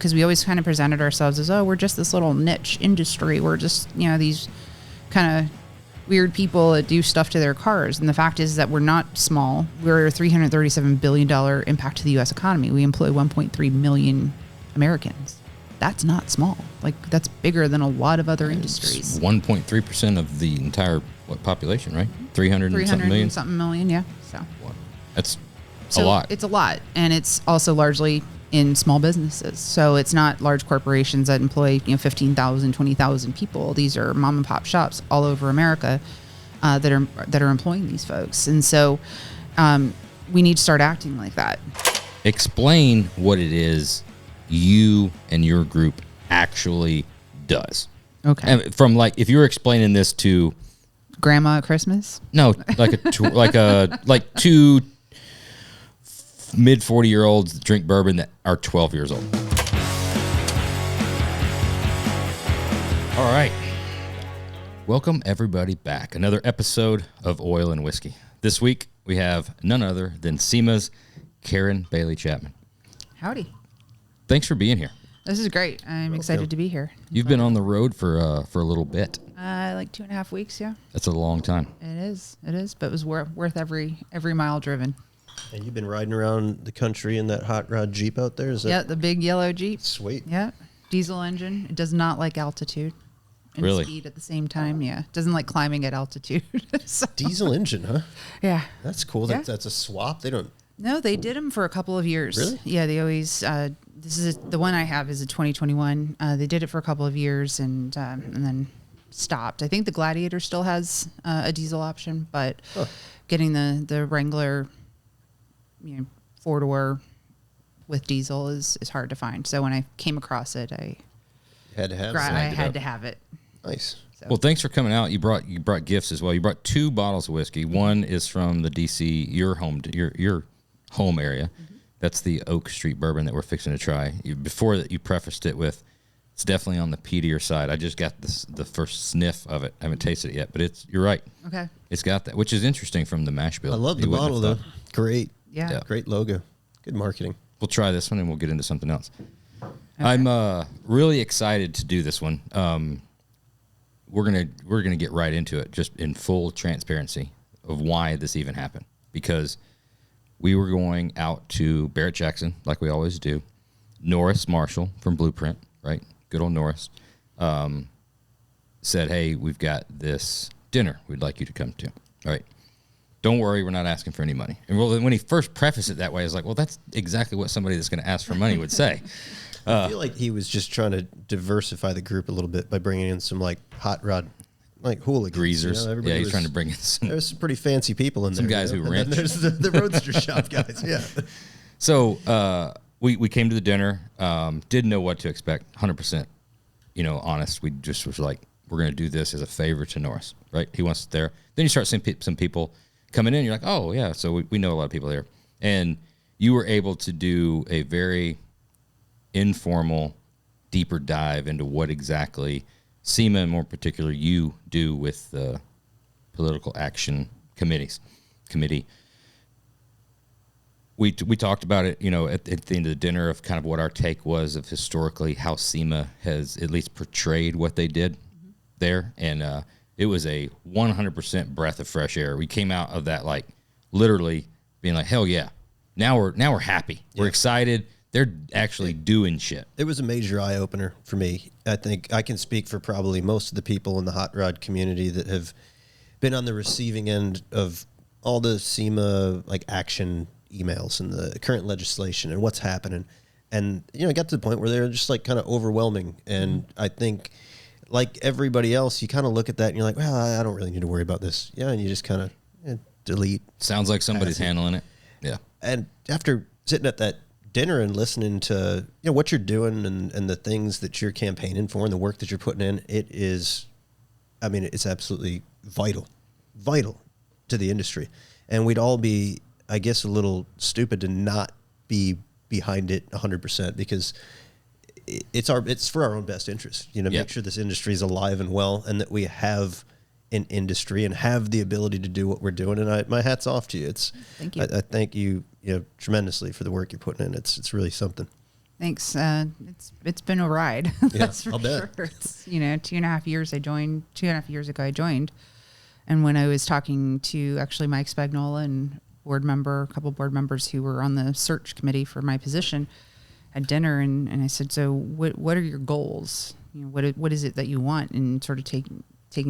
because we always kind of presented ourselves as, oh, we're just this little niche industry. We're just, these kind of weird people that do stuff to their cars. And the fact is that we're not small. We're a $337 billion impact to the U.S. economy. We employ 1.3 million Americans. That's not small. Like, that's bigger than a lot of other industries. 1.3% of the entire population, right? 300 something million. Yeah. So that's a lot. It's a lot, and it's also largely in small businesses. So it's not large corporations that employ 15,000, 20,000 people. These are mom and pop shops all over America that are employing these folks, and so we need to start acting like that. Explain what it is you and your group actually does. Okay. And from if you were explaining this to grandma at Christmas. No, like two mid 40-year-olds that drink bourbon that are 12 years old. All right. Welcome everybody back. Another episode of Oil and Whiskey. This week we have none other than SEMA's Karen Bailey-Chapman. Howdy. Thanks for being here. This is great. I'm excited to be here. You've been on the road for a little bit. Like 2.5 weeks, yeah. That's a long time. It is, but it was worth every mile driven. And you've been riding around the country in that hot rod Jeep out there? The big yellow Jeep. Sweet. Yeah, diesel engine. It does not like altitude and speed at the same time. Yeah, it doesn't like climbing at altitude. So. Diesel engine, huh? Yeah. That's cool. Yeah. That's a swap. They don't... No, they did them for a couple of years. Really? Yeah, they always. This is the one I have is a 2021. They did it for a couple of years and then stopped. I think the Gladiator still has a diesel option, but getting the Wrangler, 4-door with diesel is hard to find. So when I came across it, I had to have to have it. Nice. So. Well, thanks for coming out. You brought gifts as well. You brought 2 bottles of whiskey. One is from the DC, your home area. Mm-hmm. That's the Oak Street bourbon that we're fixing to try. Before that, you prefaced it with, it's definitely on the peatier side. I just got the first sniff of it. I haven't tasted it yet, but you're right. Okay. It's got that, which is interesting from the mash bill. I love the bottle, though. Great. Yeah. Great logo. Good marketing. We'll try this one, and we'll get into something else. Okay. I'm really excited to do this one. We're gonna get right into it, just in full transparency of why this even happened. Because we were going out to Barrett-Jackson, like we always do. Norris Marshall from Blueprint, right? Good old Norris. Said, hey, we've got this dinner we'd like you to come to. All right. Don't worry, we're not asking for any money. And when he first prefaced it that way, I was like, well, that's exactly what somebody that's going to ask for money would say. I feel like he was just trying to diversify the group a little bit by bringing in some hot rod, hooligans. Greasers. Yeah, he's trying to bring in there's some pretty fancy people in there. Some guys who wrench. And then there's the roadster shop guys. Yeah. So we came to the dinner, didn't know what to expect, 100%, honest. We just was like, we're going to do this as a favor to Norris, right? He wants it there. Then you start seeing some people coming in. You're like, oh, yeah. So we know a lot of people here. And you were able to do a very informal, deeper dive into what exactly SEMA, and more particular, you do with the political action committee. We talked about it, at the end of the dinner, of kind of what our take was of historically how SEMA has at least portrayed what they did there. And it was a 100% breath of fresh air. We came out of that literally being like, hell yeah. Now we're happy. Yeah. We're excited. They're actually doing shit. It was a major eye opener for me. I think I can speak for probably most of the people in the hot rod community that have been on the receiving end of all the SEMA action emails and the current legislation and what's happening. And, it got to the point where they're just kind of overwhelming. And I think like everybody else, you kind of look at that and you're like, well, I don't really need to worry about this. Yeah. And you just kind of delete. Sounds like somebody's handling it. Yeah. And after sitting at that dinner and listening to what you're doing and the things that you're campaigning for and the work that you're putting in, it's absolutely vital to the industry. And we'd all be, I guess, a little stupid to not be behind it 100%, because it's for our own best interest, make sure this industry is alive and well, and that we have an industry and have the ability to do what we're doing. And my hat's off to you. Thank you. I thank you, tremendously for the work you're putting in. It's really something. Thanks. It's been a ride. That's for I'll bet. sure. It's, 2.5 years I joined. 2.5 years ago I joined, and when I was talking to actually Mike Spagnola and a couple board members who were on the search committee for my position, at dinner, and I said, so what are your goals? What is it that you want, and sort of taking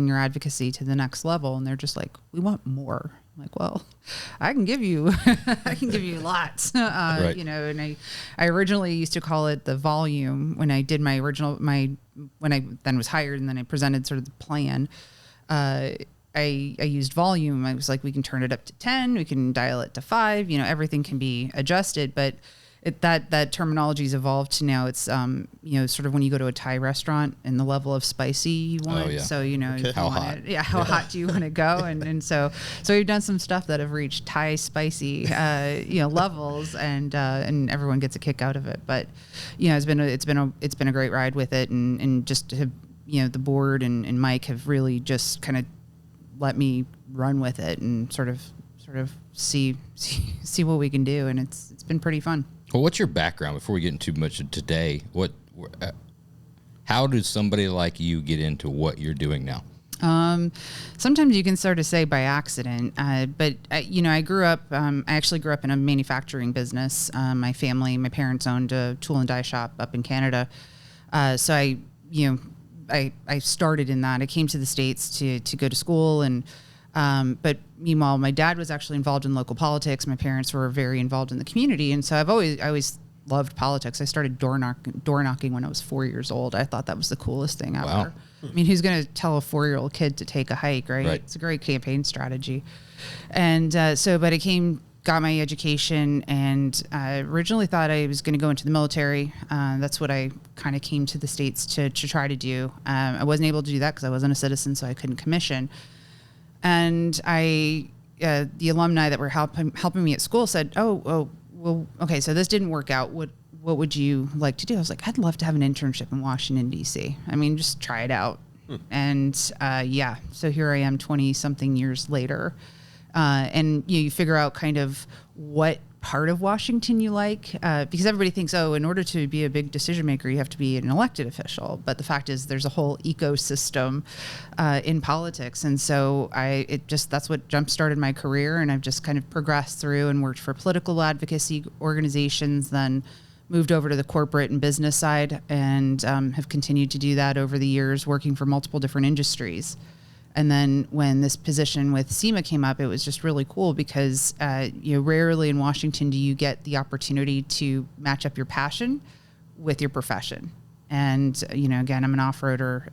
your advocacy to the next level? And they're just like, we want more. I'm like, well, I can give you lots. Right. And I originally used to call it the volume when I did when I then was hired, and then I presented sort of the plan. I used volume. I was like, we can turn it up to 10, we can dial it to 5, everything can be adjusted, but that terminology's evolved to now it's sort of when you go to a Thai restaurant and the level of spicy you want. Oh, yeah. So Okay. How hot? How hot do you want to go? And so we've done some stuff that have reached Thai spicy levels, and everyone gets a kick out of it. But it's been a great ride with it, and just to have, the board and Mike have really just kind of let me run with it and sort of see what we can do, and it's been pretty fun. Well, what's your background before we get into much of today? How does somebody like you get into what you're doing now? Sometimes you can sort of say by accident, but I grew up. I actually grew up in a manufacturing business. My parents owned a tool and die shop up in Canada. So I started in that. I came to the States to go to school, and but meanwhile, my dad was actually involved in local politics. My parents were very involved in the community, and so I always loved politics. I started door knocking when I was 4 years old. I thought that was the coolest thing ever. Wow. I mean, who's going to tell a 4-year-old kid to take a hike, right? It's a great campaign strategy. And but I got my education, and I originally thought I was going to go into the military. That's what I kind of came to the States to try to do. I wasn't able to do that because I wasn't a citizen, so I couldn't commission. And the alumni that were helping me at school said, oh, well, okay, so this didn't work out. What would you like to do? I was like, I'd love to have an internship in Washington, D.C. I mean, just try it out. And so here I am 20-something years later. And you figure out kind of what part of Washington you like, because everybody thinks, in order to be a big decision maker, you have to be an elected official. But the fact is, there's a whole ecosystem in politics, and so that's what jump-started my career, and I've just kind of progressed through and worked for political advocacy organizations, then moved over to the corporate and business side, and have continued to do that over the years, working for multiple different industries. And then when this position with SEMA came up, it was just really cool because rarely in Washington do you get the opportunity to match up your passion with your profession. And again, I'm an off-roader.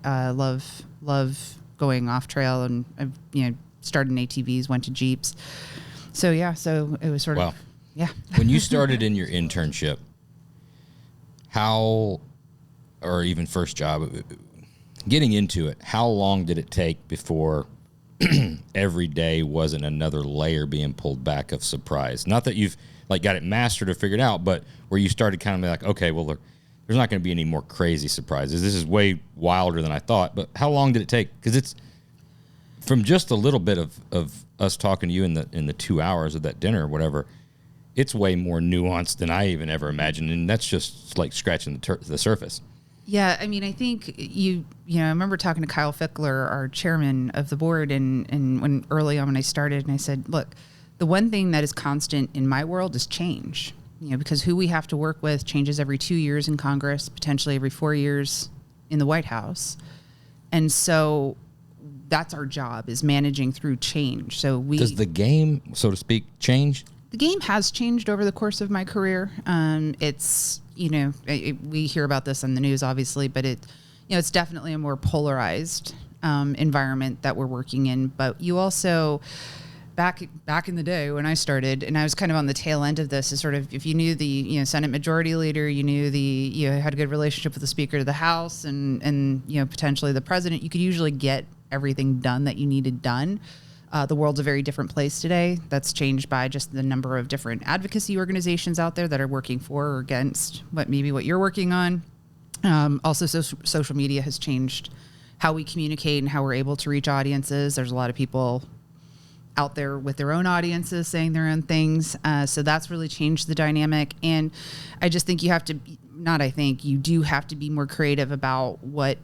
Love going off trail, and I've started in ATVs, went to Jeeps. So it was sort of When you started in your internship, or even first job, getting into it, how long did it take before every day wasn't another layer being pulled back of surprise? Not that you've got it mastered or figured out, but where you started kind of like, okay, well, there's not going to be any more crazy surprises. This is way wilder than I thought. But how long did it take? Because it's from just a little bit of us talking to you in the 2 hours of that dinner or whatever. It's way more nuanced than I even ever imagined, and that's just like scratching the surface. Yeah, I mean, I think I remember talking to Kyle Fickler, our chairman of the board, and when early on when I started, and I said, look, the one thing that is constant in my world is change, because who we have to work with changes every 2 years in Congress, potentially every 4 years in the White House. And so that's our job, is managing through change. So does the game, so to speak, change? The game has changed over the course of my career. It's, we hear about this on the news, obviously, but it's definitely a more polarized environment that we're working in. But you also, back in the day when I started, and I was kind of on the tail end of this, is sort of, if you knew the Senate Majority Leader, you had a good relationship with the Speaker of the House, and potentially the President, you could usually get everything done that you needed done. The world's a very different place today. That's changed by just the number of different advocacy organizations out there that are working for or against what you're working on. Also, social media has changed how we communicate and how we're able to reach audiences. There's a lot of people, out there with their own audiences saying their own things. So that's really changed the dynamic. And I just think you have to, you do have to be more creative about what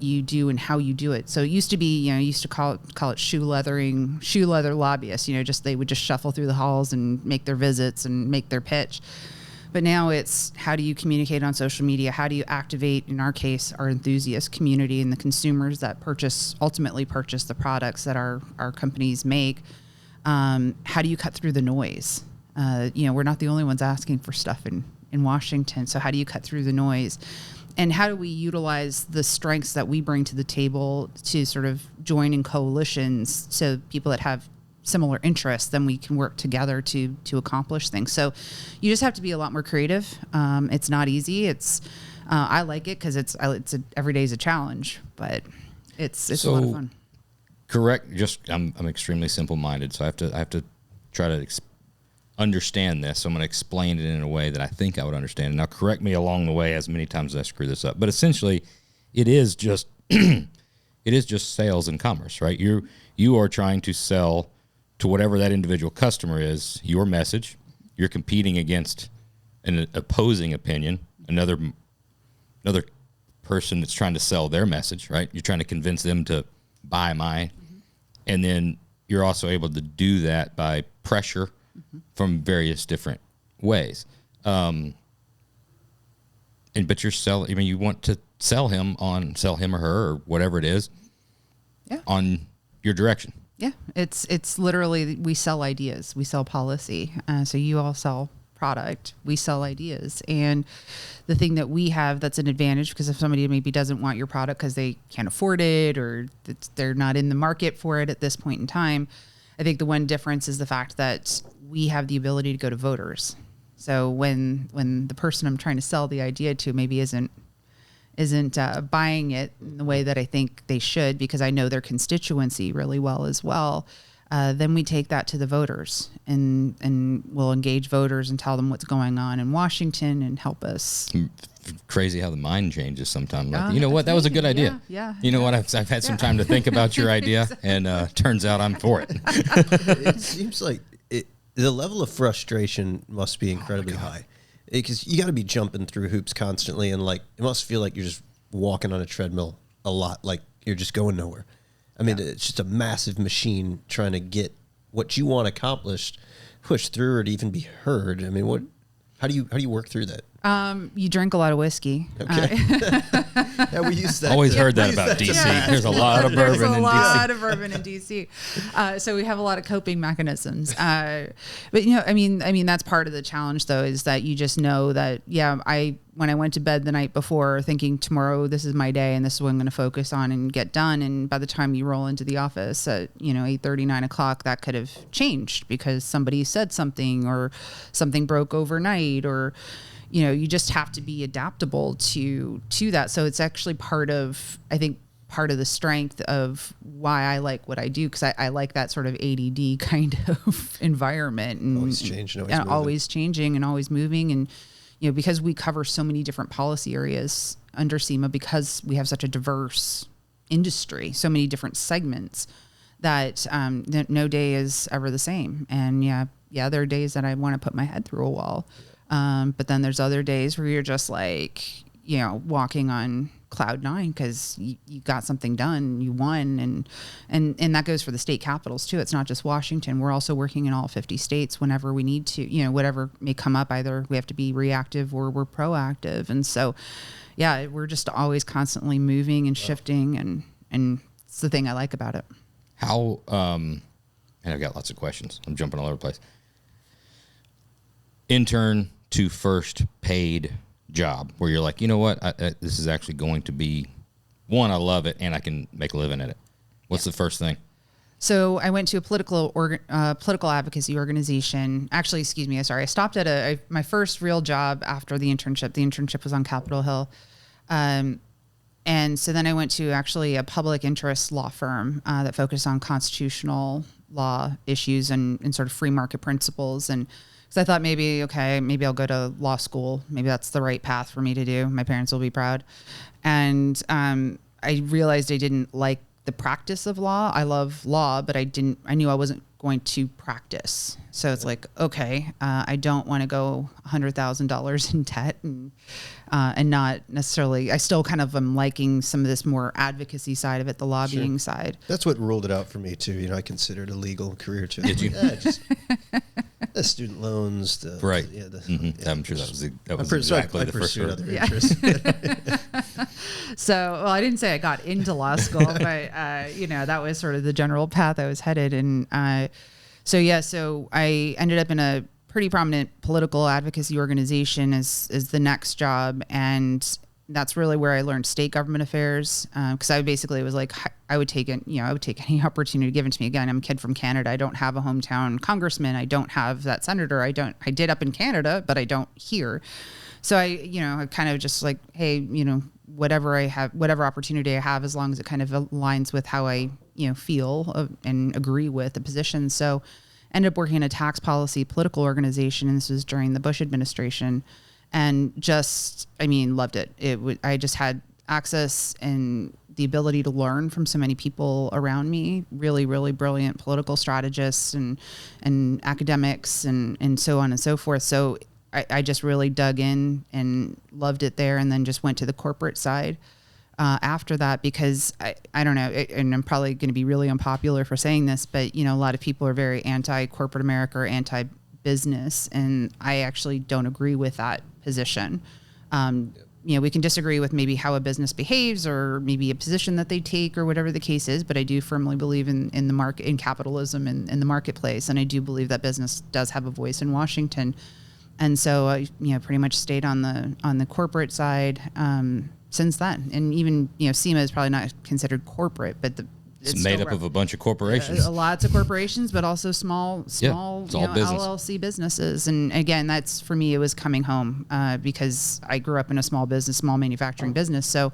you do and how you do it. So it used to be, you used to call it shoe leather lobbyists, they would just shuffle through the halls and make their visits and make their pitch. But now it's, how do you communicate on social media? How do you activate, in our case, our enthusiast community and the consumers that ultimately purchase the products that our companies make? How do you cut through the noise? We're not the only ones asking for stuff in Washington. So how do you cut through the noise? And how do we utilize the strengths that we bring to the table to sort of join in coalitions, so people that have similar interests, then we can work together to accomplish things. So you just have to be a lot more creative. It's not easy. I like it because every day is a challenge, but it's a lot of fun. Correct. I'm extremely simple-minded, so I have to try to understand this. So I'm going to explain it in a way that I think I would understand. And now correct me along the way as many times as I screw this up. But essentially, it is just sales and commerce, right? You are trying to sell to whatever that individual customer is your message. You're competing against an opposing opinion, another person that's trying to sell their message, right? You're trying to convince them to buy mine. Mm-hmm. And then you're also able to do that by pressure from various different ways. But you're selling, you want to sell him or her or whatever it is on your direction. Yeah. It's literally, we sell ideas, we sell policy. So you all sell product, we sell ideas. And the thing that we have that's an advantage, because if somebody maybe doesn't want your product because they can't afford it or they're not in the market for it at this point in time, I think the one difference is the fact that we have the ability to go to voters. So when the person I'm trying to sell the idea to maybe isn't buying it in the way that I think they should, because I know their constituency really well as well, then we take that to the voters and we'll engage voters and tell them what's going on in Washington and help us. Crazy how the mind changes sometimes. Like, you know what? That was a good idea. Yeah. You know what? I've had some time to think about your idea, and turns out I'm for it. It seems like the level of frustration must be incredibly high, because you got to be jumping through hoops constantly, and like it must feel like you're just walking on a treadmill a lot, like you're just going nowhere. I mean, it's just a massive machine trying to get what you want accomplished, pushed through, or to even be heard. I mean, how do you work through that? You drink a lot of whiskey. Okay. Yeah, we use that. Always heard that about DC. Yeah. There's a lot of bourbon in DC. There's a lot of bourbon in DC. So we have a lot of coping mechanisms. But I mean, that's part of the challenge though, is that you just know that, when I went to bed the night before thinking tomorrow, this is my day and this is what I'm going to focus on and get done. And by the time you roll into the office at, 8:30, 9 o'clock, that could have changed because somebody said something or something broke overnight, or, you just have to be adaptable to that. So it's actually part of the strength of why I like what I do, because I like that sort of ADD kind of environment, and always changing, always changing and always moving. And, because we cover so many different policy areas under SEMA, because we have such a diverse industry, so many different segments, that no day is ever the same. And there are days that I want to put my head through a wall. But then there's other days where you're just like, walking on cloud nine because you got something done, you won. And that goes for the state capitals too. It's not just Washington. We're also working in all 50 states whenever we need to, whatever may come up, either we have to be reactive or we're proactive. And so, we're just always constantly moving and shifting, and it's the thing I like about it. How, and I've got lots of questions. I'm jumping all over the place. Intern to first paid job where you're like, you know what, this is actually going to be one, I love it and I can make a living at it. What's the first thing? So I went to a political advocacy organization. Actually, I stopped at my first real job after the internship. The internship was on Capitol Hill. And so then I went to actually a public interest law firm that focused on constitutional law issues and sort of free market principles. And so I thought maybe I'll go to law school. Maybe that's the right path for me to do. My parents will be proud. And I realized I didn't like the practice of law. I love law, but I knew I wasn't going to practice. So it's like, okay, I don't want to go $100,000 in debt and not necessarily, I still kind of am liking some of this more advocacy side of it, the lobbying side. That's what ruled it out for me too. You know, I considered a legal career too. Did you? Yeah, just the student loans, right. I'm sure that was exactly the first other interests. So, well, I didn't say I got into law school, but, that was sort of the general path I was headed. And so I ended up in a pretty prominent political advocacy organization as the next job. And that's really where I learned state government affairs. Cause I basically was like, I would take any opportunity given to me. Again, I'm a kid from Canada. I don't have a hometown congressman. I don't have that senator. I did up in Canada, but I don't here. So I kind of just like, hey, whatever opportunity I have, as long as it kind of aligns with how I, feel and agree with the position. So ended up working in a tax policy political organization. And this was during the Bush administration, and loved it. I just had access and the ability to learn from so many people around me, really, really brilliant political strategists and academics and so on and so forth. So I just really dug in and loved it there, and then just went to the corporate side after that, because I don't know, and I'm probably going to be really unpopular for saying this, but a lot of people are very anti-corporate America or anti-business, and I actually don't agree with that position. We can disagree with maybe how a business behaves or maybe a position that they take or whatever the case is, but I do firmly believe in the market, in capitalism and in the marketplace, and I do believe that business does have a voice in Washington. And so I, pretty much stayed on the corporate side since then. And even, SEMA is probably not considered corporate, but it's made up of a bunch of corporations. Lots of corporations, but also small it's all business. LLC businesses. And again, that's, for me, it was coming home because I grew up in a small manufacturing business. So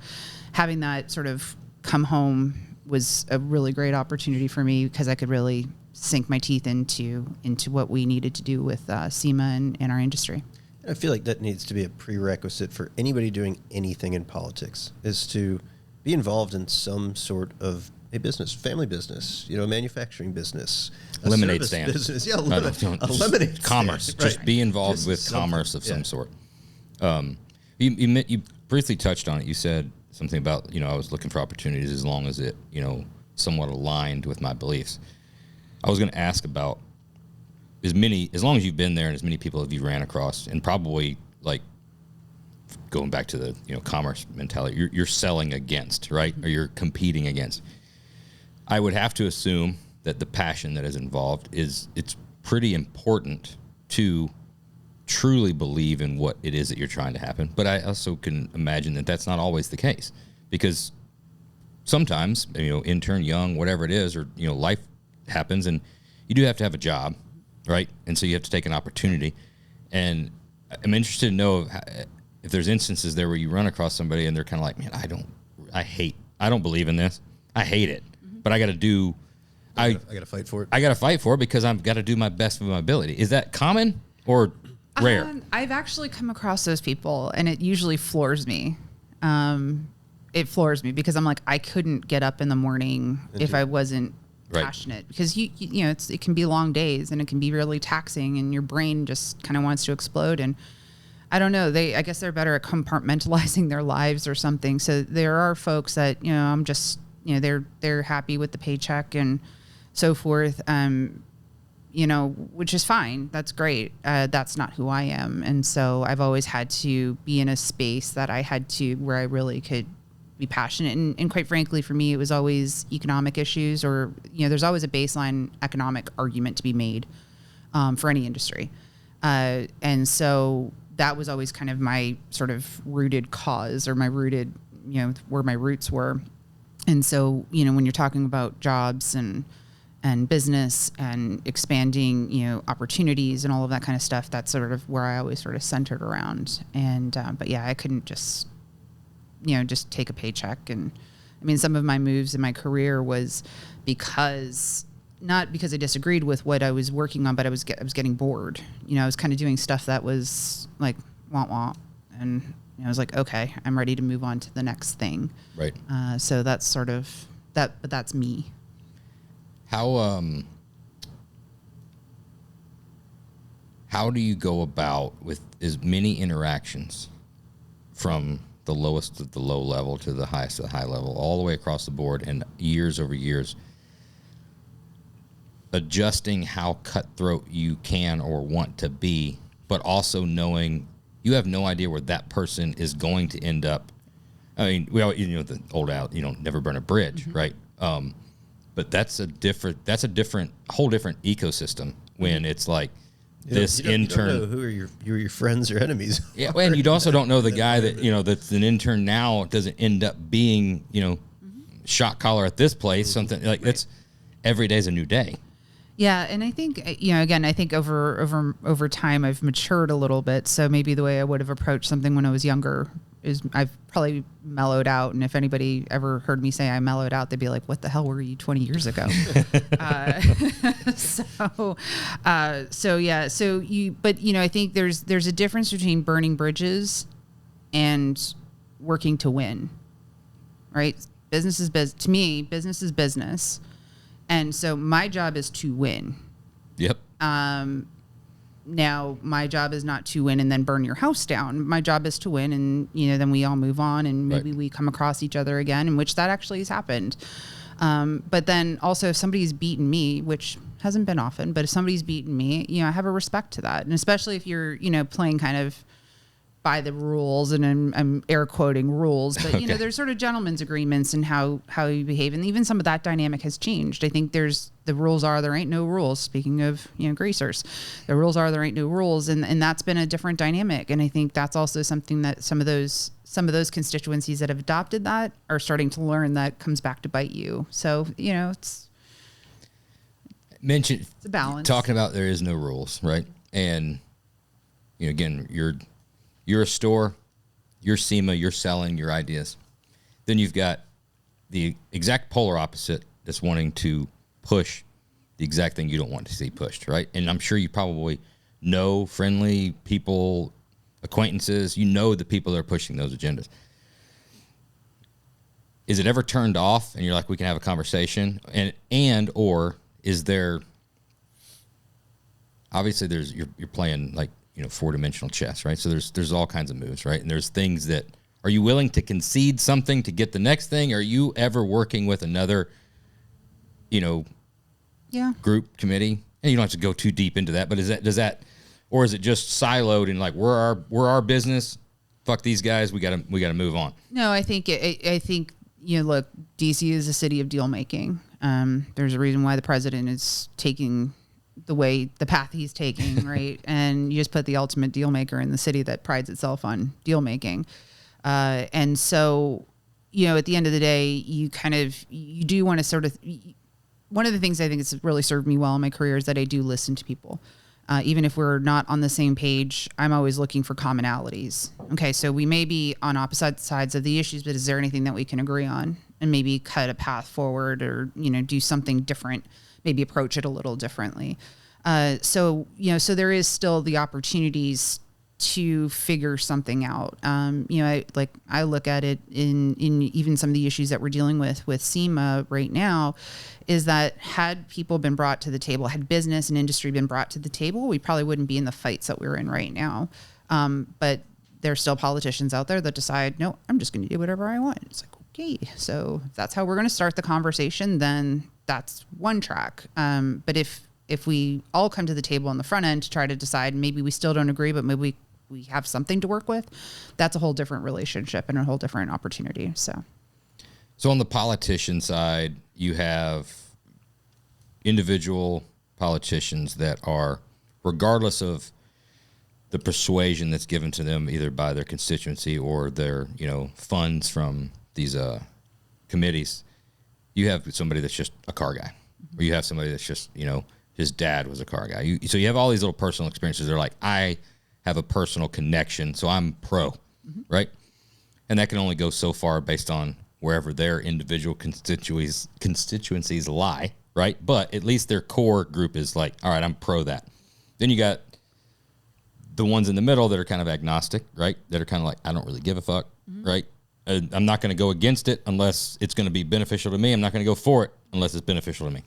having that sort of come home was a really great opportunity for me, because I could really sink my teeth into what we needed to do with SEMA and our industry. I feel like that needs to be a prerequisite for anybody doing anything in politics, is to be involved in some sort of a business, family business, manufacturing business, lemonade stand business. Yeah, a lemonade commerce. Stand. Just right. be involved with commerce of some sort. You briefly touched on it. You said something about, I was looking for opportunities as long as it, somewhat aligned with my beliefs. I was going to ask about as long as you've been there and as many people have you ran across, and probably like going back to the, commerce mentality, you're selling against, right? Or you're competing against. I would have to assume that the passion that is involved it's pretty important to truly believe in what it is that you're trying to happen. But I also can imagine that that's not always the case, because sometimes, intern, young, whatever it is, or, life happens and you do have to have a job, right? And so you have to take an opportunity. And I'm interested to know if there's instances there where you run across somebody and they're kind of like, man, I don't believe in this. I hate it, but I got to fight for it. I got to fight for it because I've got to do my best with my ability. Is that common or rare? I've actually come across those people, and it usually floors me. It floors me because I'm like, I couldn't get up in the morning if I wasn't passionate, because it can be long days and it can be really taxing, and your brain just kind of wants to explode. And I don't know, I guess they're better at compartmentalizing their lives or something. So there are folks that, I'm just, they're happy with the paycheck and so forth. Which is fine. That's great. That's not who I am. And so I've always had to be in a space that where I really could be passionate. And quite frankly, for me, it was always economic issues, or, there's always a baseline economic argument to be made for any industry. And so that was always kind of my sort of rooted cause, or my rooted, where my roots were. And so, when you're talking about jobs and business and expanding, opportunities and all of that kind of stuff, that's sort of where I always sort of centered around. And, but yeah, I couldn't just take a paycheck. And I mean, some of my moves in my career was not because I disagreed with what I was working on, but I was getting bored. I was kind of doing stuff that was like, wah. And I was like, okay, I'm ready to move on to the next thing. Right. So that's sort of but that's me. How do you go about with as many interactions from the lowest of the low level to the highest of the high level, all the way across the board, and years over years, adjusting how cutthroat you can or want to be, but also knowing you have no idea where that person is going to end up? I mean, we all, the old out, never burn a bridge, right? But that's a whole different ecosystem when it's like this intern. You don't know who are your friends or enemies. Yeah, and you also don't know the guy that that's an intern now doesn't end up being shot caller at this place. Something like that's every day's a new day. Yeah, and I think again, I think over time I've matured a little bit. So maybe the way I would have approached something when I was younger is I've probably mellowed out. And if anybody ever heard me say I mellowed out, they'd be like, "What the hell were you 20 years ago?" But I think there's a difference between burning bridges and working to win, right? Business is business. To me, business is business. And so my job is to win. Yep. Now my job is not to win and then burn your house down. My job is to win, and then we all move on, and maybe we come across each other again, in which that actually has happened. But then also, if somebody's beaten me, which hasn't been often, but if somebody's beaten me, I have a respect to that, and especially if you're playing kind of by the rules, and I'm air quoting rules, but Okay. There's sort of gentlemen's agreements and how you behave, and even some of that dynamic has changed. I think the rules are there ain't no rules. Speaking of greasers, the rules are there ain't no rules, and that's been a different dynamic. And I think that's also something that some of those constituencies that have adopted that are starting to learn that comes back to bite you. So it's a balance. Talking about there is no rules, right? And again, you're a store, you're SEMA, you're selling your ideas. Then you've got the exact polar opposite that's wanting to push the exact thing you don't want to see pushed, right? And I'm sure you probably know friendly people, acquaintances, the people that are pushing those agendas. Is it ever turned off and you're like, we can have a conversation? Or is there, obviously you're playing like, 4-dimensional chess, right? So there's all kinds of moves, right? And there's things that, are you willing to concede something to get the next thing? Are you ever working with another, group, committee? And you don't have to go too deep into that, but or is it just siloed and like, we're our business, fuck these guys, we gotta move on? No, I think look, DC is a city of deal making. There's a reason why the president is taking the path he's taking, right? And you just put the ultimate deal maker in the city that prides itself on deal making. And so, at the end of the day, you do want to sort of, one of the things I think has really served me well in my career is that I do listen to people. Even if we're not on the same page, I'm always looking for commonalities. Okay, so we may be on opposite sides of the issues, but is there anything that we can agree on and maybe cut a path forward, or, do something different, maybe approach it a little differently. So there is still the opportunities to figure something out. I look at it in even some of the issues that we're dealing with SEMA right now, is that had people been brought to the table, had business and industry been brought to the table, we probably wouldn't be in the fights that we're in right now. But there's still politicians out there that decide, no, I'm just going to do whatever I want. It's like, okay, so if that's how we're going to start the conversation, then that's one track. But if we all come to the table on the front end to try to decide, maybe we still don't agree, but maybe we have something to work with, that's a whole different relationship and a whole different opportunity. So on the politician side, you have individual politicians that are, regardless of the persuasion that's given to them either by their constituency or their, funds from these committees, you have somebody that's just a car guy, or you have somebody that's just, his dad was a car guy. So you have all these little personal experiences. They're like, I have a personal connection, so I'm pro, right? And that can only go so far based on wherever their individual constituencies lie, right? But at least their core group is like, all right, I'm pro that. Then you got the ones in the middle that are kind of agnostic, right? That are kind of like, I don't really give a fuck, right? I'm not going to go against it unless it's going to be beneficial to me. I'm not going to go for it unless it's beneficial to me.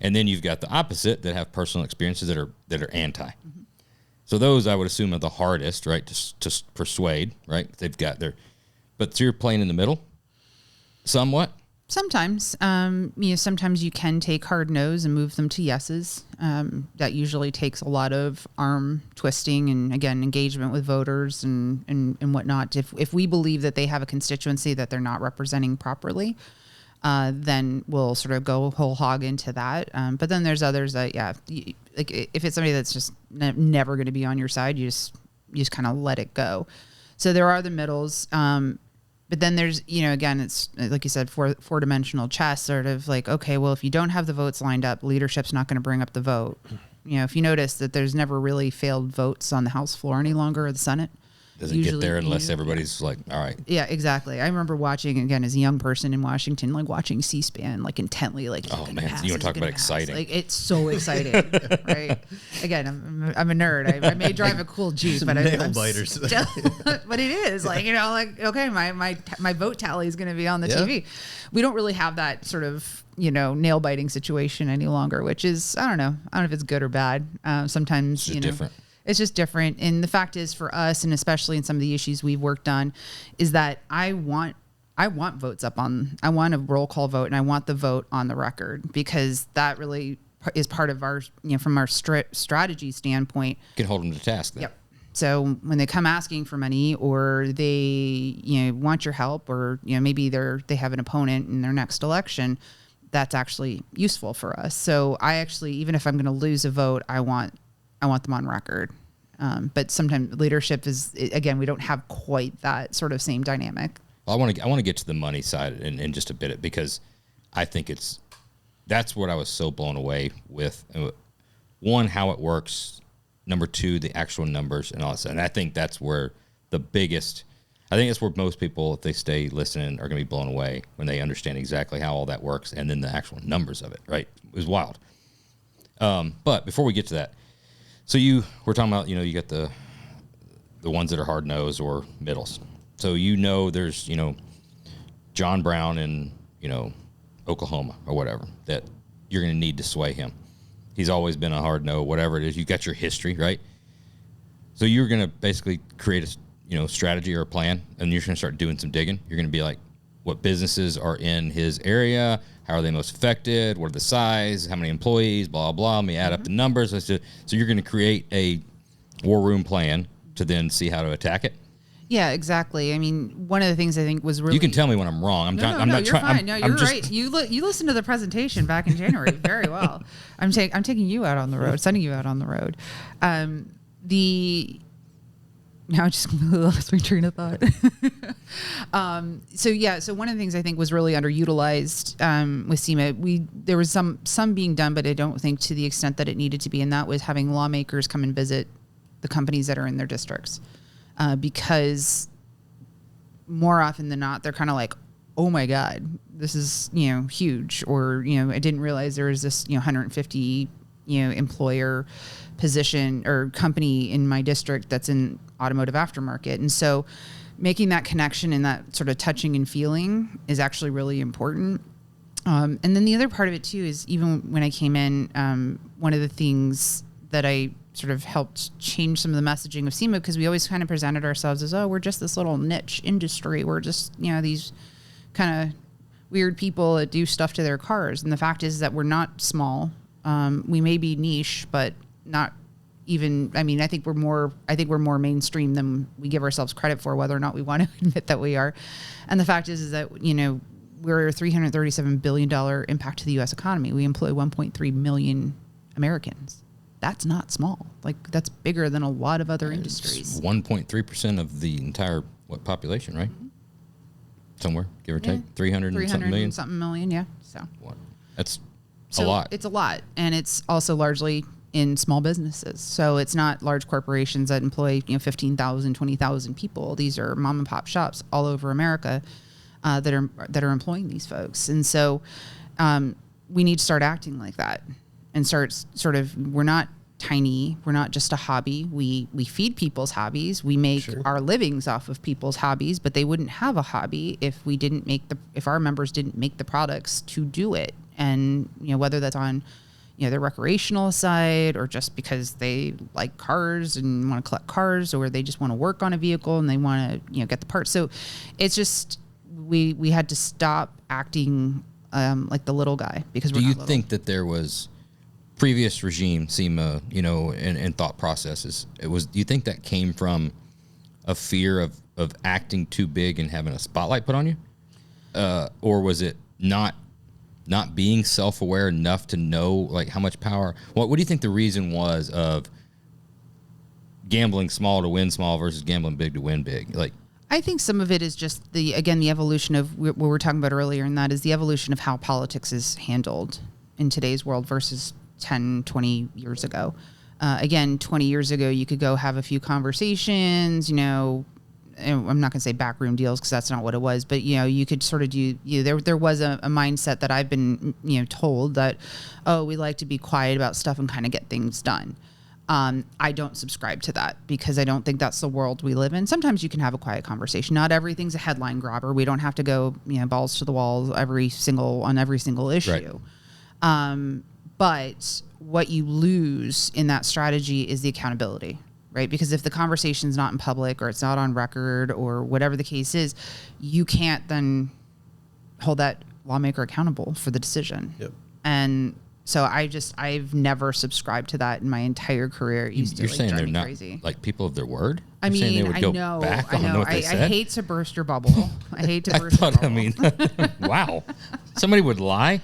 And then you've got the opposite that have personal experiences that are anti. Mm-hmm. So those I would assume are the hardest, right, to persuade, right? They've got but so you're playing in the middle somewhat. Sometimes, sometimes you can take hard no's and move them to yeses. That usually takes a lot of arm twisting and, again, engagement with voters and whatnot. If we believe that they have a constituency that they're not representing properly, then we'll sort of go whole hog into that. But then there's others that, like if it's somebody that's just never going to be on your side, you just kind of let it go. So there are the middles. But then there's, again, it's like you said, four-dimensional chess, sort of like, okay, well, if you don't have the votes lined up, leadership's not going to bring up the vote. If you notice that there's never really failed votes on the House floor any longer, or the Senate. Doesn't get there unless everybody's like, all right. Yeah, exactly. I remember watching, again, as a young person in Washington, like watching C-SPAN, like intently, like, oh man, you want to talk about exciting? Like, it's so exciting, right? Again, I'm a nerd. I may drive a cool Jeep, but I'm biters. Still, but it is like, okay, my vote tally is going to be on the TV. We don't really have that sort of, nail biting situation any longer, which is, I don't know if it's good or bad. Sometimes, it's different. It's just different. And the fact is for us, and especially in some of the issues we've worked on, is that I want votes up on, I want a roll call vote, and I want the vote on the record, because that really is part of our, from our strategy standpoint. You can hold them to task then. Yep. So when they come asking for money, or they, want your help, or, maybe they have an opponent in their next election, that's actually useful for us. So I actually, even if I'm going to lose a vote, I want them on record. But sometimes leadership is, again, we don't have quite that sort of same dynamic. Well, I want to get to the money side in just a bit, because I think that's what I was so blown away with. One, how it works. Number two, the actual numbers and all that. And I think that's where that's where most people, if they stay listening, are going to be blown away when they understand exactly how all that works, and then the actual numbers of it, right? It was wild. But before we get to that, so we're talking about, you got the ones that are hard nose or middles. So there's, John Brown in, Oklahoma or whatever, that you're going to need to sway him. He's always been a hard no, whatever it is. You got your history, right? So you're going to basically create a, strategy or a plan, and you're going to start doing some digging. You're going to be like, what businesses are in his area? How are they most affected? What are the size? How many employees? Blah, blah. Let me add up the numbers. So you're going to create a war room plan to then see how to attack it? Yeah, exactly. I mean, one of the things I think was really... You can tell me when I'm wrong. I'm not trying. Fine. No, you're right. You listened to the presentation back in January very well. I'm taking you out on the road, sending you out on the road. Now I just completely lost my train of thought. So one of the things I think was really underutilized with SEMA, there was some being done, but I don't think to the extent that it needed to be, and that was having lawmakers come and visit the companies that are in their districts, because more often than not, they're kind of like, oh my God, this is huge, or I didn't realize there was this 150 employer position or company in my district that's in automotive aftermarket. And so making that connection and that sort of touching and feeling is actually really important. And then the other part of it too is, even when I came in, one of the things that I sort of helped change some of the messaging of SEMA, because we always kind of presented ourselves as, we're just this little niche industry. We're just, these kind of weird people that do stuff to their cars. And the fact is that we're not small. We may be niche, but not even, I think we're more mainstream than we give ourselves credit for, whether or not we want to admit that we are. And the fact is that, we're a $337 billion impact to the U.S. economy. We employ 1.3 million Americans. That's not small. Like, that's bigger than a lot of other industries. 1.3% of the entire population, right? Mm-hmm. Somewhere, give or take, 300 and something million. Yeah. So that's a lot. It's a lot, and it's also largely in small businesses. So it's not large corporations that employ 15,000, 20,000 people. These are mom and pop shops all over America that are employing these folks. And so we need to start acting like that, and start sort of, we're not tiny. We're not just a hobby. We feed people's hobbies. We make our livings off of people's hobbies, but they wouldn't have a hobby if we didn't if our members didn't make the products to do it. And, whether that's on, their recreational side or just because they like cars and want to collect cars, or they just want to work on a vehicle and they want to, get the parts. So it's just, we had to stop acting like the little guy because we're not little. Do you think that there was previous regime, SEMA, and thought processes, do you think that came from a fear of acting too big and having a spotlight put on you? Or was it not being self-aware enough to know like how much power? What do you think the reason was of gambling small to win small versus gambling big to win big? Like, I think some of it is just the evolution of what we were talking about earlier, and that is the evolution of how politics is handled in today's world versus 10, 20 years ago. 20 years ago, you could go have a few conversations, I'm not going to say backroom deals because that's not what it was, but, you could sort of do, there was a mindset that I've been, told that, we like to be quiet about stuff and kind of get things done. I don't subscribe to that because I don't think that's the world we live in. Sometimes you can have a quiet conversation. Not everything's a headline grabber. We don't have to go, balls to the walls on every single issue. Right. But what you lose in that strategy is the accountability, right? Because if the conversation's not in public or it's not on record or whatever the case is, you can't then hold that lawmaker accountable for the decision. Yep. And so I've never subscribed to that in my entire career. It used to, You're saying drive they're me not crazy. Like people of their word? I mean, they would I go know. back on what they said? I hate to burst your bubble. I hate to burst your bubble. Wow. Somebody would lie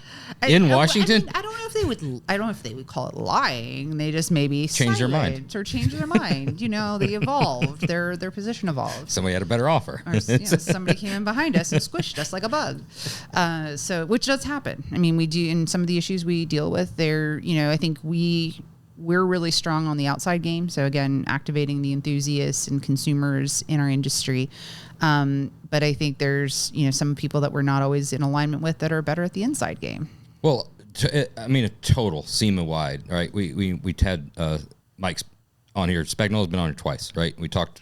in Washington? I don't know if they would. I don't know if they would call it lying. They just maybe change their mind or change their mind. They evolved. Their position evolved. Somebody had a better offer. Or somebody came in behind us and squished us like a bug. So which does happen. I mean, we do in some of the issues we deal with. I think we're really strong on the outside game. So again, activating the enthusiasts and consumers in our industry. But I think there's, some people that we're not always in alignment with that are better at the inside game. Well, a total SEMA-wide, right? We had Mike's on here. Spagnola's been on here twice, right? We talked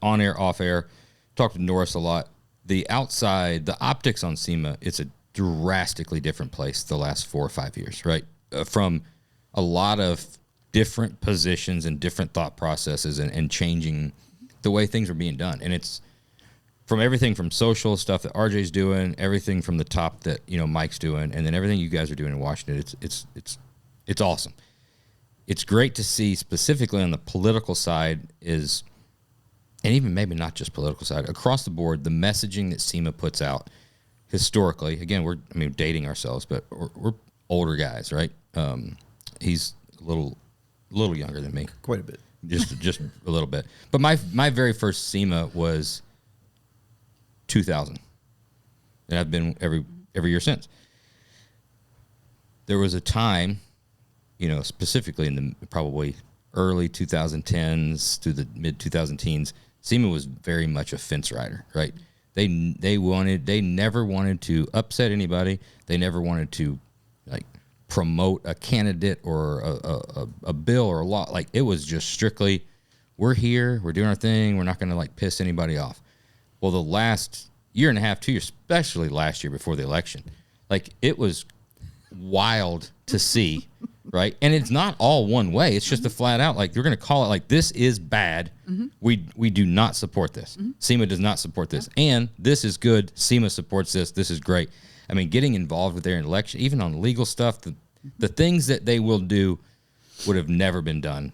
on air, off air, talked to Norris a lot. The outside, the optics on SEMA, it's a drastically different place the last 4 or 5 years, right? From a lot of different positions and different thought processes and changing the way things are being done. And it's from everything from social stuff that RJ's doing, everything from the top that, Mike's doing, and then everything you guys are doing in Washington. It's awesome. It's great to see specifically on the political side and even maybe not just political side, across the board, the messaging that SEMA puts out historically. Again, we're dating ourselves, but we're older guys, right? He's a little younger than me. Quite a bit. Just a little bit. But my very first SEMA was 2000. And I've been every year since. There was a time, specifically in the probably early 2010s to the mid 2010s, SEMA was very much a fence rider, right? They never wanted to upset anybody. They never wanted to promote a candidate or a bill or a law. Like, it was just strictly, we're here, we're doing our thing, we're not going to piss anybody off. Well, the last year and a half, 2 years, especially last year before the election, it was wild to see, right? And it's not all one way. It's just a flat out, you're going to call it this is bad. Mm-hmm. We do not support this. Mm-hmm. SEMA does not support this. Yeah. And this is good. SEMA supports this. This is great. Getting involved with their election, even on legal stuff, the things that they will do would have never been done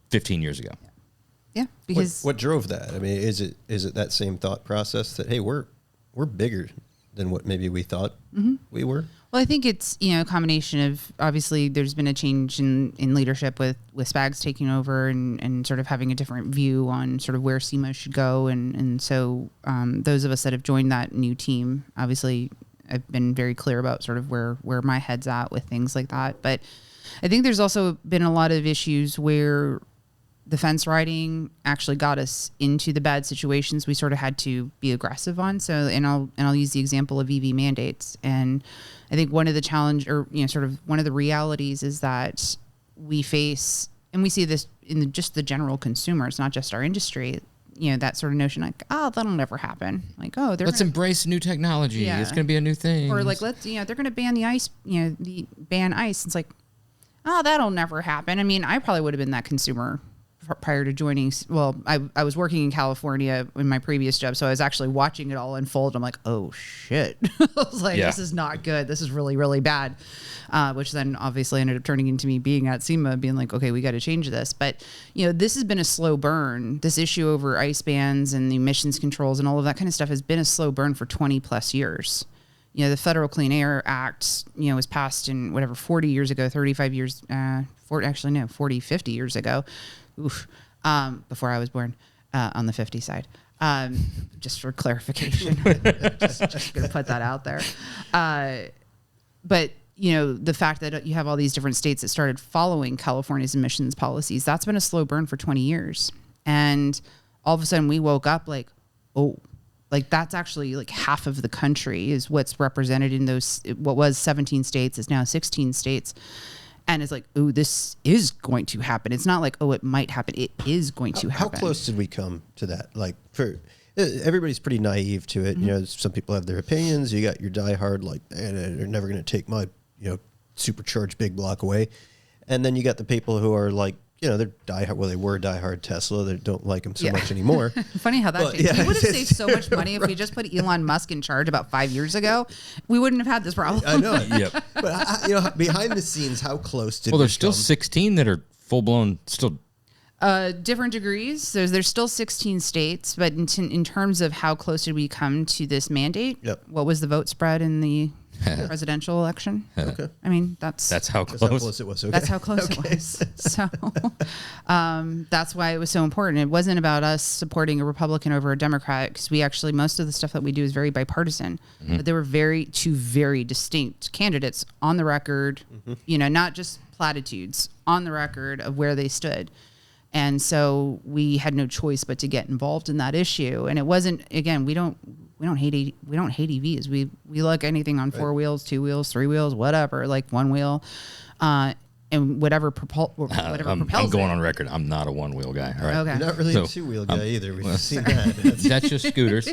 15 years ago. Yeah, because what drove that? Is it that same thought process that, hey, we're bigger than what maybe we thought we were? Well, I think it's, a combination of, obviously there's been a change in leadership with Spags taking over and sort of having a different view on sort of where SEMA should go. And so those of us that have joined that new team, obviously I've been very clear about sort of where my head's at with things like that. But I think there's also been a lot of issues where the fence riding actually got us into the bad situations we sort of had to be aggressive on. So, and I'll use the example of EV mandates. And I think one of the challenge, or sort of one of the realities, is that we face, and we see this in just the general consumers, not just our industry, that sort of notion like, oh, that'll never happen. Like, oh, let's embrace new technology. Yeah. It's going to be a new thing. Or like, they're going to ban the ice, ban ice. It's like, oh, that'll never happen. I mean, I probably would have been that consumer prior to joining. Well, I was working in California in my previous job, so I was actually watching it all unfold. I'm like, oh shit. I was like, this is not good. This is really, really bad. Which then obviously ended up turning into me being at SEMA, being like, okay, we got to change this. But, this has been a slow burn. This issue over ice bans and the emissions controls and all of that kind of stuff has been a slow burn for 20 plus years. The Federal Clean Air Act, was passed in 40 years ago, 35 years, 40, 50 years ago. Oof, before I was born, on the 50 side. Just for clarification, just gonna put that out there. But the fact that you have all these different states that started following California's emissions policies, that's been a slow burn for 20 years. And all of a sudden we woke up like, oh, like that's actually like half of the country is what's represented in those, what was 17 states is now 16 states. And it's like, oh, this is going to happen. It's not like, oh, it might happen. It is going to happen. How close did we come to that? Like, everybody's pretty naive to it. Mm-hmm. Some people have their opinions. You got your diehard, like, they're never going to take my, supercharged big block away. And then you got the people who are like, they're diehard. Well, they were diehard Tesla. They don't like them so much anymore. Funny how that changed. We would have saved so much money if we just put Elon Musk in charge about 5 years ago. We wouldn't have had this problem. I know. Yep. But behind the scenes, how close did? Well, there's still 16 that are full blown. Still, different degrees. There's still 16 states, but in terms of how close did we come to this mandate? Yep. What was the vote spread in the presidential election? Okay. I mean, that's how close it was. Okay. That's how close it was. So that's why it was so important. It wasn't about us supporting a Republican over a Democrat, because we actually, most of the stuff that we do is very bipartisan. Mm-hmm. But there were two very distinct candidates on the record, not just platitudes, on the record of where they stood. And so we had no choice but to get involved in that issue. And it wasn't, again, we don't hate EVs. We like anything on 4 wheels, 2 wheels, 3 wheels, whatever, like 1 wheel, and whatever propels. I'm going on record. I'm not a 1-wheel guy. All right. Okay. You're not really a 2-wheel guy either. We've seen that. That's just scooters.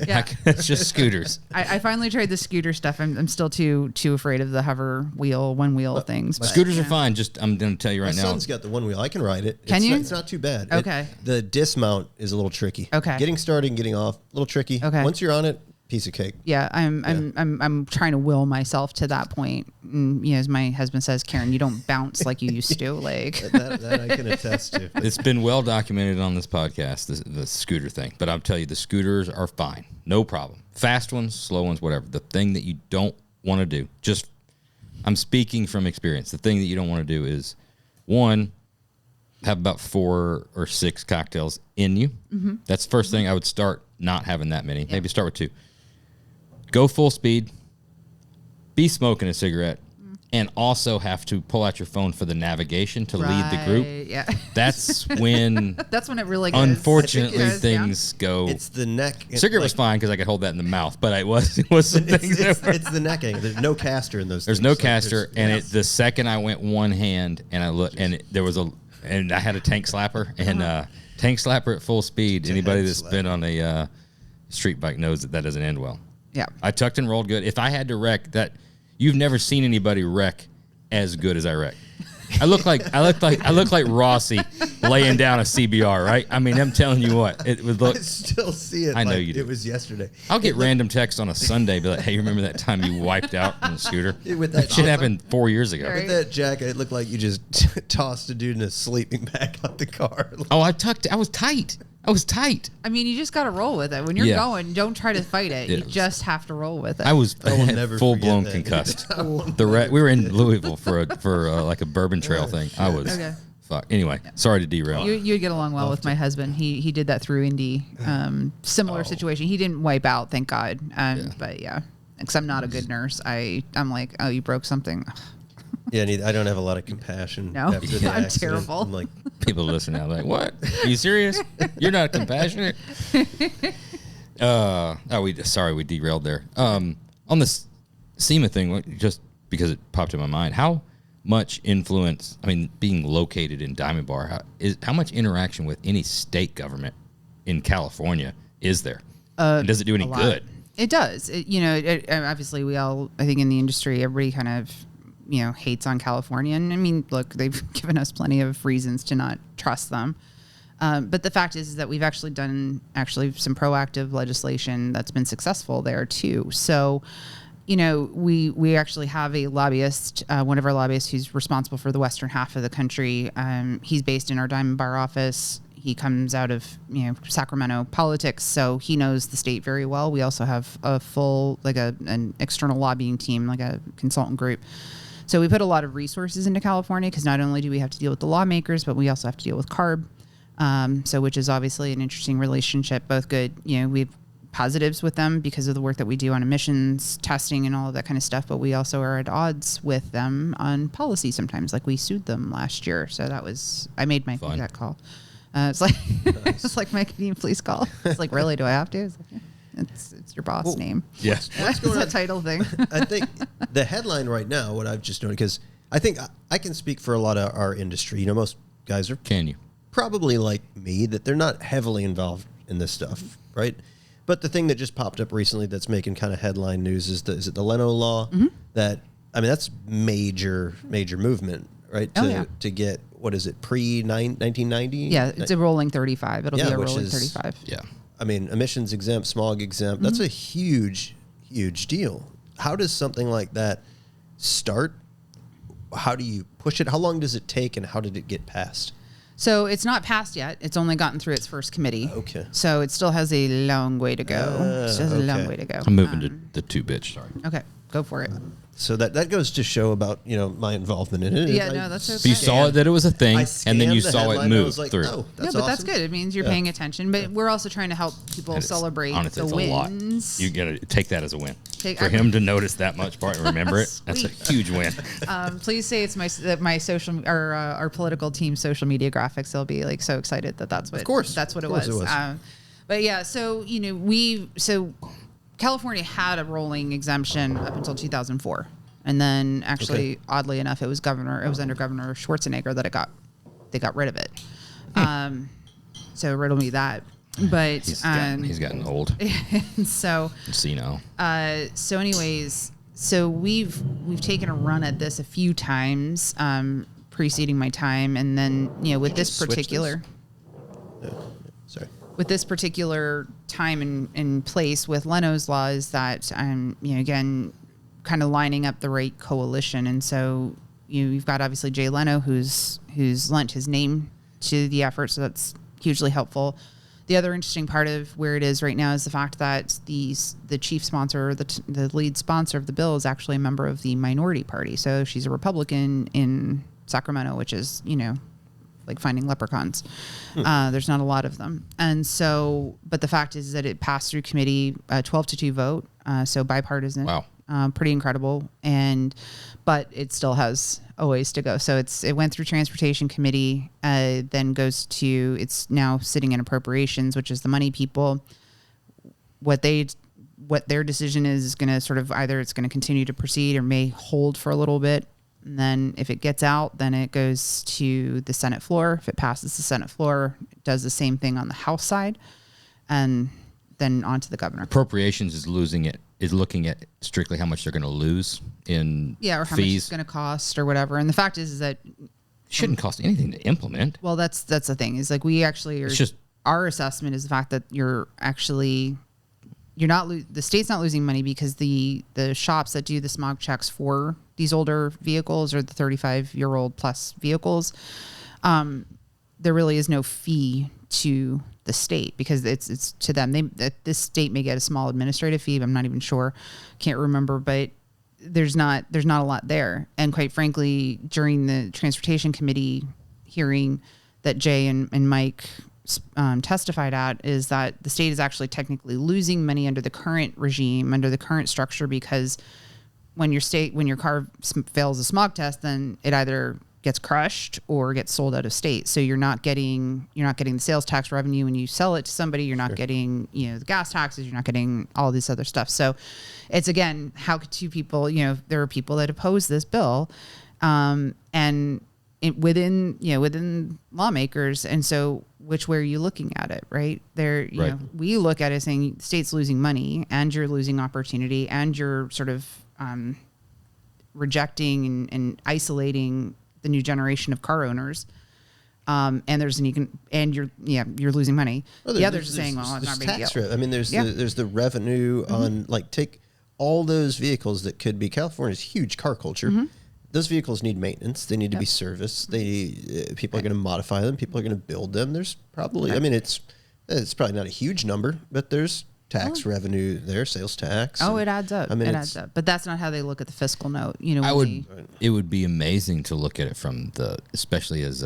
Yeah. That's just scooters. I finally tried the scooter stuff. I'm still too afraid of the hover wheel, 1 wheel things. But, scooters are fine. Just I'm going to tell you right now. My son's got the 1 wheel. I can ride it. Can you? It's not too bad. Okay. The dismount is a little tricky. Okay. Getting started and getting off, a little tricky. Okay. Once you're on it, piece of cake. Yeah, I'm trying to will myself to that point. And, as my husband says, Karen, you don't bounce like you used to. Like that I can attest to. It's been well documented on this podcast, the scooter thing. But I'll tell you, the scooters are fine, no problem. Fast ones, slow ones, whatever. The thing that you don't want to do, I'm speaking from experience. The thing that you don't want to do is, one, have about 4 or 6 cocktails in you. Mm-hmm. That's the first thing. I would start not having that many. Yeah. Maybe start with 2. Go full speed, be smoking a cigarette, and also have to pull out your phone for the navigation to lead the group. Yeah. That's when it really goes. Unfortunately, things go. It's the neck. Cigarette was fine because I could hold that in the mouth, but it was some things. It's the neck angle. There's no caster in those. There's no caster, and the second I went one hand and I looked, and there was and I had a tank slapper, and tank slapper at full speed. Anybody that's been on a street bike knows that doesn't end well. Yeah. I tucked and rolled good. If I had to wreck that, you've never seen anybody wreck as good as I wreck. I look like Rossi laying down a CBR, right? I mean, I'm telling you what, it would look. I still see it. I know you do. It was yesterday. I'll get random texts on a Sunday, be like, "Hey, remember that time you wiped out on a scooter?" With that shit happened 4 years ago. With that jacket, it looked like you just tossed a dude in a sleeping bag out the car. Oh, I was tight. I mean, you just got to roll with it. When you're going, don't try to fight it. You just have to roll with it. I was never full blown concussed. We were in Louisville for like a bourbon trail thing. I was. Okay. Fuck. Anyway, sorry to derail. You'd get along well with my husband. He did that through Indy. Similar situation. He didn't wipe out, thank God. But yeah, because I'm not a good nurse. I'm like, oh, you broke something. Yeah, I don't have a lot of compassion. No, I'm terrible. I'm like, people listen now, like, what? Are you serious? You're not compassionate? We derailed there. On this SEMA thing, just because it popped in my mind, how much influence, I mean, being located in Diamond Bar, how much interaction with any state government in California is there? And does it do any good? It does. Obviously, I think in the industry, everybody kind of, hates on California. And I mean, look, they've given us plenty of reasons to not trust them. But the fact is that we've actually done some proactive legislation that's been successful there too. So, we actually have a lobbyist, one of our lobbyists who's responsible for the western half of the country. He's based in our Diamond Bar office. He comes out of, Sacramento politics, so he knows the state very well. We also have a full, an external lobbying team, like a consultant group. So we put a lot of resources into California because not only do we have to deal with the lawmakers, but we also have to deal with CARB. Which is obviously an interesting relationship, both good, we have positives with them because of the work that we do on emissions testing and all of that kind of stuff, but we also are at odds with them on policy sometimes. Like we sued them last year. So I made my that call. It's like, it's like my police call. It's like, really, do I have to? It's like, it's your boss name. Yes. It's a title thing. I think the headline right now, what I've just noted, because I think I can speak for a lot of our industry. Most guys are. Can you? Probably like me, that they're not heavily involved in this stuff, right? But the thing that just popped up recently that's making kind of headline news is the Leno law. Mm-hmm. That's major movement, right? To get, what is it, pre-1990? Yeah, it's a rolling 35. It'll be a rolling 35. Yeah. I mean, emissions exempt, smog exempt. Mm-hmm. That's a huge deal. How does something like that start? How do you push it? How long does it take, and how did it get passed? So it's not passed yet. It's only gotten through its first committee. Okay. So it still has a long way to go. A long way to go. I'm moving to the 2-bitch. Sorry. Okay, go for it. So that goes to show about my involvement in it. Yeah, no, that's okay. You saw that it was a thing, and then you saw it move through. Oh, that's but awesome. That's good. It means you're paying attention. But we're also trying to help people celebrate the wins. You got to take that as a win. For him to notice that much part and remember it, that's a huge win. Please say it's my social or our political team social media graphics. They'll be like so excited that's what. Of course, that's what it was. But yeah, so California had a rolling exemption up until 2004. And then actually, oddly enough, it was under Governor Schwarzenegger that they got rid of it. So riddle me that. But he's gotten old. So anyways, we've taken a run at this a few times, preceding my time, and then with this particular. With this particular time in place with Leno's law is that, again, kind of lining up the right coalition. And so you've got obviously Jay Leno, who's lent his name to the effort. So that's hugely helpful. The other interesting part of where it is right now is the fact that the chief sponsor, the lead sponsor of the bill is actually a member of the minority party. So she's a Republican in Sacramento, which is, like finding leprechauns. There's not a lot of them. And so, but the fact is that it passed through committee, 12-2 vote. So bipartisan. Wow. Pretty incredible. But it still has a ways to go. So it went through transportation committee, then it's now sitting in appropriations, which is the money people. What their decision is going to sort of either it's going to continue to proceed or may hold for a little bit. And then if it gets out, then it goes to the Senate floor. If it passes the Senate floor, it does the same thing on the House side, and then on to the governor. Appropriations is looking at strictly how much they're going to lose in or how fees. Much it's going to cost or whatever. And the fact is that it shouldn't cost anything to implement. Well, that's the thing. Is like we actually are. Our assessment is the fact that the state's not losing money because the shops that do the smog checks for these older vehicles or the 35-year-old plus vehicles, there really is no fee to the state because it's to them. This state may get a small administrative fee. I'm not even sure, can't remember, but there's not a lot there. And quite frankly, during the transportation committee hearing that Jay and Mike testified at is that the state is actually technically losing money under the current regime, under the current structure, because when your car fails a smog test, then it either gets crushed or gets sold out of state. So you're not getting the sales tax revenue when you sell it to somebody. You're not getting, the gas taxes. You're not getting all this other stuff. So it's, again, how could two people, there are people that oppose this bill. and within lawmakers. And so which way are you looking at it, right? You know, we look at it saying state's losing money and you're losing opportunity and you're sort of rejecting and isolating the new generation of car owners. And you're losing money. Well, the others are saying, well, it's not a big deal. I mean, there's the revenue on take all those vehicles that could be California's huge car culture. Those vehicles need maintenance. They need to be serviced. People are going to modify them. People are going to build them. There's probably, I mean, it's probably not a huge number, but there's tax revenue there, sales tax. Oh, it adds up. I mean, it adds up. But that's not how they look at the fiscal note. You know, it would be amazing to look at it from especially as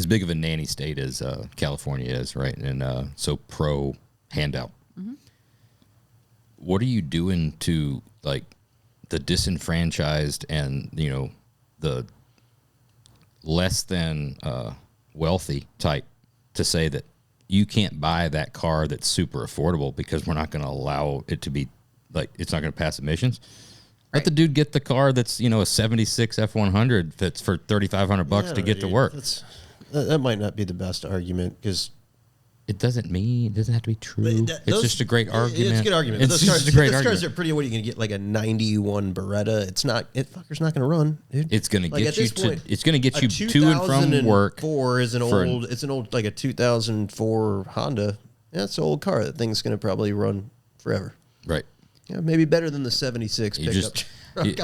big of a nanny state as California is, right? And so pro handout. What are you doing to like the disenfranchised and, you know, the less than wealthy type to say that you can't buy that car that's super affordable because we're not going to allow it to be like, it's not going to pass emissions. Let the dude get the car that's, you know, a 76 F100 that's for $3,500 to get to work. That might not be the best argument because it doesn't have to be true. It's just a great argument. It's a good argument. It's just a great argument. Those cars are pretty. What are you going to get? Like a 91 Beretta? Fucker's not going to run, dude. It's going to get you to. It's going to get you to and from work. It's an old like a 2004 Honda. Yeah, it's an old car. That thing's going to probably run forever. Right. Yeah, maybe better than the 76 pickup.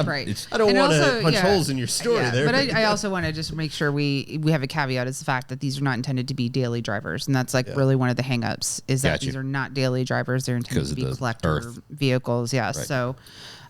Right. I don't want to punch holes in your story there. But I also want to just make sure we have a caveat is the fact that these are not intended to be daily drivers. And that's really one of the hangups is that these are not daily drivers. They're intended to be collector vehicles. Yes. Right. So,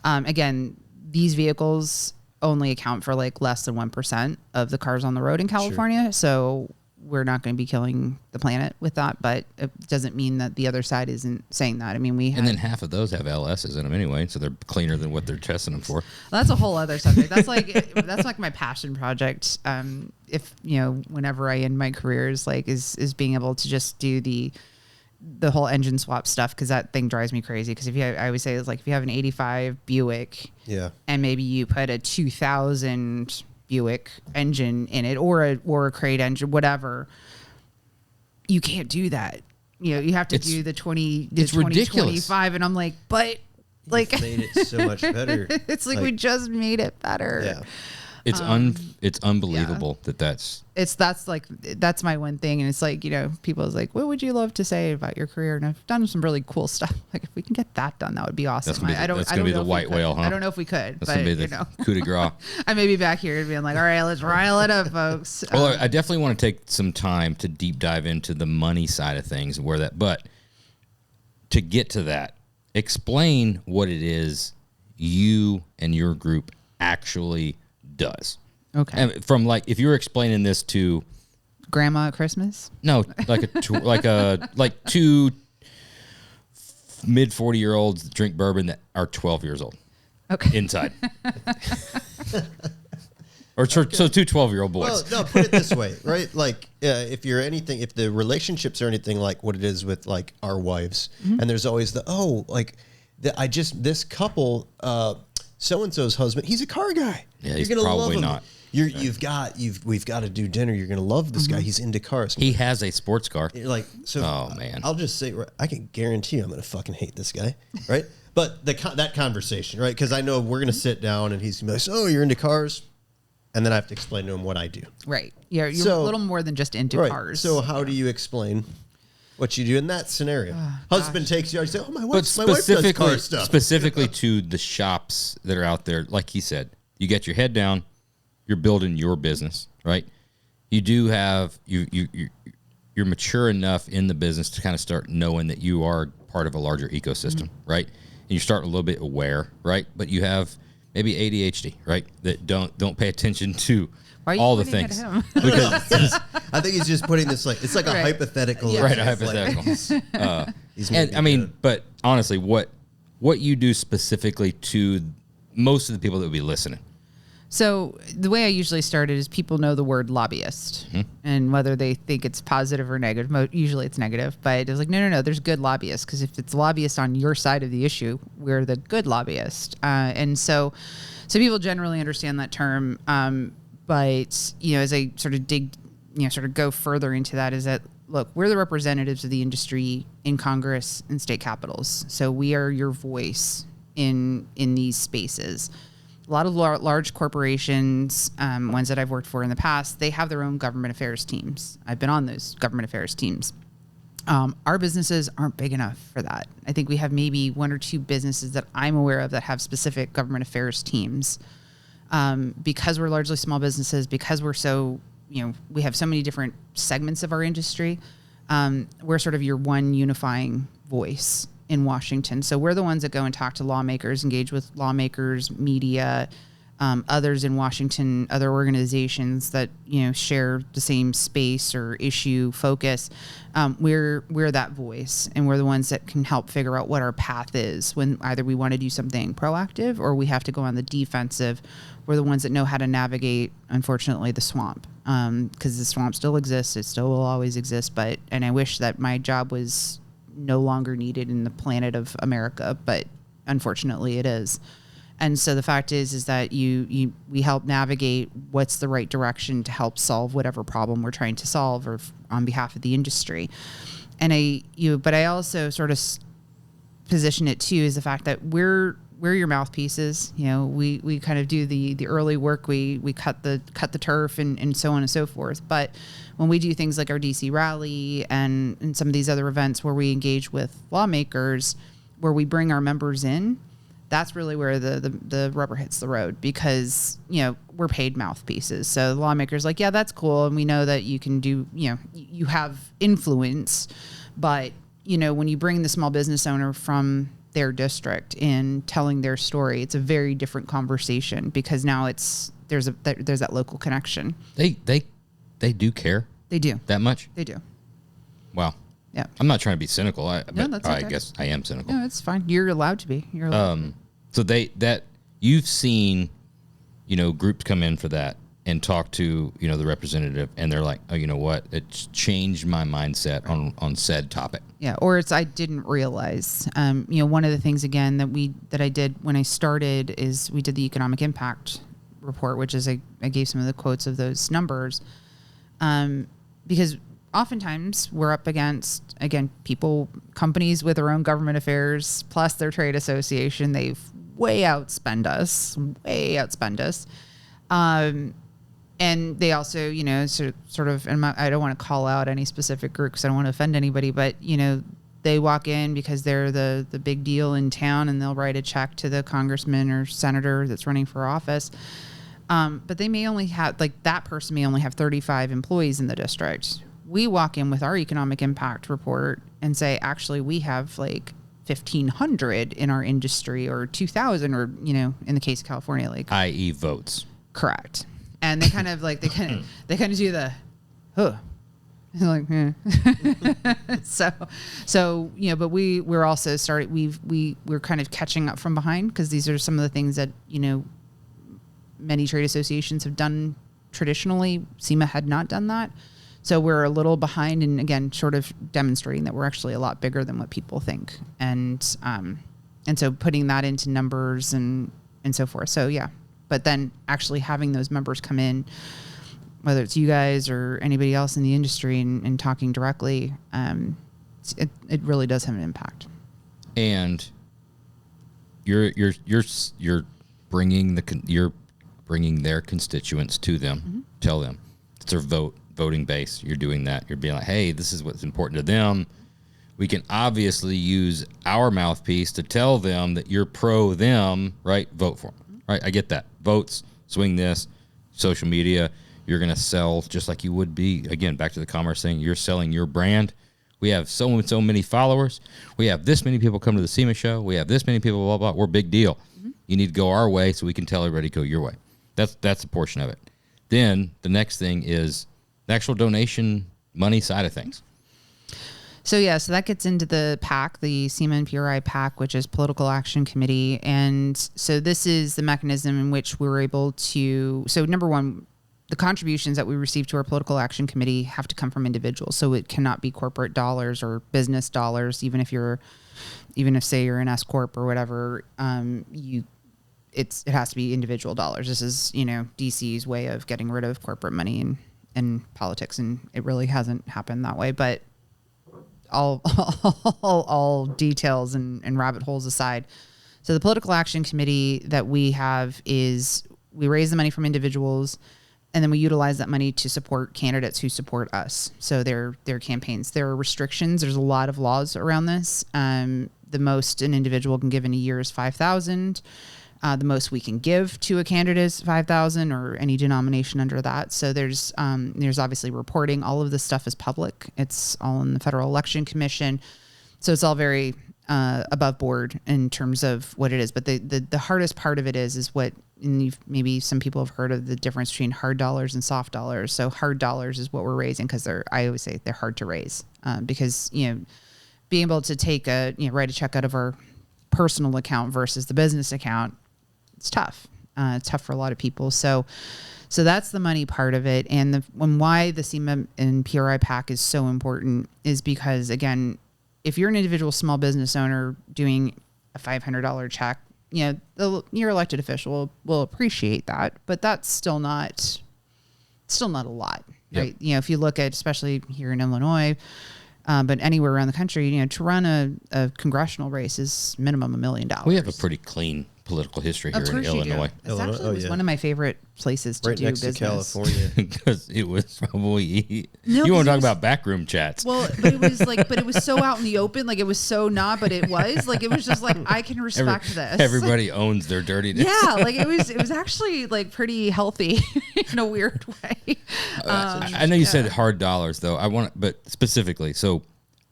again, these vehicles only account for like less than 1% of the cars on the road in California. Sure. So we're not going to be killing the planet with that, but it doesn't mean that the other side isn't saying that. I mean, and then half of those have LSs in them anyway, so they're cleaner than what they're testing them for. Well, that's a whole other subject. That's like my passion project. If you know, whenever I end my career is being able to just do the whole engine swap stuff because that thing drives me crazy. Because I always say it's like if you have an '85 Buick, and maybe you put a 2000 Buick engine in it or a crate engine, whatever, you can't do that. You know, you have to do the 2025, and I'm like, but like, made it so much better. It's like we just made it better. Yeah. It's unbelievable that's my one thing. And it's like, you know, people is like, what would you love to say about your career? And I've done some really cool stuff. Like if we can get that done, that would be awesome. That's going to be the white whale, huh? I don't know if we could, that's going to be the coup de grace. I may be back here being like, all right, let's rile it up, folks. Well, I definitely want to take some time to deep dive into the money side of things but to get to that, explain what it is you and your group actually does. Okay. And from like, if you were explaining this to grandma at Christmas, no, like two mid 40-year-olds drink bourbon that are 12 years old. Okay. Inside. Or so two 12-year-old boys. Well, no, put it this way, right? Like, if the relationships are anything like what it is with like our wives, and there's always this couple, so-and-so's husband, he's a car guy. Yeah, he's probably not. We've got to do dinner. You're going to love this guy. He's into cars. He has a sports car. Like, so oh man, I'll just say, I can guarantee I'm going to fucking hate this guy. Right. But that conversation, right? Because I know we're going to sit down and he's going to be like, so you're into cars. And then I have to explain to him what I do. Right. Yeah. You're a little more than just into cars. So how do you explain what you do in that scenario? Husband takes you out, you say, oh, my wife does car stuff. Specifically to the shops that are out there, like he said, you get your head down, you're building your business, right? You do have, you're mature enough in the business to kind of start knowing that you are part of a larger ecosystem, right? And you're starting a little bit aware, right? But you have maybe ADHD, right? That don't pay attention to all the things. Because I think he's just putting this it's like a hypothetical. Yeah. Right, a hypothetical. And I mean, but honestly, what you do specifically to most of the people that would be listening. So the way I usually start it is people know the word lobbyist, and whether they think it's positive or negative. Usually it's negative, but it's like, no, there's good lobbyists, because if it's lobbyist on your side of the issue, we're the good lobbyist. And so people generally understand that term. But, as I sort of go further into that, is that, look, we're the representatives of the industry in Congress and state capitals. So we are your voice in these spaces. A lot of large corporations, ones that I've worked for in the past, they have their own government affairs teams. I've been on those government affairs teams. Our businesses aren't big enough for that. I think we have maybe one or two businesses that I'm aware of that have specific government affairs teams. Because we're largely small businesses, because we're so, we have so many different segments of our industry, we're sort of your one unifying voice in Washington. So we're the ones that go and talk to lawmakers, engage with lawmakers, media, others in Washington, other organizations that, share the same space or issue focus. We're that voice, and we're the ones that can help figure out what our path is when either we want to do something proactive or we have to go on the defensive. We're the ones that know how to navigate, unfortunately, the swamp, because the swamp still exists. It still will always exist. And I wish that my job was no longer needed in the planet of America, but unfortunately it is. And so the fact is that we help navigate what's the right direction to help solve whatever problem we're trying to solve, or on behalf of the industry. And but I also sort of position it too as the fact that we're your mouthpieces. We kind of do the early work. We cut the turf and so on and so forth. But when we do things like our DC rally and some of these other events where we engage with lawmakers, where we bring our members in, that's really where the rubber hits the road, because, we're paid mouthpieces. So the lawmakers like, yeah, that's cool. And we know that you can do, you have influence, but, when you bring the small business owner from their district in telling their story, it's a very different conversation, because now there's that local connection. They do care. They do. That much? They do. Wow. Yeah. I'm not trying to be cynical. No, that's okay. I guess I am cynical. No, it's fine. You're allowed to be. You're allowed. So you've seen, groups come in for that and talk to, the representative, and they're like, oh, you know what? It's changed my mindset on said topic. Yeah. Or it's, I didn't realize, one of the things again that I did when I started is we did the economic impact report, which is I gave some of the quotes of those numbers. Because oftentimes we're up against, again, companies with their own government affairs, plus their trade association. They've way outspend us. And they also, sort of, and I don't want to call out any specific group because I don't want to offend anybody, but, they walk in because they're the big deal in town, and they'll write a check to the congressman or senator that's running for office. But they may only have, that person may only have 35 employees in the district. We walk in with our economic impact report and say, actually, we have 1,500 in our industry, or 2,000, or, in the case of California, i.e. votes. Correct. And they kind of do the, huh. Like, so, but we're also we're kind of catching up from behind, because these are some of the things that, many trade associations have done traditionally. SEMA had not done that. So we're a little behind, and again, sort of demonstrating that we're actually a lot bigger than what people think. And so putting that into numbers and so forth. So yeah, but then actually having those members come in, whether it's you guys or anybody else in the industry, and talking directly, it really does have an impact. And you're bringing bringing their constituents to them. Mm-hmm. Tell them it's their voting base. You're doing that. You're being like, hey, this is what's important to them. We can obviously use our mouthpiece to tell them that you're pro them, right? Vote for them, right? I get that. Votes, swing this, social media. You're going to sell just like you would be. Again, back to the commerce thing. You're selling your brand. We have so many followers. We have this many people come to the SEMA show. We have this many people, blah, blah. We're a big deal. Mm-hmm. You need to go our way so we can tell everybody to go your way. That's a portion of it. Then the next thing is the actual donation money side of things. So that gets into the PAC, the SEMA PRI PAC, which is Political Action Committee. And so this is the mechanism in which we were able to, so number one, the contributions that we receive to our Political Action Committee have to come from individuals. So it cannot be corporate dollars or business dollars, even if say you're an S Corp or whatever, it has to be individual dollars. This is, DC's way of getting rid of corporate money in politics. And it really hasn't happened that way, but all details and rabbit holes aside. So the Political Action Committee that we have is we raise the money from individuals, and then we utilize that money to support candidates who support us. So their campaigns. There are restrictions. There's a lot of laws around this. The most an individual can give in a year is $5,000. The most we can give to a candidate is $5,000, or any denomination under that. So there's obviously reporting. All of this stuff is public. It's all in the Federal Election Commission. So it's all very above board in terms of what it is. But the hardest part of it is what, and maybe some people have heard of the difference between hard dollars and soft dollars. So hard dollars is what we're raising because I always say they're hard to raise because being able to write a check out of our personal account versus the business account, it's tough. It's tough for a lot of people. So that's the money part of it. And why the SEMA and PRI PAC is so important is because, again, if you're an individual small business owner doing a $500 check, your elected official will appreciate that, but that's still not a lot, right? Yep. If you look at, especially here in Illinois, but anywhere around the country, to run a congressional race is minimum $1 million. We have a pretty clean political history here in Illinois. It actually was one of my favorite places to do business. Right next to California. Because it was probably, you want to talk about backroom chats. Well, but it was so out in the open. Like, it was so not, but it was like, it was just like, I can respect this. Everybody owns their dirtiness. Yeah. Like it was actually like pretty healthy in a weird way. I know you said hard dollars though. But specifically, so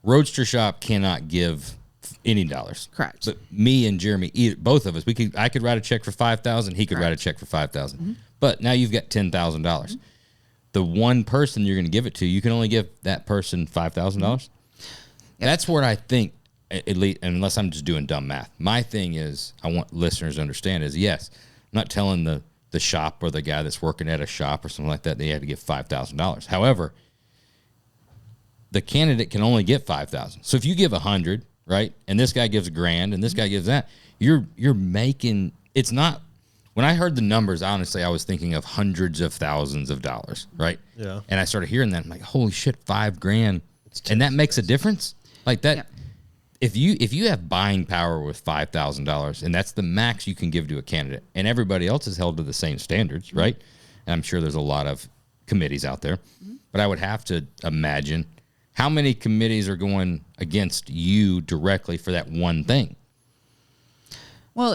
Roadster Shop cannot give any dollars. Correct. But me and Jeremy, both of us, I could write a check for $5,000. He could write a check for $5,000. Mm-hmm. But now you've got $10,000. Mm-hmm. The one person you're going to give it to, you can only give that person $5,000. Mm-hmm. Yep. That's where I think, at least, unless I'm just doing dumb math, my thing is, I want listeners to understand is, yes, I'm not telling the shop or the guy that's working at a shop or something like that, they have to give $5,000. However, the candidate can only get $5,000. So if you give $100, right, and this guy gives $1,000 and this guy gives that, you're making, it's not, when I heard the numbers, honestly, I was thinking of hundreds of thousands of dollars, right? Yeah. And I started hearing that, I'm like, holy shit, $5,000, and that makes a difference like that. Yep. If you have buying power with $5,000, and that's the max you can give to a candidate, and everybody else is held to the same standards, mm-hmm. right? And I'm sure there's a lot of committees out there, mm-hmm. but I would have to imagine how many committees are going against you directly for that one thing? Well,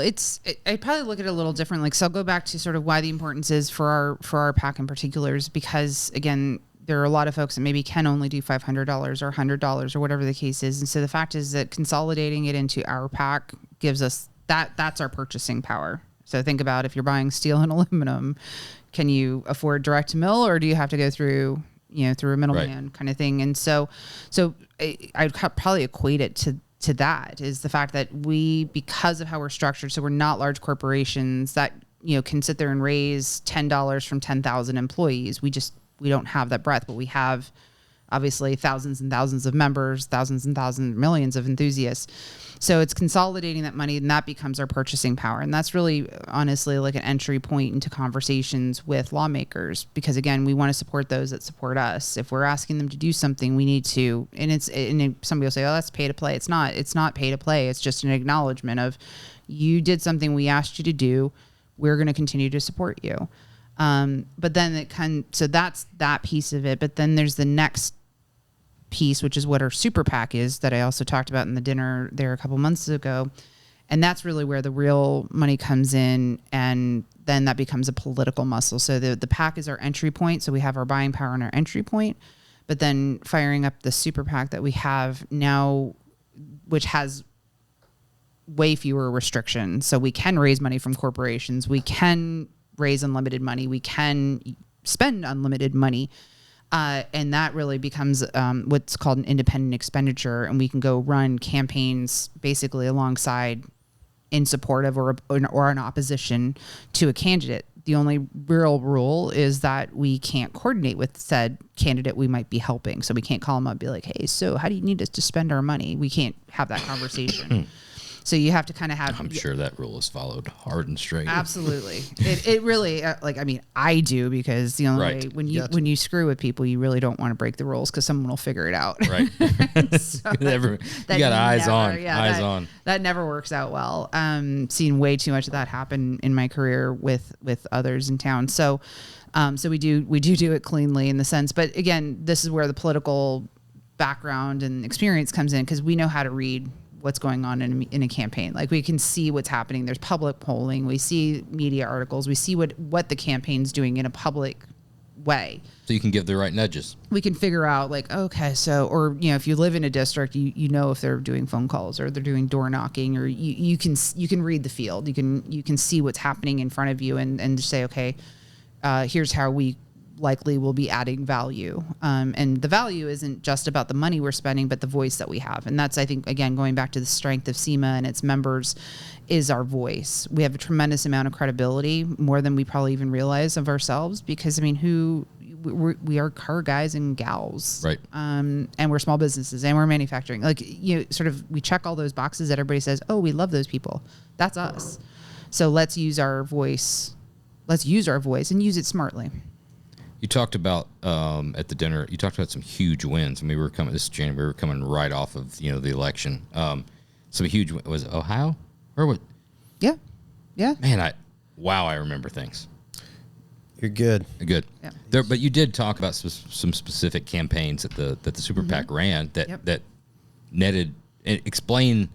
I probably look at it a little differently. So I'll go back to sort of why the importance is for our PAC in particular is because, again, there are a lot of folks that maybe can only do $500 or $100 or whatever the case is. And so the fact is that consolidating it into our PAC gives us that's our purchasing power. So think about if you're buying steel and aluminum, can you afford direct to mill, or do you have to go through a middleman kind of thing? And so I'd probably equate it to that is the fact that because of how we're structured, so we're not large corporations that, can sit there and raise $10 from 10,000 employees. We don't have that breadth, but we have obviously thousands and thousands of members, thousands and thousands, millions of enthusiasts. So it's consolidating that money, and that becomes our purchasing power. And that's really, honestly, like an entry point into conversations with lawmakers, because again, we want to support those that support us. If we're asking them to do something, we need to, and somebody will say, oh, that's pay to play. It's not pay to play. It's just an acknowledgement of, you did something we asked you to do. We're going to continue to support you. But then so that's that piece of it. But then there's the next piece, which is what our super PAC is, that I also talked about in the dinner there a couple months ago. And that's really where the real money comes in. And then that becomes a political muscle. So the PAC is our entry point. So we have our buying power and our entry point, but then firing up the super PAC that we have now, which has way fewer restrictions. So we can raise money from corporations. We can raise unlimited money. We can spend unlimited money. And that really becomes what's called an independent expenditure. And we can go run campaigns basically alongside in support of or in opposition to a candidate. The only real rule is that we can't coordinate with said candidate we might be helping. So we can't call them up and be like, hey, so how do you need us to spend our money? We can't have that conversation. So you have to kind of have. I'm sure that rule is followed hard and straight. Absolutely, it really I do, because the only way when you screw with people, you really don't want to break the rules because someone will figure it out. Right. So you got eyes on. That never works out well. Seen way too much of that happen in my career with others in town. So we do it cleanly in the sense, but again, this is where the political background and experience comes in, because we know how to read what's going on in a campaign. Like, we can see what's happening. There's public polling. We see media articles. We see what the campaign's doing in a public way. So you can give the right nudges. We can figure out, like, okay, so, or, if you live in a district, you know if they're doing phone calls or they're doing door knocking, or you can read the field. You can see what's happening in front of you and say, okay, here's how we likely will be adding value. And the value isn't just about the money we're spending, but the voice that we have. And that's, I think, again, going back to the strength of SEMA and its members, is our voice. We have a tremendous amount of credibility, more than we probably even realize of ourselves, because, we are car guys and gals. Right. And we're small businesses and we're manufacturing. Like, we check all those boxes that everybody says, oh, we love those people. That's us. So let's use our voice. Let's use our voice and use it smartly. You talked about at the dinner. You talked about some huge wins. We were coming this January. We were coming right off of the election. Some huge was it Ohio or what? Yeah. Man, I remember things. You're good. Good. Yeah. But you did talk about some specific campaigns that the Super PAC ran that netted. Explain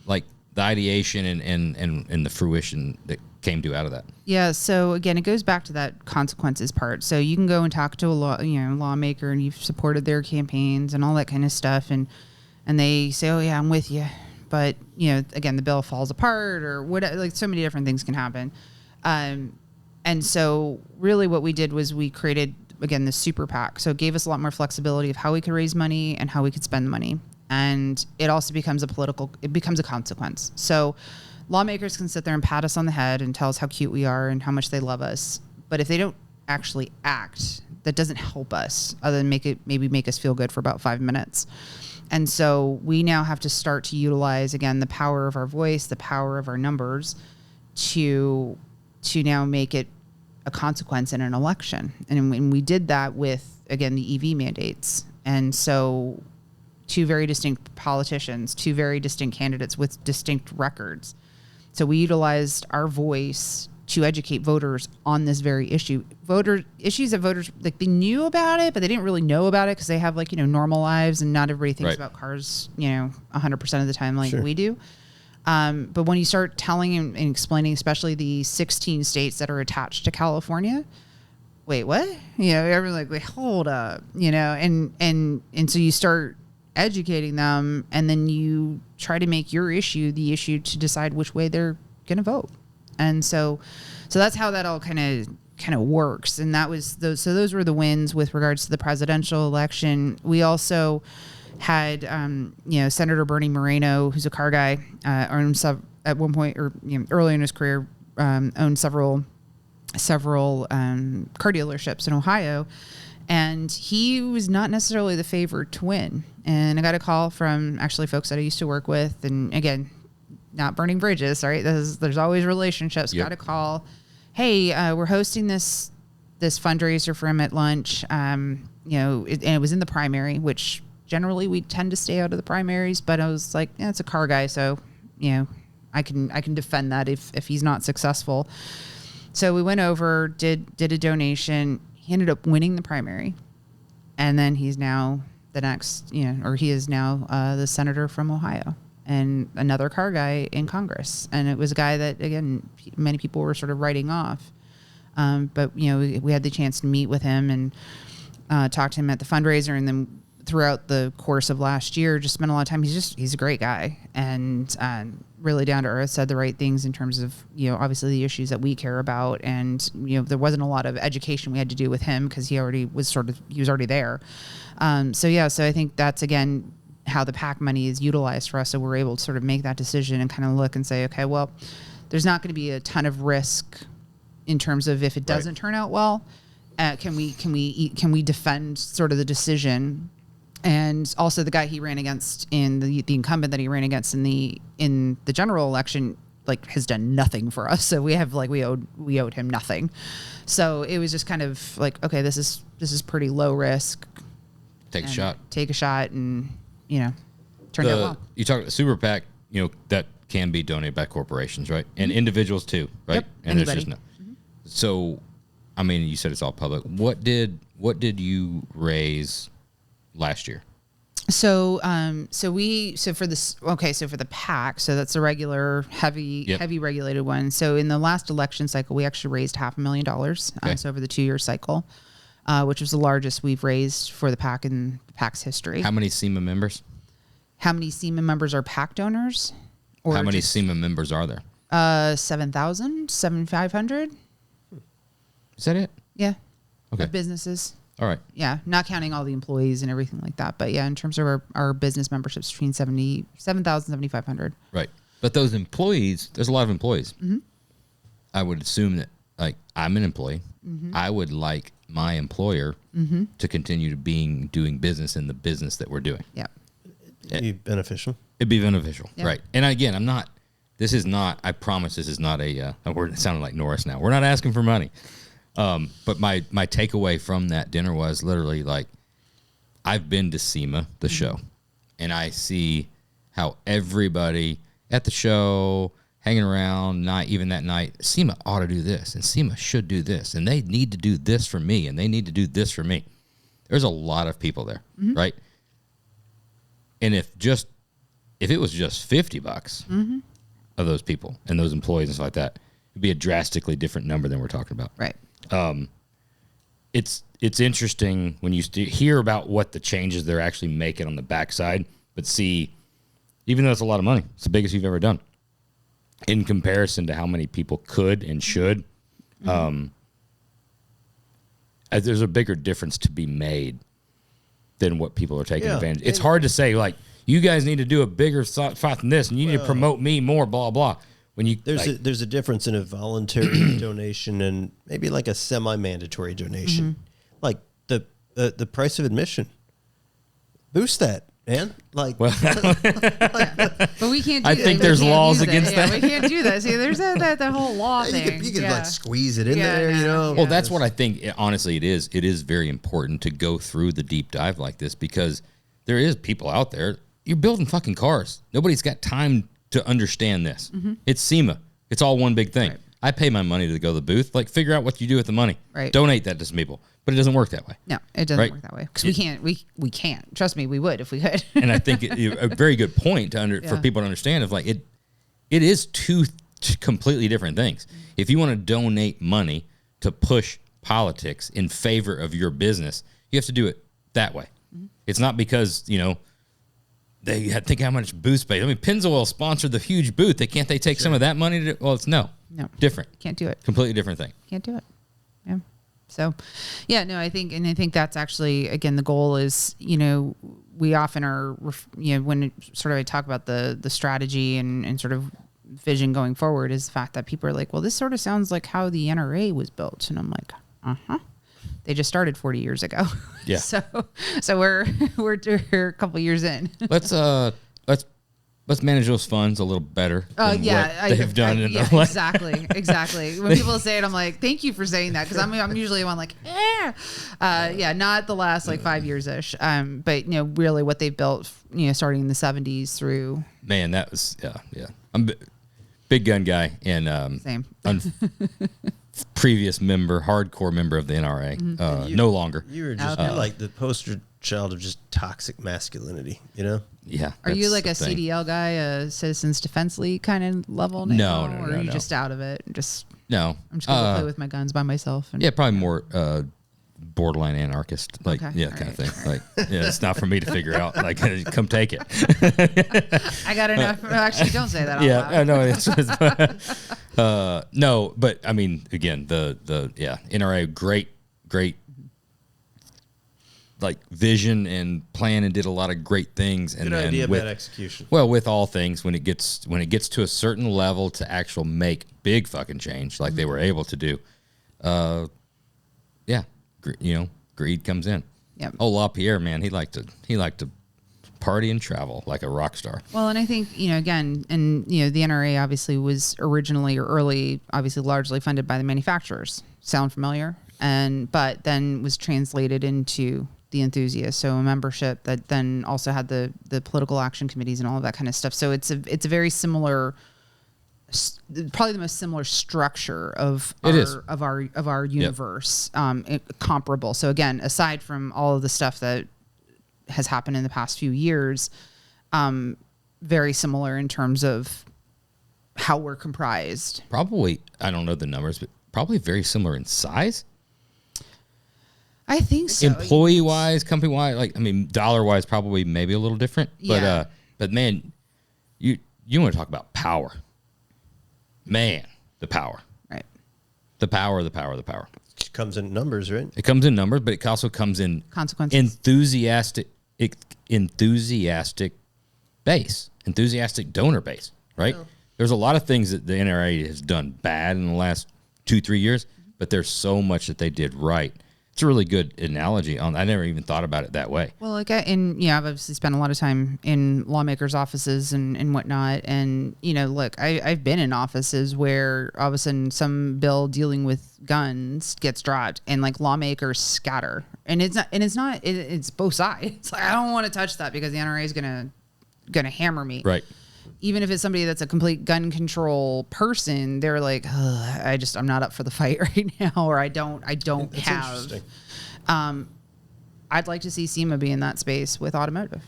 like the ideation and the fruition that came out of that. Yeah. So again, it goes back to that consequences part. So you can go and talk to a lawmaker, and you've supported their campaigns and all that kind of stuff, and they say, oh yeah, I'm with you, but again, the bill falls apart or whatever. Like, so many different things can happen. And so really what we did was we created, again, the Super PAC. So it gave us a lot more flexibility of how we could raise money and how we could spend money. And it also becomes a consequence. So lawmakers can sit there and pat us on the head and tell us how cute we are and how much they love us. But if they don't actually act, that doesn't help us, other than make us feel good for about 5 minutes. And so we now have to start to utilize, again, the power of our voice, the power of our numbers to now make it a consequence in an election. And when we did that with, again, the EV mandates. And so two very distinct politicians, two very distinct candidates with distinct records. So we utilized our voice to educate voters on this very issue. Issues that voters, like, they knew about it, but they didn't really know about it because they have, like, normal lives, and not everybody thinks about cars, 100% of the time like we do. But when you start telling and explaining, especially the 16 states that are attached to California, wait, what? Everyone's like, wait, hold up, and so you start educating them, and then you try to make your issue the issue to decide which way they're going to vote. And so that's how that all kind of works. And that was those were the wins with regards to the presidential election. We also had, Senator Bernie Moreno, who's a car guy, at one point, or early in his career, owned several car dealerships in Ohio, and he was not necessarily the favorite to win. And I got a call from actually folks that I used to work with, and again, not burning bridges, right? There's always relationships. Yep. Got a call, hey, we're hosting this fundraiser for him at lunch. And it was in the primary, which generally we tend to stay out of the primaries, but I was like, yeah, it's a car guy, so I can defend that if he's not successful. So we went over, did a donation. He ended up winning the primary, and then he's now he is now the senator from Ohio, and another car guy in Congress. And it was a guy that, again, many people were sort of writing off. But we had the chance to meet with him and talk to him at the fundraiser, and then throughout the course of last year, just spent a lot of time. He's a great guy and really down to earth, said the right things in terms of, obviously the issues that we care about. And, there wasn't a lot of education we had to do with him because he was already there. So I think that's, again, how the PAC money is utilized for us. So we're able to sort of make that decision and kind of look and say, okay, well, there's not going to be a ton of risk in terms of if it doesn't turn out well. Can we defend sort of the decision? And also the guy he ran against in the incumbent that he ran against in the general election, like, has done nothing for us. So we owed him nothing. So it was just kind of like, okay, this is pretty low risk. Take a shot and, turned out well. You talk about super PAC, that can be donated by corporations, right? And individuals too, right? Yep, and anybody. There's just So, I mean, you said it's all public. What did you raise last year? So for the PAC, so that's a regular heavy regulated one. So in the last election cycle, we actually raised $500,000. Okay. So over the 2-year cycle, which was the largest we've raised for the PAC in the PAC's history. How many SEMA members? How many SEMA members are PAC donors? Or how many SEMA members are there? 7,500. Is that it? Yeah. Okay. Of businesses. All right. Yeah, not counting all the employees and everything like that. But yeah, in terms of our business memberships, between 7,000 and 7,500. Right. But those employees, there's a lot of employees. Mm-hmm. I would assume that, like, I'm an employee. Mm-hmm. I would like my employer to continue doing business in the business that we're doing. Yeah. It'd be beneficial. It'd be beneficial. Yeah. Right. And again, I promise this is not we're sounding like Norris now. We're not asking for money. But my takeaway from that dinner was literally, like, I've been to SEMA, the show, and I see how everybody at the show, hanging around, not even that night, SEMA ought to do this, and SEMA should do this, and they need to do this for me, and they need to do this for me. There's a lot of people there, right? And if it was just $50 of those people and those employees and stuff like that, it'd be a drastically different number than we're talking about. Right. It's interesting when you hear about what the changes they're actually making on the backside, but see, even though it's a lot of money, it's the biggest you've ever done in comparison to how many people could and should. There's a bigger difference to be made than what people are taking advantage. It's hard to say, like, you guys need to do a bigger fight than this, and you need to promote me more, blah, blah. When you there's a difference in a voluntary donation and maybe like a semi-mandatory donation, like the price of admission. Boost that, man. Like, well, but we can't. I think there's laws against that. We can't do that. See, there's that whole law thing. You could like squeeze it in there, Well, that's what I think. Honestly, it is. It is very important to go through the deep dive like this because there is people out there. You're building fucking cars. Nobody's got time to understand this. It's SEMA. It's all one big thing. Right. I pay my money to go to the booth. Like, figure out what you do with the money. Right. Donate that to some people. But it doesn't work that way. No, it doesn't work that way. Because we can't. Trust me, we would if we could. And I think a very good point for people to understand is, like, it is two completely different things. If you want to donate money to push politics in favor of your business, you have to do it that way. It's not because, they think how much booth space. I mean, Pennzoil sponsored the huge booth. Can't they take some of that money to? Well, it's no, different. Can't do it. Completely different thing. Can't do it. Yeah. So, I think that's actually, again, the goal is, we often are, when sort of I talk about the strategy and sort of vision going forward is the fact that people are like, well, this sort of sounds like how the NRA was built, and I'm like, They just started 40 years ago. Yeah. so we're a couple years in. Let's manage those funds a little better. Than what they've done in their life. Exactly. When people say it, I'm like, thank you for saying that, because I'm usually one like, not the last like 5 years ish, but really what they've built, starting in the 70s through. Man, that was yeah. I'm big gun guy and same. Previous hardcore member of the NRA. No longer. You were just like the poster child of just toxic masculinity, Yeah. Are you like a CDL guy, a Citizens Defense League kind of level now? No. Or are you just out of it? No. I'm just going to play with my guns by myself. Yeah, probably more borderline anarchist, like Okay, yeah, all kind of right. thing. Like yeah, it's not for me to figure out. Like, come take it. I got enough. Actually, don't say that out Yeah, loud. I know. No, but I mean, again, the NRA, great, like vision and plan, and did a lot of great things. And Good then idea, with, bad execution. well, with all things, when it gets to a certain level to actual make big fucking change, like they were able to do, yeah, greed comes in. Yep. Oh, LaPierre, man, he liked to party and travel like a rock star. Well, and I think, again, and, the NRA obviously was originally or early, obviously largely funded by the manufacturers. Sound familiar? But then was translated into the enthusiast. So a membership that then also had the political action committees and all of that kind of stuff. So it's a very similar, probably the most similar structure of our universe, comparable. So again, aside from all of the stuff that has happened in the past few years, very similar in terms of how we're comprised. Probably, I don't know the numbers, but probably very similar in size. I think so. Employee wise, company wise, like, I mean, dollar wise, probably maybe a little different. Yeah. But man, you want to talk about power. Man, the power. Right. It comes in numbers, right? It comes in numbers, but it also comes in Consequences. enthusiastic base, enthusiastic donor base, right? Yeah. There's a lot of things that the NRA has done bad in the last 2-3 years, but there's so much that they did right. It's a really good analogy on. I never even thought about it that way. Well, like I've obviously spent a lot of time in lawmakers' offices and whatnot. And, look, I've been in offices where all of a sudden some bill dealing with guns gets dropped and like lawmakers scatter. And it's both sides. It's like, I don't want to touch that because the NRA is going to hammer me. Right. Even if it's somebody that's a complete gun control person, they're like, I'm not up for the fight right now, or I don't That's have. interesting. I'd like to see SEMA be in that space with automotive.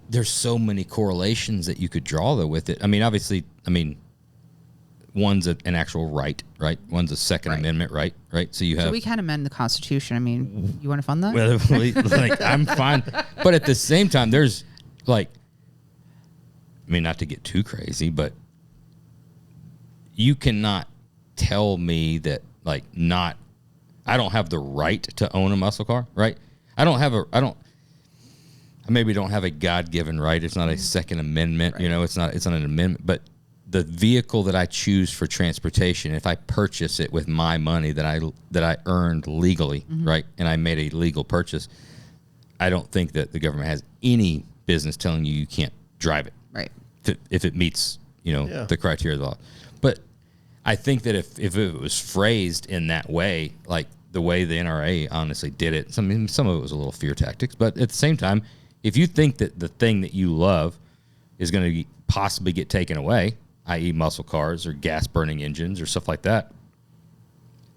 There's so many correlations that you could draw though with it. I mean, obviously, one's an actual right? One's a Second Amendment right? So you have. So we can amend the Constitution. I mean, you want to fund that? Well, like, I'm fine, but at the same time, there's like. Not to get too crazy, but you cannot tell me that I don't have the right to own a muscle car, right? I maybe don't have a God-given right. It's not a Second Amendment, right. It's not an amendment, but the vehicle that I choose for transportation, if I purchase it with my money that I earned legally, right? And I made a legal purchase, I don't think that the government has any business telling you can't drive it. Right. If it meets, the criteria of the law. But I think that if it was phrased in that way, like the way the NRA honestly did it, some of it was a little fear tactics, but at the same time, if you think that the thing that you love is going to possibly get taken away, i.e. muscle cars or gas burning engines or stuff like that,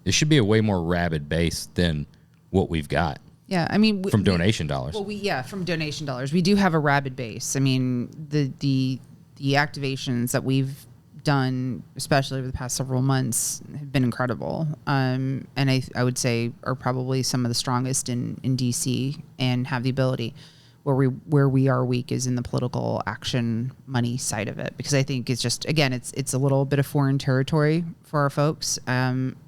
it should be a way more rabid base than what we've got. Yeah, from donation dollars. Well, from donation dollars, we do have a rabid base. The activations that we've done, especially over the past several months, have been incredible. And I would say are probably some of the strongest in DC, and have the ability. Where we are weak is in the political action money side of it, because I think it's just, again, it's a little bit of foreign territory for our folks.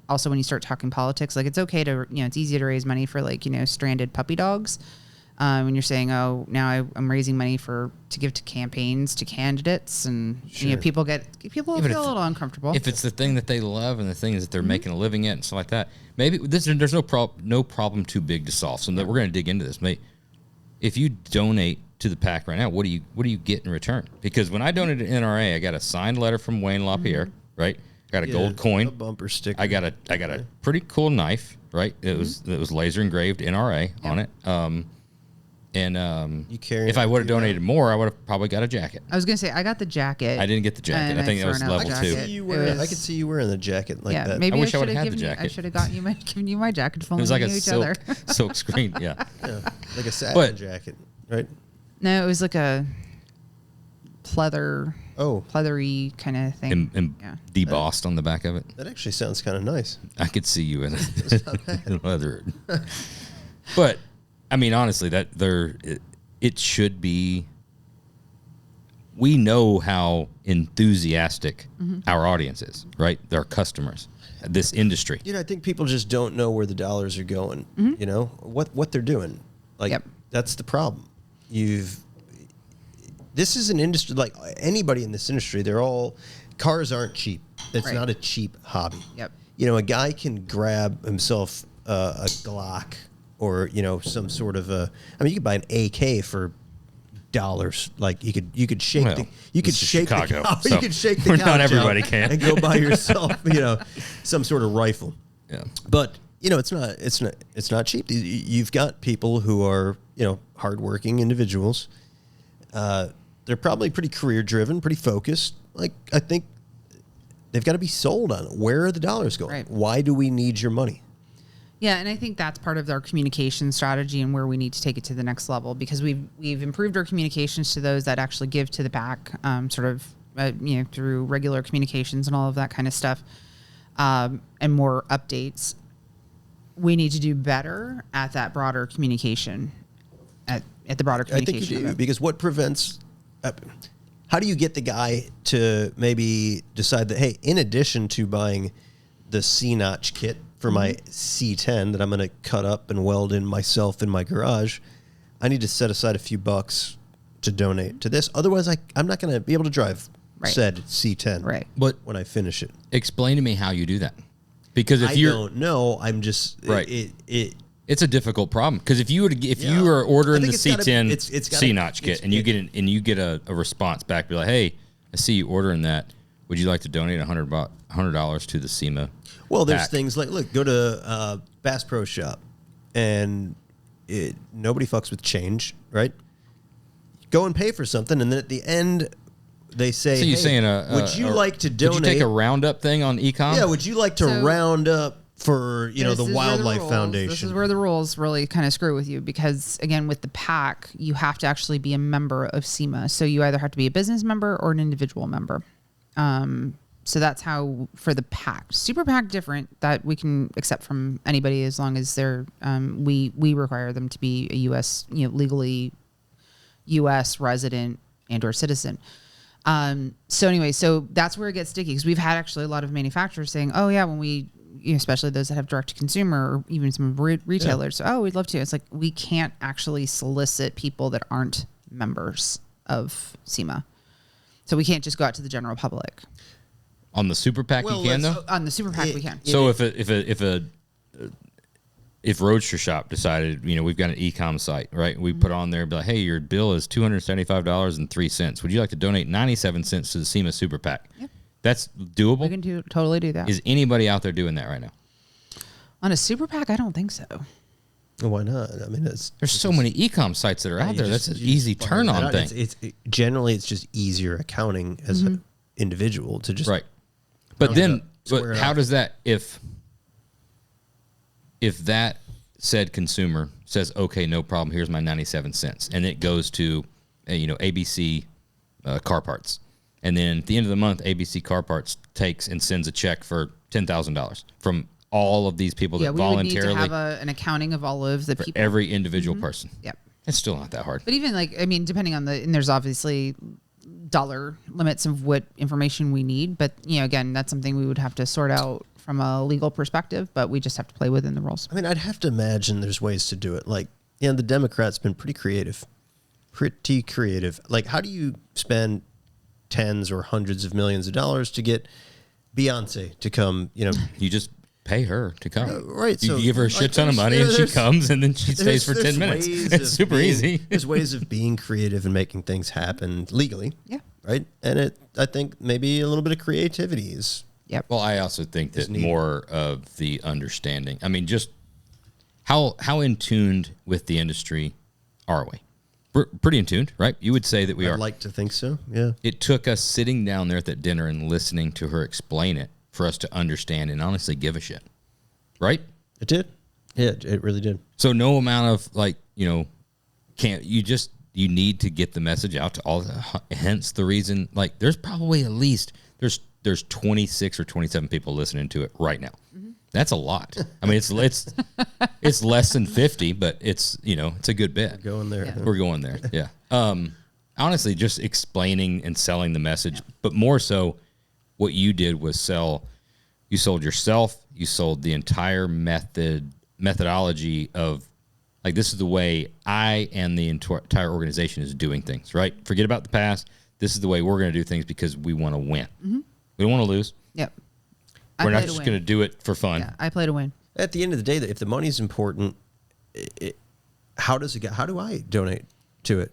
Also, when you start talking politics, like, it's okay to, it's easy to raise money for stranded puppy dogs. When you're saying, oh, now I'm raising money to give to campaigns, to candidates, and Sure. people feel a little uncomfortable. If it's the thing that they love and the things that they're making a living at and stuff like that, maybe there's no problem too big to solve. So we're going to dig into this. If you donate to the PAC right now, what do you get in return? Because when I donated to NRA, I got a signed letter from Wayne LaPierre, right? I got a gold coin, a bumper sticker. I got a pretty cool knife, right? It was laser engraved NRA on it. You carry if it I would have with you, donated more, I would have probably got a jacket. I was gonna say I got the jacket. I didn't get the jacket. And I think that was thrown out level the 2. jacket. I could see you wearing the jacket like that. Maybe I wish I should would've have had the given you. I jacket. should have given you my jacket. If It only was like we a knew each other. silk screen, yeah. Like a satin But- jacket, right? No, it was like a pleather. pleathery kind of thing. And debossed on the back of it. That actually sounds kind of nice. I could see you in it. Leather. But I mean, honestly, it should be. We know how enthusiastic our audience is, right? Their customers, this industry. I think people just don't know where the dollars are going. You know what they're doing. Like that's the problem. This is an industry like anybody in this industry. Cars aren't cheap. It's not a cheap hobby. Yep. A guy can grab himself a Glock or some sort of you could buy an AK for dollars. Like you could shake you could shake Chicago, the couch, so you could shake the couch not everybody out can and go buy yourself some sort of rifle. Yeah. But it's not cheap. You've got people who are hardworking individuals. They're probably pretty career driven, pretty focused. Like I think they've got to be sold on it. Where are the dollars going? Right. Why do we need your money? Yeah, and I think that's part of our communication strategy and where we need to take it to the next level, because we've improved our communications to those that actually give to the PAC, through regular communications and all of that kind of stuff, and more updates. We need to do better at that broader communication, at the broader communication. I think you do, because what prevents... how do you get the guy to maybe decide that, hey, in addition to buying the C-notch kit for my C10 that I'm going to cut up and weld in myself in my garage, I need to set aside a few bucks to donate to this. Otherwise, I'm not going to be able to drive said C10 But when I finish it. Explain to me how you do that. Because if you don't know, I'm just... It's a difficult problem, because if you were ordering the C10 C-notch kit and you get a response back, be like, "Hey, I see you ordering that. Would you like to donate $100 to the SEMA?" Well, there's things like, look, go to Bass Pro Shop, and nobody fucks with change, right? Go and pay for something, and then at the end they say, "So you're saying would you like to donate? Would you take a roundup thing on e-com? Yeah, would you like to round up for the Wildlife Foundation?" This is where the rules really kind of screw with you, because again, with the PAC, you have to actually be a member of SEMA. So you either have to be a business member or an individual member. So that's how for the PAC. Super PAC different, that we can accept from anybody as long as they're we require them to be a U.S. legally U.S. resident and or citizen. So anyway, so that's where it gets sticky, because we've had actually a lot of manufacturers saying, "Oh yeah, when we," especially those that have direct to consumer or even some retailers, "Oh, we'd love to." It's like, we can't actually solicit people that aren't members of SEMA. So we can't just go out to the general public. On the Super PAC, you can though. On the Super PAC, we can. So if Roadster Shop decided, we've got an e-com site, right? We put on there, be like, "Hey, your bill is $275.03. Would you like to donate 97 cents to the SEMA Super PAC?" Yep. That's doable. We can totally do that. Is anybody out there doing that right now? On a Super PAC, I don't think so. Well, why not? I mean, there's so many e-com sites that are out there. That's an easy turn-on thing. It's generally just easier accounting as an individual to just But how does that, if that said consumer says, "Okay, no problem, here's my 97 cents," and it goes to ABC Car Parts, and then at the end of the month, ABC Car Parts takes and sends a check for $10,000 from all of these people that voluntarily... we would need to have an accounting of all of the people. Every individual person. Yep. It's still not that hard. But even depending on and there's obviously dollar limits of what information we need, but again, that's something we would have to sort out from a legal perspective, but we just have to play within the rules. I mean, I'd have to imagine there's ways to do it. Like, the Democrats been pretty creative. Like, how do you spend tens or hundreds of millions of dollars to get Beyonce to come, You just pay her to come. Right. You give her a shit ton of money and she comes and then she stays for 10 minutes. It's super easy. There's ways of being creative and making things happen legally. Yeah. Right. And I think maybe a little bit of creativity is... Yep. Well, I also think that more of the understanding. I mean, just how in tuned with the industry are we? We're pretty in tuned, right? You would say that we are. I'd like to think so, yeah. It took us sitting down there at that dinner and listening to her explain it for us to understand and honestly give a shit, right? It did. Yeah, it really did. So no amount of you need to get the message out to all. Hence the reason, like, there's probably at least there's 26 or 27 people listening to it right now. Mm-hmm. That's a lot. I mean, it's less than 50, but it's it's a good bit. We're going there. Yeah. We're going there. Yeah. Honestly, just explaining and selling the message, but more so, what you did was you sold yourself, you sold the entire methodology of, like, this is the way I and the entire organization is doing things, right? Forget about the past. This is the way we're going to do things because we want to win. Mm-hmm. We don't want to lose. Yep. We're not just going to do it for fun. Yeah, I play to win. At the end of the day, if the money's important, how do I donate to it?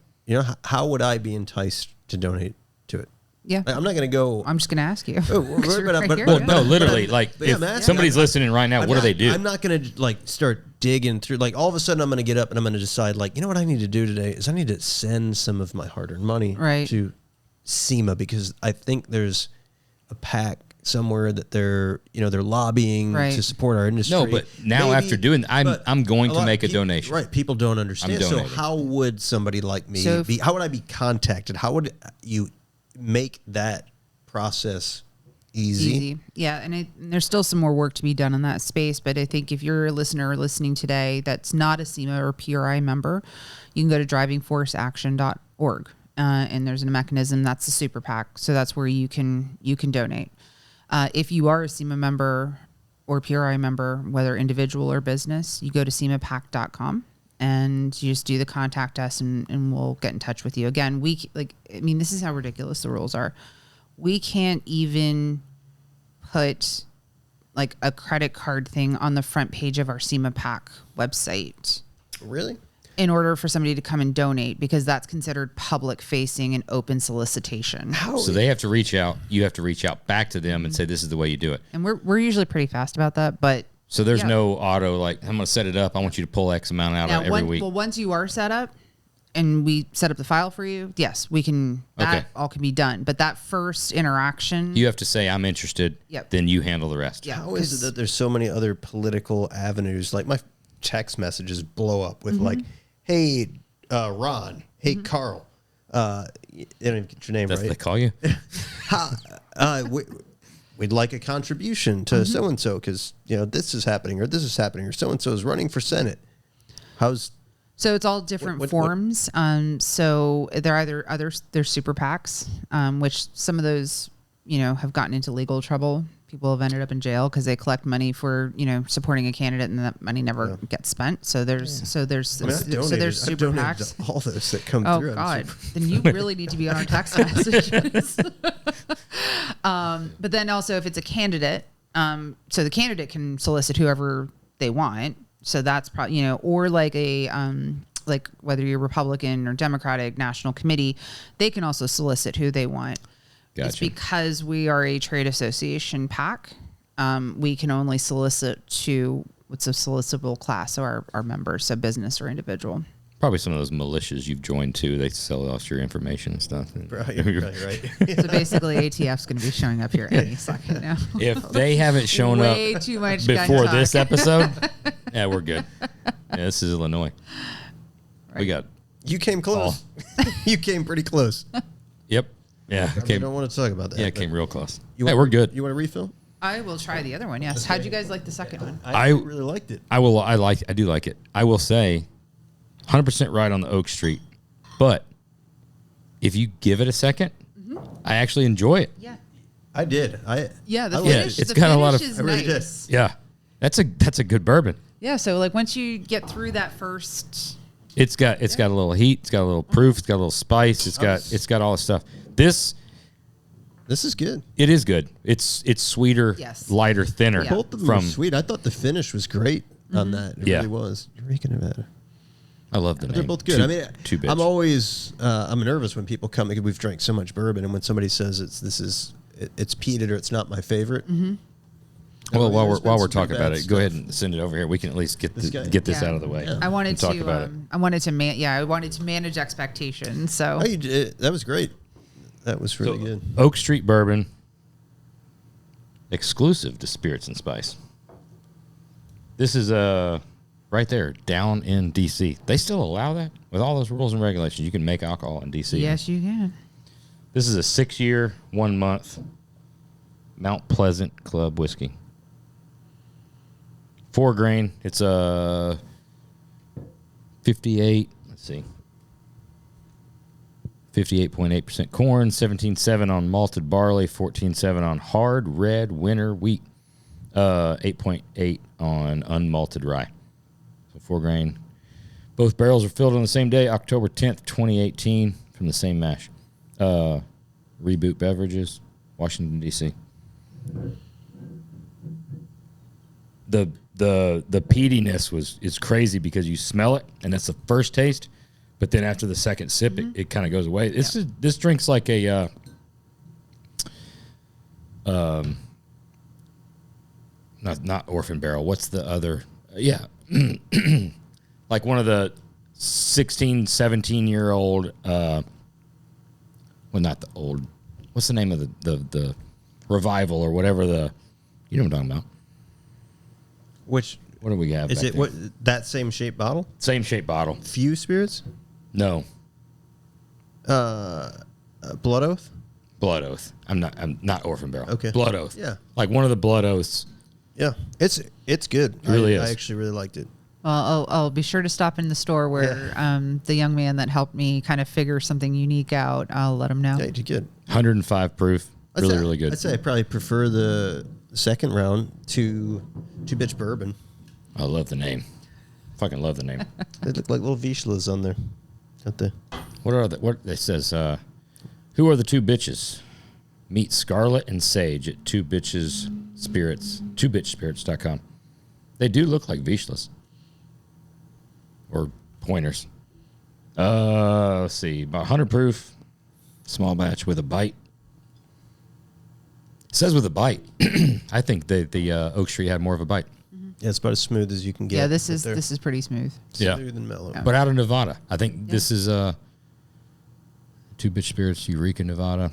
How would I be enticed to donate to it? Yeah. I'm not going to go. I'm just going to ask you. No, literally, like, if somebody's listening right now, what do they do? I'm not going to, like, start digging through. Like, all of a sudden, I'm going to get up and I'm going to decide, like, what I need to do today is I need to send some of my hard-earned money to SEMA, because I think there's a PAC somewhere that they're lobbying to support our industry. No, but now after doing that, I'm going to make a donation. Right. People don't understand. So how would somebody like me how would I be contacted? How would you make that process easy? Yeah, and there's still some more work to be done in that space, but I think if you're a listener listening today that's not a SEMA or PRI member, you can go to drivingforceaction.org, and there's a mechanism that's the super PAC, so that's where you can donate. If you are a SEMA member or PRI member, whether individual or business, you go to SEMAPAC.com and you just do the contact us and we'll get in touch with you. Again, this is how ridiculous the rules are. We can't even put, like, a credit card thing on the front page of our SEMA PAC website. Really? In order for somebody to come and donate, because that's considered public facing and open solicitation. So they have to reach out. You have to reach out back to them and say, this is the way you do it. And we're usually pretty fast about that, but so there's no auto, like, I'm going to set it up. I want you to pull X amount out every week. Well, once you are set up and we set up the file for you, yes, we can, that all can be done. But that first interaction, you have to say, I'm interested. Yep. Then you handle the rest. Yeah, how is it that there's so many other political avenues? Like, my text messages blow up with like, hey, Ron, hey, Carl. They don't even get your name That's right. what they call you? We'd like a contribution to so-and-so because, this is happening or so-and-so is running for Senate. So it's all different forms. So they're they're super PACs, which some of those, have gotten into legal trouble. People have ended up in jail because they collect money for, supporting a candidate and that money never gets spent. So there's super PACs. To all those that come through. Oh God, then you really need to be on our text messages. But then also if it's a candidate, so the candidate can solicit whoever they want. So that's probably, or like a, like whether you're Republican or Democratic National Committee, they can also solicit who they want. Gotcha. It's because we are a trade association PAC. We can only solicit to what's a solicitable class, so our members, so business or individual. Probably some of those militias you've joined too. They sell off your information and stuff. Right. So basically, ATF's going to be showing up here any second now. If they haven't shown up too much before this episode, yeah, we're good. Yeah, this is Illinois. Right. You came close. You came pretty close. Yep. Yeah. I don't want to talk about that. Yeah, it came real close. We're good. You want a refill? I will try the other one. Yes. How'd you guys like the second one? I really liked it. I do like it. I will say 100% right on the Oak Street. But if you give it a second, I actually enjoy it. Yeah. I did. It's got a lot of. I really did. Yeah. That's a good bourbon. Yeah, so like once you get through that first, it's got a little heat, it's got a little proof, it's got a little spice, it's got all this stuff. This is good. It is good. It's sweeter, lighter, thinner. Yeah. Both of them were sweet. I thought the finish was great on that. It really was. Eureka Nevada. I love them. They're both good. I'm always I'm nervous when people come because we've drank so much bourbon, and when somebody says it's peated or it's not my favorite. Mm-hmm. Well, while we're talking about it, go ahead and send it over here. We can at least get this out of the way. Yeah. I wanted to manage expectations. So that was great. That was really good. Oak Street Bourbon, exclusive to Spirits and Spice. This is right there down in D.C. They still allow that with all those rules and regulations. You can make alcohol in D.C. Yes, you can. This is a 6-year, 1 month Mount Pleasant Club whiskey. 4 grain. It's a 58. Let's see. 58.8% corn, 17.7 on malted barley, 14.7 on hard red winter wheat, 8.8 on unmalted rye. So 4 grain. Both barrels are filled on the same day, October 10th, 2018, from the same mash. Reboot Beverages, Washington, D.C. The peatiness is crazy because you smell it, and that's the first taste. But then after the second sip, it kind of goes away. This drink's like a not Orphan Barrel. What's the other? Yeah, like one of the 16, 17-year-old. Well, not the old. What's the name of the revival or whatever you know what I'm talking about? Which what do we have? is it? There? What that same shape bottle? Same shape bottle. Few Spirits. No. Blood Oath. Blood Oath. I'm not Orphan Barrel. Okay. Blood Oath. Yeah. Like one of the Blood Oaths. Yeah, it's good. It really is. I actually really liked it. Well, I'll be sure to stop in the store where the young man that helped me kind of figure something unique out. I'll let him know. Yeah, you did good. 105 proof. Really good. I'd say I probably prefer the second round to Two Bitch Bourbon. I love the name. Fucking love the name. They look like little Vichlas on there. Don't they? What it says? Who are the two bitches? Meet Scarlet and Sage at Two Bitches Spirits. TwoBitchSpirits.com. They do look like Vichlas or pointers. Let's see. About 100 proof, small batch with a bite. It says with a bite. I think the Oak Street had more of a bite. Yeah, it's about as smooth as you can get. Yeah, this is pretty smooth. Smooth and mellow. But out of Nevada. I think this is Two Bitch Spirits, Eureka, Nevada.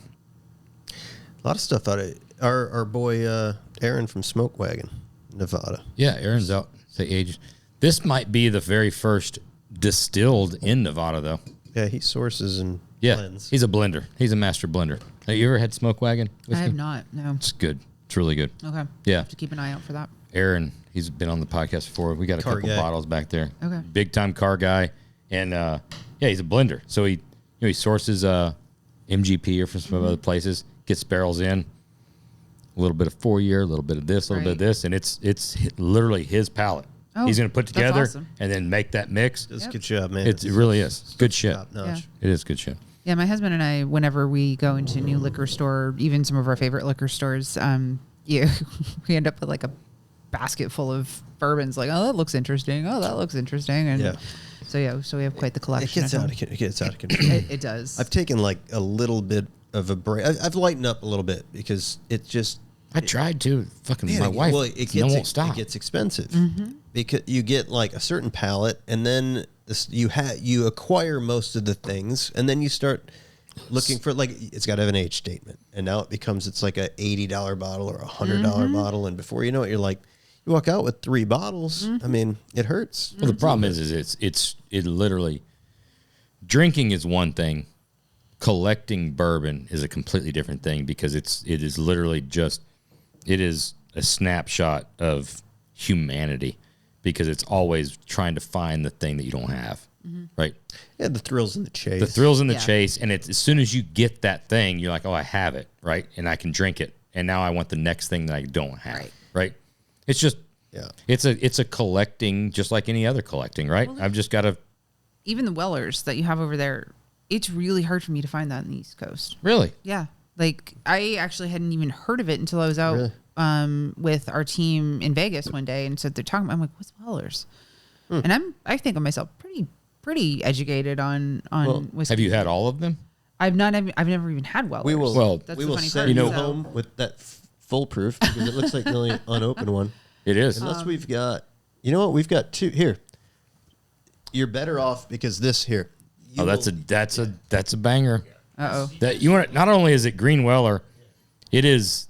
A lot of stuff out of our boy Aaron from Smoke Wagon, Nevada. Yeah, Aaron's out. Say age. This might be the very first distilled in Nevada, though. Yeah, he sources and blends. He's a blender. He's a master blender. Have you ever had Smoke Wagon whiskey? I have not. No. It's good. It's really good. Okay. Yeah. Have to keep an eye out for that. Aaron, he's been on the podcast before. We got a couple bottles back there. Okay. Big time car guy, and he's a blender. So he sources MGP or from some other places, gets barrels in, a little bit of 4-year, a little bit of this, a little bit of this, and it's literally his palate. Oh, he's going to put together awesome. and then make that mix. Does a good job, man. It really is good shit. Top notch. Yeah. It is good shit. Yeah, my husband and I, whenever we go into new liquor store, even some of our favorite liquor stores, we end up with like a basket full of bourbons. Like, oh, that looks interesting. Oh, that looks interesting. And so we have quite the collection. It gets out of control. It does. I've taken like a little bit of a break. I've lightened up a little bit because it just. I tried to. Fucking my wife. Well, won't stop. It gets expensive because you get like a certain palate, and then you acquire most of the things, and then you start looking for like it's got to have an age statement, and now it's like a $80 bottle or a $100 bottle, and before you know it, you're like you walk out with 3 bottles. I mean, it hurts. Well, the problem is it literally drinking is one thing. Collecting bourbon is a completely different thing because it is literally just. It is a snapshot of humanity because it's always trying to find the thing that you don't have, right? Yeah, the thrills in the chase. The thrills in the chase, and it's as soon as you get that thing, you're like, oh, I have it, right? And I can drink it, and now I want the next thing that I don't have, right? It's just, it's a collecting, just like any other collecting, right? I've just got to. Even the Wellers that you have over there, it's really hard for me to find that in the East Coast. Really? Yeah. Like, I actually hadn't even heard of it until I was out with our team in Vegas one day, and so they're talking about. I'm like, "What's Wellers?" And I think of myself pretty educated on whiskey. Have you had all of them? I've never even had Wellers. We will. That's we the will funny send part. you home with that full proof because it looks like the only unopened one. It is. Unless we've got, you know what? We've got 2 here. You're better off because this here. That's a banger. Uh-oh. That you want. Not only is it Green Weller, it's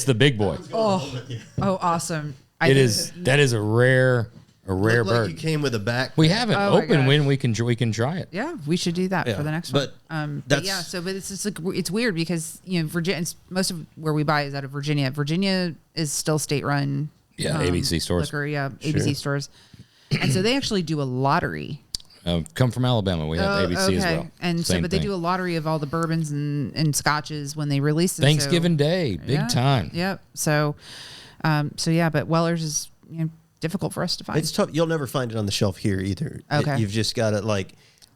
the big boy. Oh, awesome. That is a rare. A rare Looked like bird. you came with a back. We haven't Oh my opened gosh. when we can try it. Yeah, we should do that Yeah, for the next but one. But yeah, but it's just like, it's weird because Virginia. Most of where we buy is out of Virginia. Virginia is still state run. Yeah, ABC stores. Liquor, ABC stores, and so they actually do a lottery. Come from Alabama. We have ABC as well. And Same but they thing. do a lottery of all the bourbons and scotches when they release them. Thanksgiving Day, big time. Yep. So yeah, but Weller's is difficult for us to find. It's tough. You'll never find it on the shelf here either. Okay. You've just got to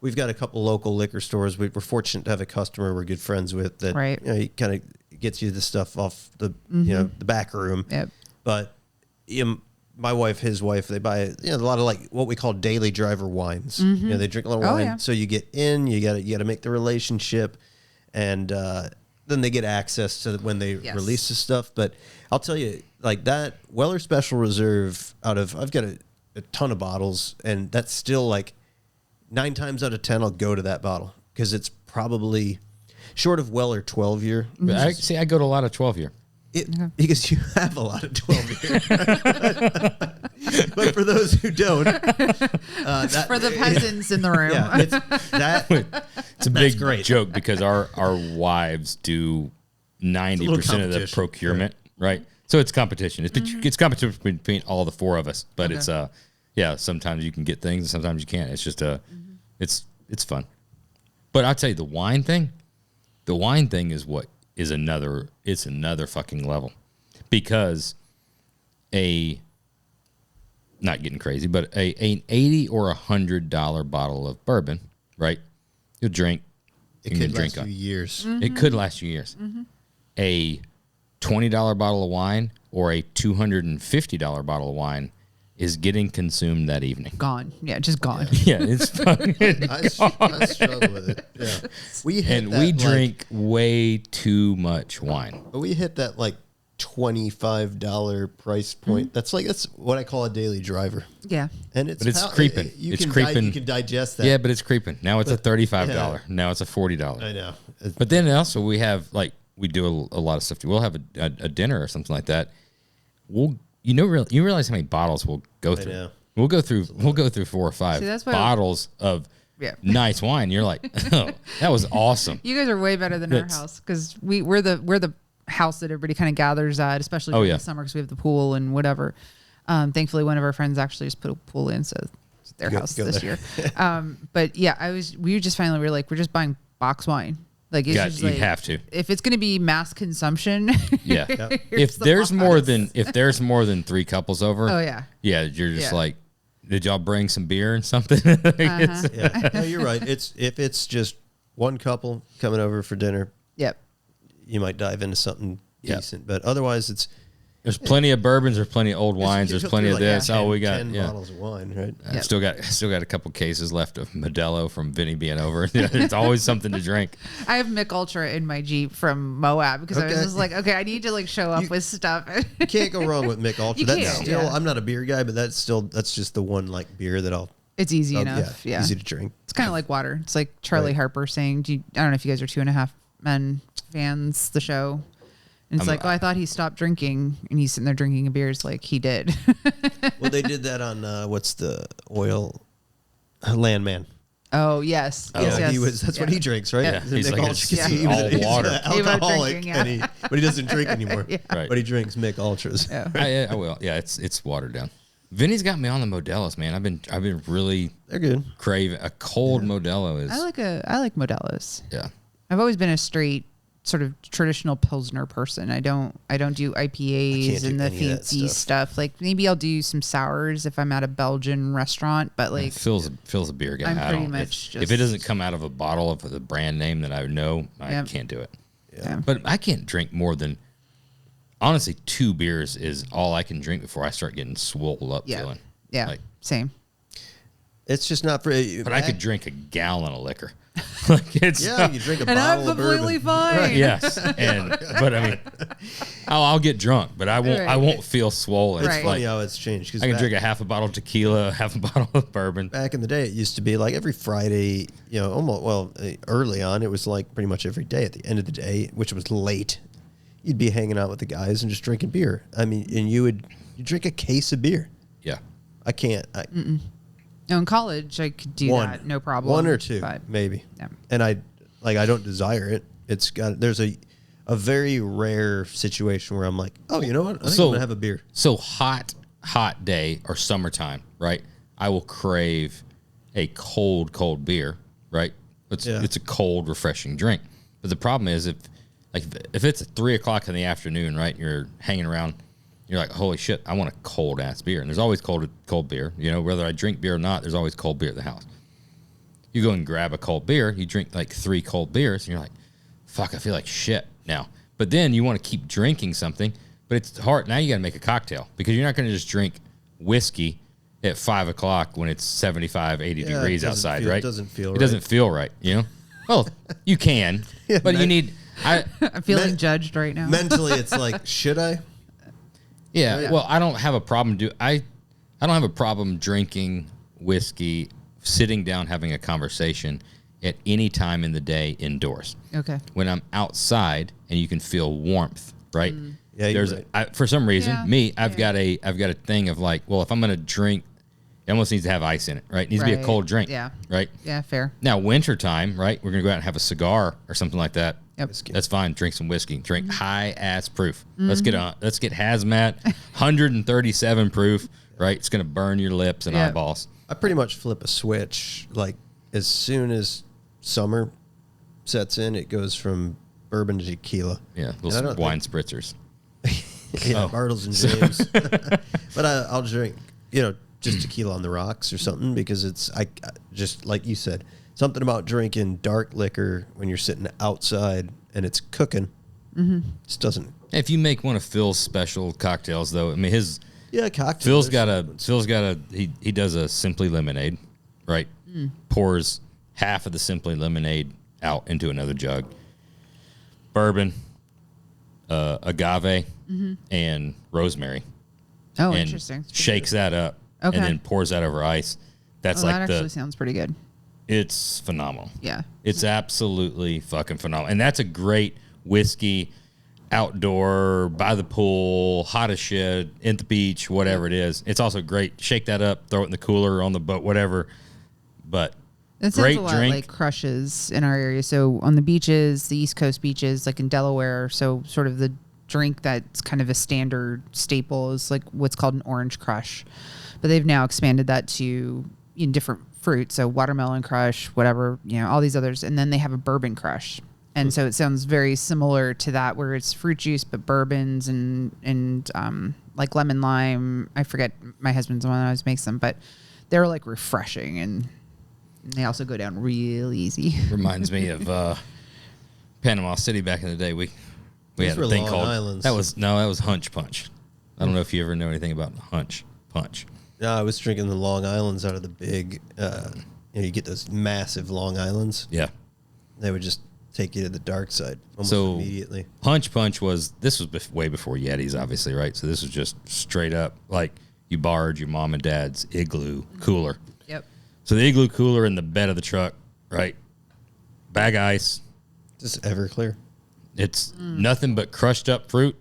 we've got a couple local liquor stores. We're fortunate to have a customer we're good friends with that Right. He kind of gets you the stuff off the the back room. Yep. But my wife, his wife, they buy a lot of what we call daily driver wines. They drink a lot of wine. yeah. So you get in, you got to make the relationship, and then they get access to when they release the stuff. But I'll tell you, that Weller Special Reserve I've got a ton of bottles, and that's still 9 times out of 10 I'll go to that bottle because it's probably short of Weller 12 year. I go to a lot of 12 year. Because you have a lot of 12 year. But for those who don't, for the peasants in the room. It's a big joke because our wives do 90% of the procurement, right? So it's competition. It's competition between all the 4 of us, but it's sometimes you can get things and sometimes you can't. It's just it's fun. But I'll tell you, the wine thing is another fucking level, because not getting crazy, but an $80 or $100 bottle of bourbon, right? You'll drink. It could last you years. It could last you years. A $20 bottle of wine or a $250 bottle of wine is getting consumed that evening. Gone. Yeah, just gone. Yeah, it's fucking I struggle with it. Yeah, we drink way too much wine. We hit that $25 price point. That's what I call a daily driver. Yeah, and it's creeping. It's creeping. You can digest that. Yeah, but it's creeping. Now it's a $35. Yeah. Now it's a $40. I know. But then also we have we do a lot of stuff. We'll have a dinner or something like that. You realize how many bottles we'll go through. I know. We'll go through 4 or 5 bottles of nice wine. You're like, oh, that was awesome. You guys are way better than our house because we're the house that everybody kind of gathers at, especially during the summer because we have the pool and whatever. Thankfully, one of our friends actually just put a pool in, so it's their house this year. But yeah, we just finally were we're just buying box wine. It's just you have to. If it's going to be mass consumption, if there's more than 3 couples over, you're just did y'all bring some beer and something? No, you're right. If it's just one couple coming over for dinner, you might dive into something decent, but otherwise there's plenty of bourbons, there's plenty of old wines, there's plenty of this. 10, we got 10 bottles of wine, right? I've still got a couple cases left of Modelo from Vinny being over. It's always something to drink. I have Mick Ultra in my Jeep from Moab because I was just I need to show up with stuff. You can't go wrong with Mick Ultra. I'm not a beer guy, but that's just the one beer that it's easy enough. Yeah, easy to drink. It's kind of like water. It's like Charlie Harper saying, I don't know if you guys are 2.5 Men fans, the show. And it's I thought he stopped drinking, and he's sitting there drinking a beer. It's like he did. Well, they did that on what's the oil Landman. Oh yes, yes. That's what he drinks, right? Yeah. He's all water. Alcoholic, but he doesn't drink anymore. Right. But he drinks Mick Ultras. Yeah. I will. Yeah, it's watered down. Vinny's got me on the Modelos, man. I've been really they're good. Craving a cold Modelo is. I like Modelos. Yeah. I've always been a straight sort of traditional Pilsner person. I don't do IPAs and the fancy stuff. Maybe I'll do some sours if I'm at a Belgian restaurant, but Phil's a beer guy. I'm pretty much just, if it doesn't come out of a bottle of the brand name that I know, I can't do it. Yeah. But I can't drink more than honestly 2 beers is all I can drink before I start getting swole up feeling. Yeah. Same. It's just not for but I could drink a gallon of liquor. You drink a bottle of bourbon. And I'm completely fine. Right. Yes, but I mean, I'll get drunk, but I won't. I won't feel swollen. It's funny how it's changed. I can drink a half a bottle of tequila, half a bottle of bourbon. Back in the day, it used to be every Friday. Early on, it was pretty much every day. At the end of the day, which was late, you'd be hanging out with the guys and just drinking beer. I mean, and you drink a case of beer. Yeah. I can't. No, in college, I could do that, no problem. One or two, but, maybe. Yeah. And I don't desire it. There's a very rare situation where I'm like, oh, you know what? I think I'm gonna have a beer. So hot day or summertime, right? I will crave a cold beer, right? It's a cold, refreshing drink. But the problem is if it's at 3 o'clock in the afternoon, right? You're hanging around, you're like, holy shit, I want a cold ass beer. And there's always cold beer. You know, whether I drink beer or not, there's always cold beer at the house. You go and grab a cold beer, you drink like 3 cold beers, and you're like, fuck, I feel like shit now. But then you want to keep drinking something, but it's hard. Now you got to make a cocktail because you're not going to just drink whiskey at 5 o'clock when it's 75, 80 degrees outside, right? It doesn't feel right. It doesn't feel right, you know? Well, you can, but you need... I'm feeling judged right now. Mentally, it's like, should I? Yeah, well, I don't have a problem. I don't have a problem drinking whiskey, sitting down, having a conversation at any time in the day indoors. Okay. When I'm outside and you can feel warmth, right? Yeah, there's for some reason, I've got a thing of like, well, if I'm gonna drink, it almost needs to have ice in it, right? It needs to be a cold drink. Yeah. Right? Yeah, fair. Now, wintertime, right? We're gonna go out and have a cigar or something like that. Yep. That's fine. Drink some whiskey. Drink high ass proof. Let's get hazmat, 137 proof, right? It's gonna burn your lips and eyeballs. I pretty much flip a switch. Like as soon as summer sets in, it goes from bourbon to tequila. Yeah, those wine spritzers. Bartles and James. But I'll drink, just tequila on the rocks or something because it's just like you said, something about drinking dark liquor when you're sitting outside and it's cooking. Just doesn't. If you make one of Phil's special cocktails, though, I mean cocktail. He does a Simply Lemonade, right? Pours half of the Simply Lemonade out into another jug. Bourbon, agave, and rosemary. Oh, and interesting. Shakes that up and then pours that over ice. That actually sounds pretty good. It's phenomenal. Yeah. It's absolutely fucking phenomenal. And that's a great whiskey, outdoor, by the pool, hot as shit, at the beach, whatever it is. It's also great. Shake that up, throw it in the cooler, on the boat, whatever. But it sounds a lot like Crushes in our area. So on the beaches, the East Coast beaches, like in Delaware, so sort of the drink that's kind of a standard staple is like what's called an orange crush. But they've now expanded that to different fruits. So watermelon crush, whatever, all these others. And then they have a bourbon crush. And so it sounds very similar to that where it's fruit juice, but bourbons and like lemon lime. I forget, my husband's the one that always makes them, but they're like refreshing and they also go down real easy. Reminds me of Panama City back in the day. We had a thing Long called Islands. that was Hunch Punch. I don't know if you ever know anything about Hunch Punch. No, I was drinking the Long Islands out of the big. You get those massive Long Islands. Yeah, they would just take you to the dark side almost immediately. Punch was way before Yetis, obviously, right? So this was just straight up like you borrowed your mom and dad's igloo cooler. Yep. So the igloo cooler in the bed of the truck, right? Bag of ice. Just Everclear. It's nothing but crushed up fruit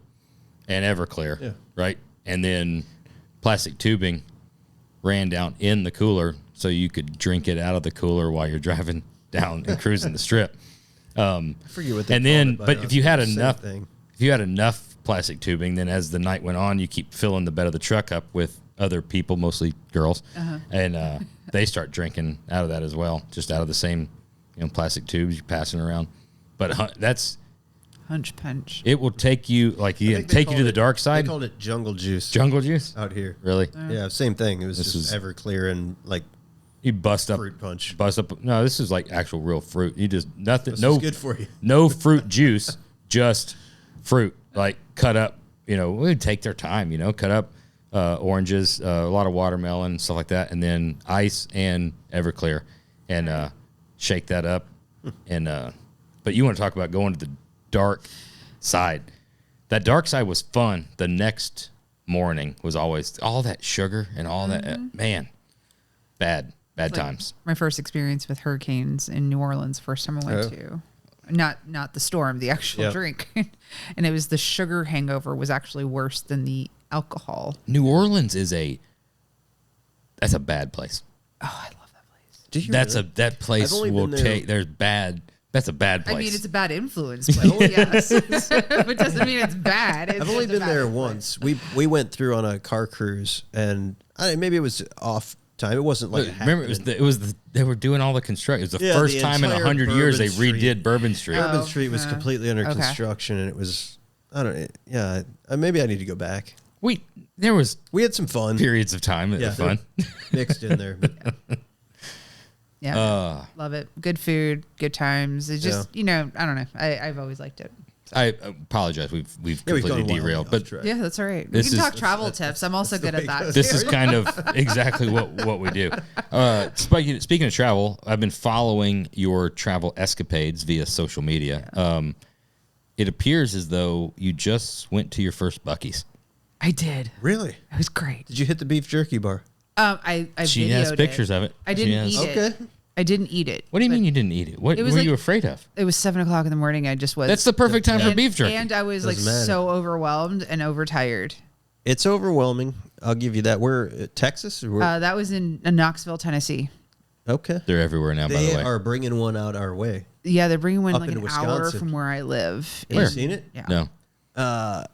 and Everclear, right? And then plastic tubing ran down in the cooler so you could drink it out of the cooler while you're driving down and cruising the strip. I forget what they and then, called it, but if you had enough plastic tubing, then as the night went on, you keep filling the bed of the truck up with other people, mostly girls, and they start drinking out of that as well, just out of the same, plastic tubes you're passing around. But that's Hunch Punch. It will take you take you to the dark side. They called it jungle juice. Jungle juice out here, really? Yeah, same thing. It was just Everclear and like. You bust up fruit punch. No, this is like actual real fruit. You just nothing. This no is good for you. No fruit juice, just fruit. Like cut up. We take their time. Cut up oranges, a lot of watermelon, stuff like that, and then ice and Everclear, and shake that up. And but you want to talk about going to the dark side? That dark side was fun. The next morning was always all that sugar and all that. Man, bad times. My first experience with hurricanes in New Orleans, first time I went to. Not the storm, the actual drink. And it was the sugar hangover was actually worse than the alcohol. New Orleans is That's a bad place. Oh, I love that place. Do you That's really? that place I've only will been there- take. There's bad. That's a bad place. I mean, it's a bad influence, but yes. It doesn't mean it's bad. It's I've only just a been bad there influence. once. We went through on a car cruise, and maybe it was off time. It wasn't like Look, remember, they were doing all the construction. It was the Yeah, first the time in entire 100 years they Bourbon redid Street. Bourbon Street. Bourbon Oh, Street was completely under okay. construction, and it was maybe I need to go back. There was We had some fun periods of time that were fun. mixed in there. But Yeah. Love it. Good food, good times. It's just, I don't know. I've always liked it. I apologize. We've we've completely gone wildly derailed, off but track. Yeah, that's all right. We This can is- talk travel tips. I'm also good at that. this too. is kind of exactly what we do. Speaking of travel, I've been following your travel escapades via social media. It appears as though you just went to your first Buc-ee's. I did. Really? It was great. Did you hit the beef jerky bar? I She videoed has pictures it. of it. I She didn't has- eat it. Okay. I didn't eat it. What do you but mean you didn't eat it? What It were was you like- afraid of? It was 7:00 in the morning. I just was. That's the perfect time for and, beef jerky. And I was like Doesn't matter. so overwhelmed and overtired. It's overwhelming. I'll give you that. We're Texas. Or That was in Knoxville, Tennessee. okay. They're everywhere now, by They the way. are bringing one out our way. Yeah, they're bringing one Up like an into hour Wisconsin. from where I live. Have you seen it? Yeah. No.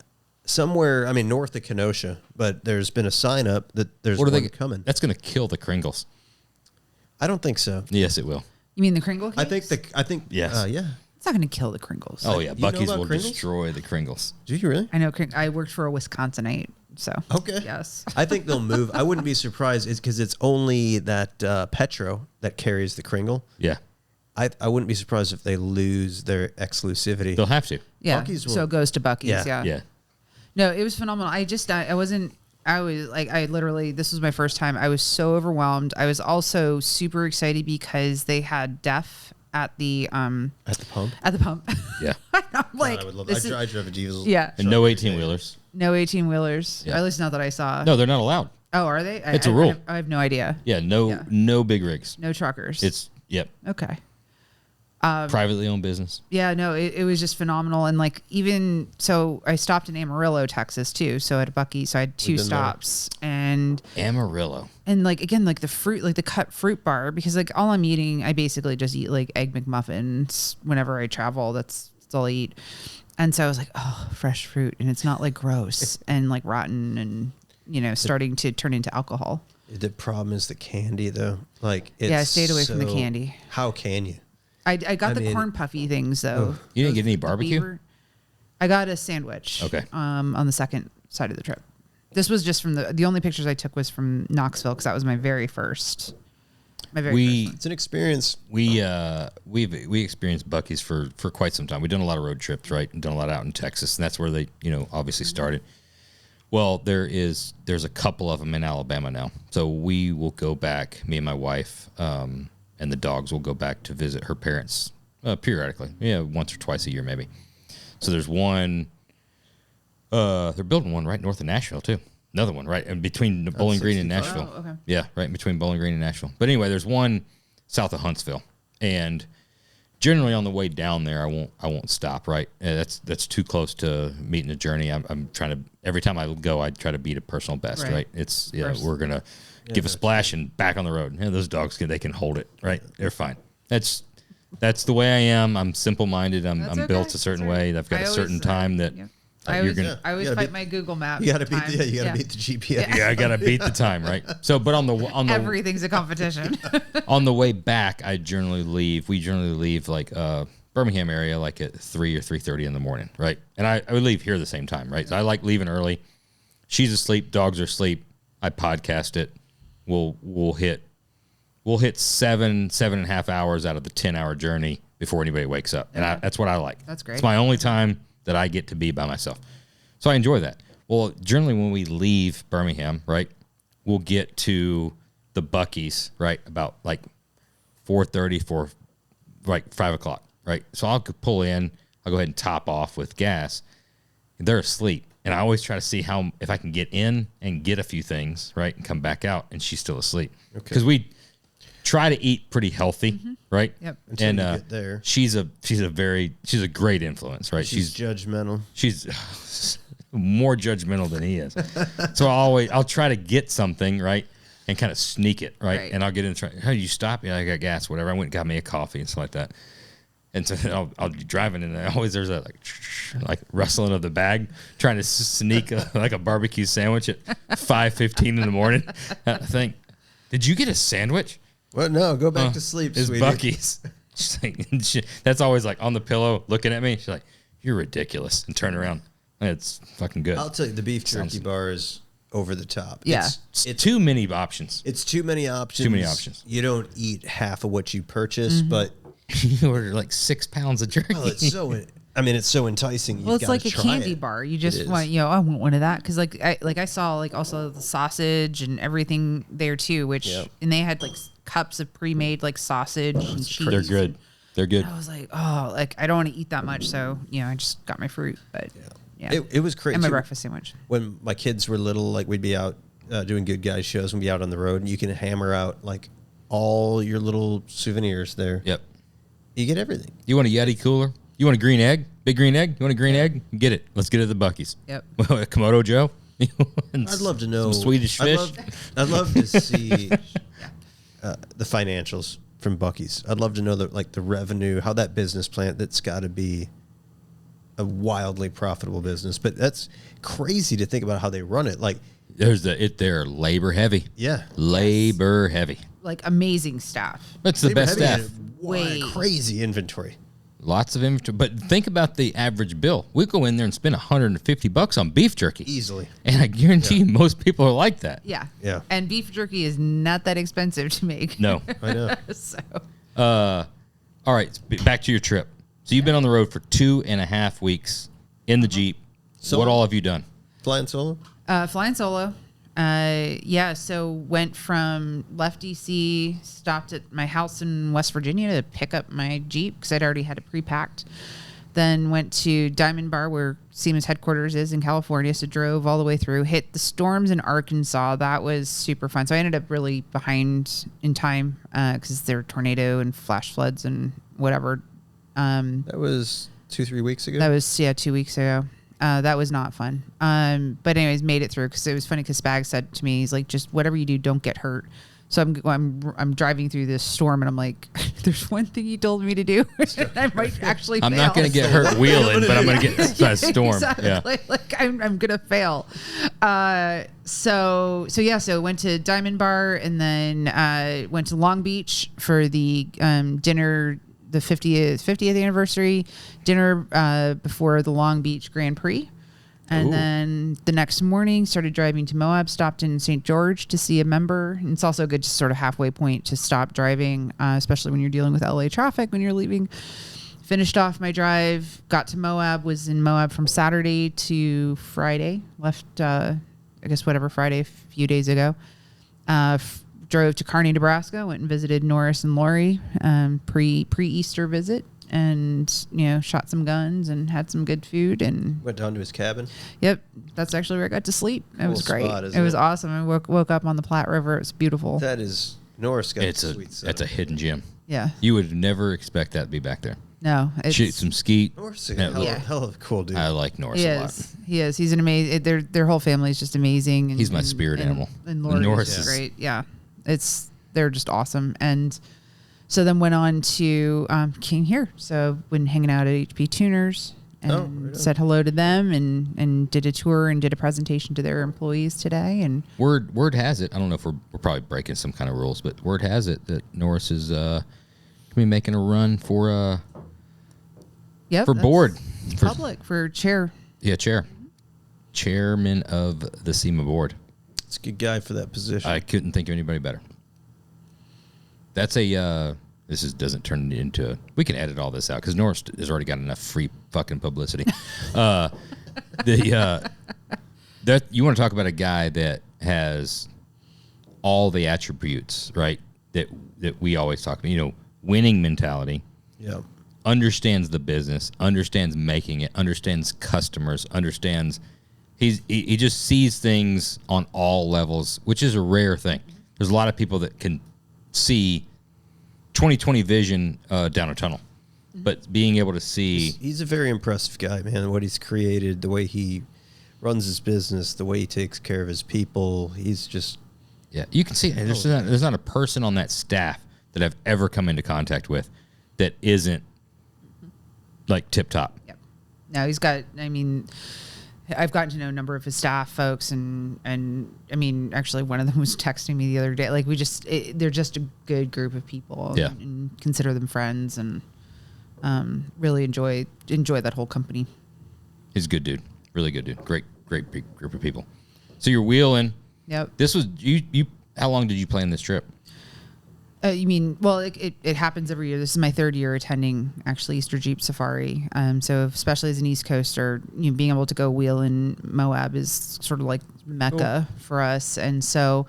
Somewhere, north of Kenosha, but there's been a sign up that there's What are one they coming. That's going to kill the Kringles. I don't think so. Yes, it will. You mean the Kringle I cakes? think Yes. yeah. It's not going to kill the Kringles. Oh, yeah. You know Buc-ee's about will Kringles? destroy the Kringles. Do you really? I know. I worked for a Wisconsinite, so Okay. yes. I think they'll move. I wouldn't be surprised. It's because it's only that Petro that carries the Kringle. Yeah. I wouldn't be surprised if they lose their exclusivity. They'll have to. Yeah. Buc-ee's So will- it goes to Buc-ee's. Yeah. Yeah. Yeah. No, it was phenomenal. I was like, I literally, this was my first time. I was so overwhelmed. I was also super excited because they had deaf at the At the pump. Yeah. I'm like, I would love this that. I is, drive a diesel. yeah, And no 18-wheelers. no 18-wheelers. Yeah. At least not that I saw. No, they're not allowed. Oh, are they? It's a rule. I have no idea. Yeah, no big rigs. No truckers. Yep. Okay. Privately owned business. Yeah, no, it was just phenomenal. And like, even so, I stopped in Amarillo, Texas too. So at a Buc-ee's, so I had two been there. stops. And Amarillo. like, again, like the fruit, like the cut fruit bar, because like all I'm eating, I basically just eat like Egg McMuffins whenever I travel. That's all I eat. And so I was like, oh, fresh fruit. And it's not like gross and like rotten and, starting to turn into alcohol. The problem is the candy, though. Like, it's Yeah, I stayed away from the so- candy. How can you? I got the mean- corn puffy things though. You didn't get any The barbecue? beaver- I got a sandwich. Okay. On the second side of the trip. This was just from the only pictures I took was from Knoxville because that was my very first. My very first one. It's an experience. We experienced Buc-ee's for quite some time. We've done a lot of road trips, right? And done a lot out in Texas, and that's where they, obviously started. Well, there's a couple of them in Alabama now. So we will go back, me and my wife, and the dogs will go back to visit her parents periodically. Yeah, once or twice a year maybe. So there's one. They're building one right north of Nashville too. Another one right in between Bowling Green and 65. Nashville. Oh, okay. Yeah, right in between Bowling Green and Nashville. But anyway, there's one south of Huntsville, and generally on the way down there, I won't stop. Right, that's too close to meeting the journey. I'm trying to every time I go, I try to beat a personal best. Right. Right, it's Course. we're gonna give a splash and back on the road. Yeah, those dogs they can hold it. Right, they're fine. That's the way I am. I'm simple minded. I'm That's built okay. a certain That's all right. way. I've got I a always, certain time that. yeah. You're I always, gonna- I always You gotta fight my Google Map. You got to beat time. beat the GPS. Yeah, I gotta beat the time, right? So, but on the Everything's a competition. on the way back, we generally leave like Birmingham area like at 3 or 3:30 in the morning, right? And I would leave here the same time, right? So I like leaving early. She's asleep, dogs are asleep. I podcast it. We'll hit 7.5 hours out of the 10-hour journey before anybody wakes up, and that's what I like. That's great. It's my only time that I get to be by myself, so I enjoy that. Well, generally when we leave Birmingham, right, we'll get to the Buc-ee's, right, about like 4:30, like 5 o'clock, right? So I'll pull in, I'll go ahead and top off with gas. They're asleep, and I always try to see if I can get in and get a few things, right, and come back out, and she's still asleep. Because we try to eat pretty healthy, right? Yep. Until And you get there. she's a great influence, right? She's judgmental. She's more judgmental than he is. So I'll try to get something, right? and kind of sneak it, right? Right. And I'll get in the truck. How do you stop? Yeah, I got gas, whatever. I went and got me a coffee and stuff like that. And so I'll be driving, and there's that like rustling of the bag, trying to sneak like a barbecue sandwich at 5:15 in the morning. I think, did you get a sandwich? Well, no, go back to sleep, It's sweetie. Bucky's. She's like, that's always like on the pillow looking at me. She's like, "You're ridiculous," and turn around. It's fucking good. I'll tell you, the beef jerky bar is over the top. Yeah. It's too many options. It's too many options. Too many options. You don't eat half of what you purchase, but You order like 6 pounds of jerky. well, it's so enticing. You've Well, it's gotta like a try candy it. bar. You It just is. want, I want one of that because I saw like also the sausage and everything there too, which Yep. and they had like cups of pre-made like sausage and cheese. They're good. They're good. I was like, oh, like I don't want to eat that much, so I just got my fruit, but yeah, It was crazy. and my breakfast sandwich. When my kids were little, like we'd be out doing good guys shows and be out on the road, and you can hammer out like all your little souvenirs there. Yep. You get everything. You want a Yeti cooler? You want a green egg? Big green egg? You want a green egg? Get it. Let's get it at the Buc-ee's. Yep. Komodo Joe. I'd love to know some Swedish fish. I'd love to see the financials from Buc-ee's. I'd love to know the revenue, how that business plan. That's got to be a wildly profitable business. But that's crazy to think about how they run it. Like, They're labor heavy. yeah, Labor heavy. Like amazing staff. That's the best Labor heavy staff. and Way. crazy inventory. Lots of inventory. But think about the average bill. We go in there and spend $150 on beef jerky. Easily. And I guarantee you most people are like that. Yeah. Yeah. And beef jerky is not that expensive to make. No. I know. So All right. Back to your trip. So you've been on the road for 2.5 weeks in the Jeep. So- What all have you done? Flying solo? flying solo. So left DC, stopped at my house in West Virginia to pick up my Jeep because I'd already had it pre-packed. Then went to Diamond Bar where SEMA's headquarters is in California. So drove all the way through, hit the storms in Arkansas. That was super fun. So I ended up really behind in time because there were tornado and flash floods and whatever. That was 2-3 weeks ago. That was 2 weeks ago. That was not fun. But anyways, made it through because it was funny because Spag said to me, he's like, just whatever you do, don't get hurt. So I'm driving through this storm and I'm like, there's one thing he told me to do. I might actually I'm fail. not going to get hurt wheeling, but I'm going to get hit by a storm. Exactly. Yeah. Like I'm going to fail. So went to Diamond Bar and then went to Long Beach for the dinner, the 50th anniversary dinner before the Long Beach Grand Prix. And Ooh. then the next morning started driving to Moab, stopped in St. George to see a member. And it's also a good sort of halfway point to stop driving, especially when you're dealing with LA traffic when you're leaving. Finished off my drive, got to Moab, was in Moab from Saturday to Friday. Left, Friday a few days ago. Drove to Kearney, Nebraska, went and visited Norris and Lori, pre-Easter visit. And, shot some guns and had some good food. And Went down to his cabin. yep, that's actually where I got to sleep. It was Cool great. spot, isn't It was it? awesome. I woke up on the Platte River. It was beautiful. That is Norris got It's the a sweet stuff. that's a hidden gem. Yeah. You would never expect that to be back there. No, it's Shoot some skeet. Norris is Yeah, a Yeah. hell of a cool dude. I like Norris He a lot. is. He is. He's an amazing. Their whole family is just amazing. And, He's my spirit animal. And Lori Norris is is- great. Yeah, they're just awesome. And so then went on to came here. So been hanging out at HP Tuners and Oh, right on. said hello to them and did a tour and did a presentation to their employees today. And Word has it. I don't know if we're probably breaking some kind of rules, but word has it that Norris is going to be making a run for yep, for that's board. For- public for chair. Yeah, chairman of the SEMA board. It's a good guy for that position. I couldn't think of anybody better. That's doesn't turn into. We can edit all this out because Norris has already got enough free fucking publicity. That you want to talk about a guy that has all the attributes, right? That we always talk about. Winning mentality. Yeah. Understands the business, understands making it, understands customers, understands he just sees things on all levels, which is a rare thing. There's a lot of people that can see 20/20 vision down a tunnel, but being able to see He's a very impressive guy, man. What he's created, the way he runs his business, the way he takes care of his people. He's just Yeah, you can see it. There's not a person on that staff that I've ever come into contact with that isn't like tip top. Yep. No, he's got. I mean, I've gotten to know a number of his staff folks, and I mean, actually, one of them was texting me the other day. Like, they're just a good group of people. Yeah. And consider them friends, and really enjoy that whole company. He's a good dude, really good dude. Great big group of people. So you're wheeling. Yep. This was you. How long did you plan this trip? You mean, well, it happens every year. This is my third year attending actually Easter Jeep Safari. So especially as an East Coaster, being able to go wheel in Moab is sort of like Mecca for us. And so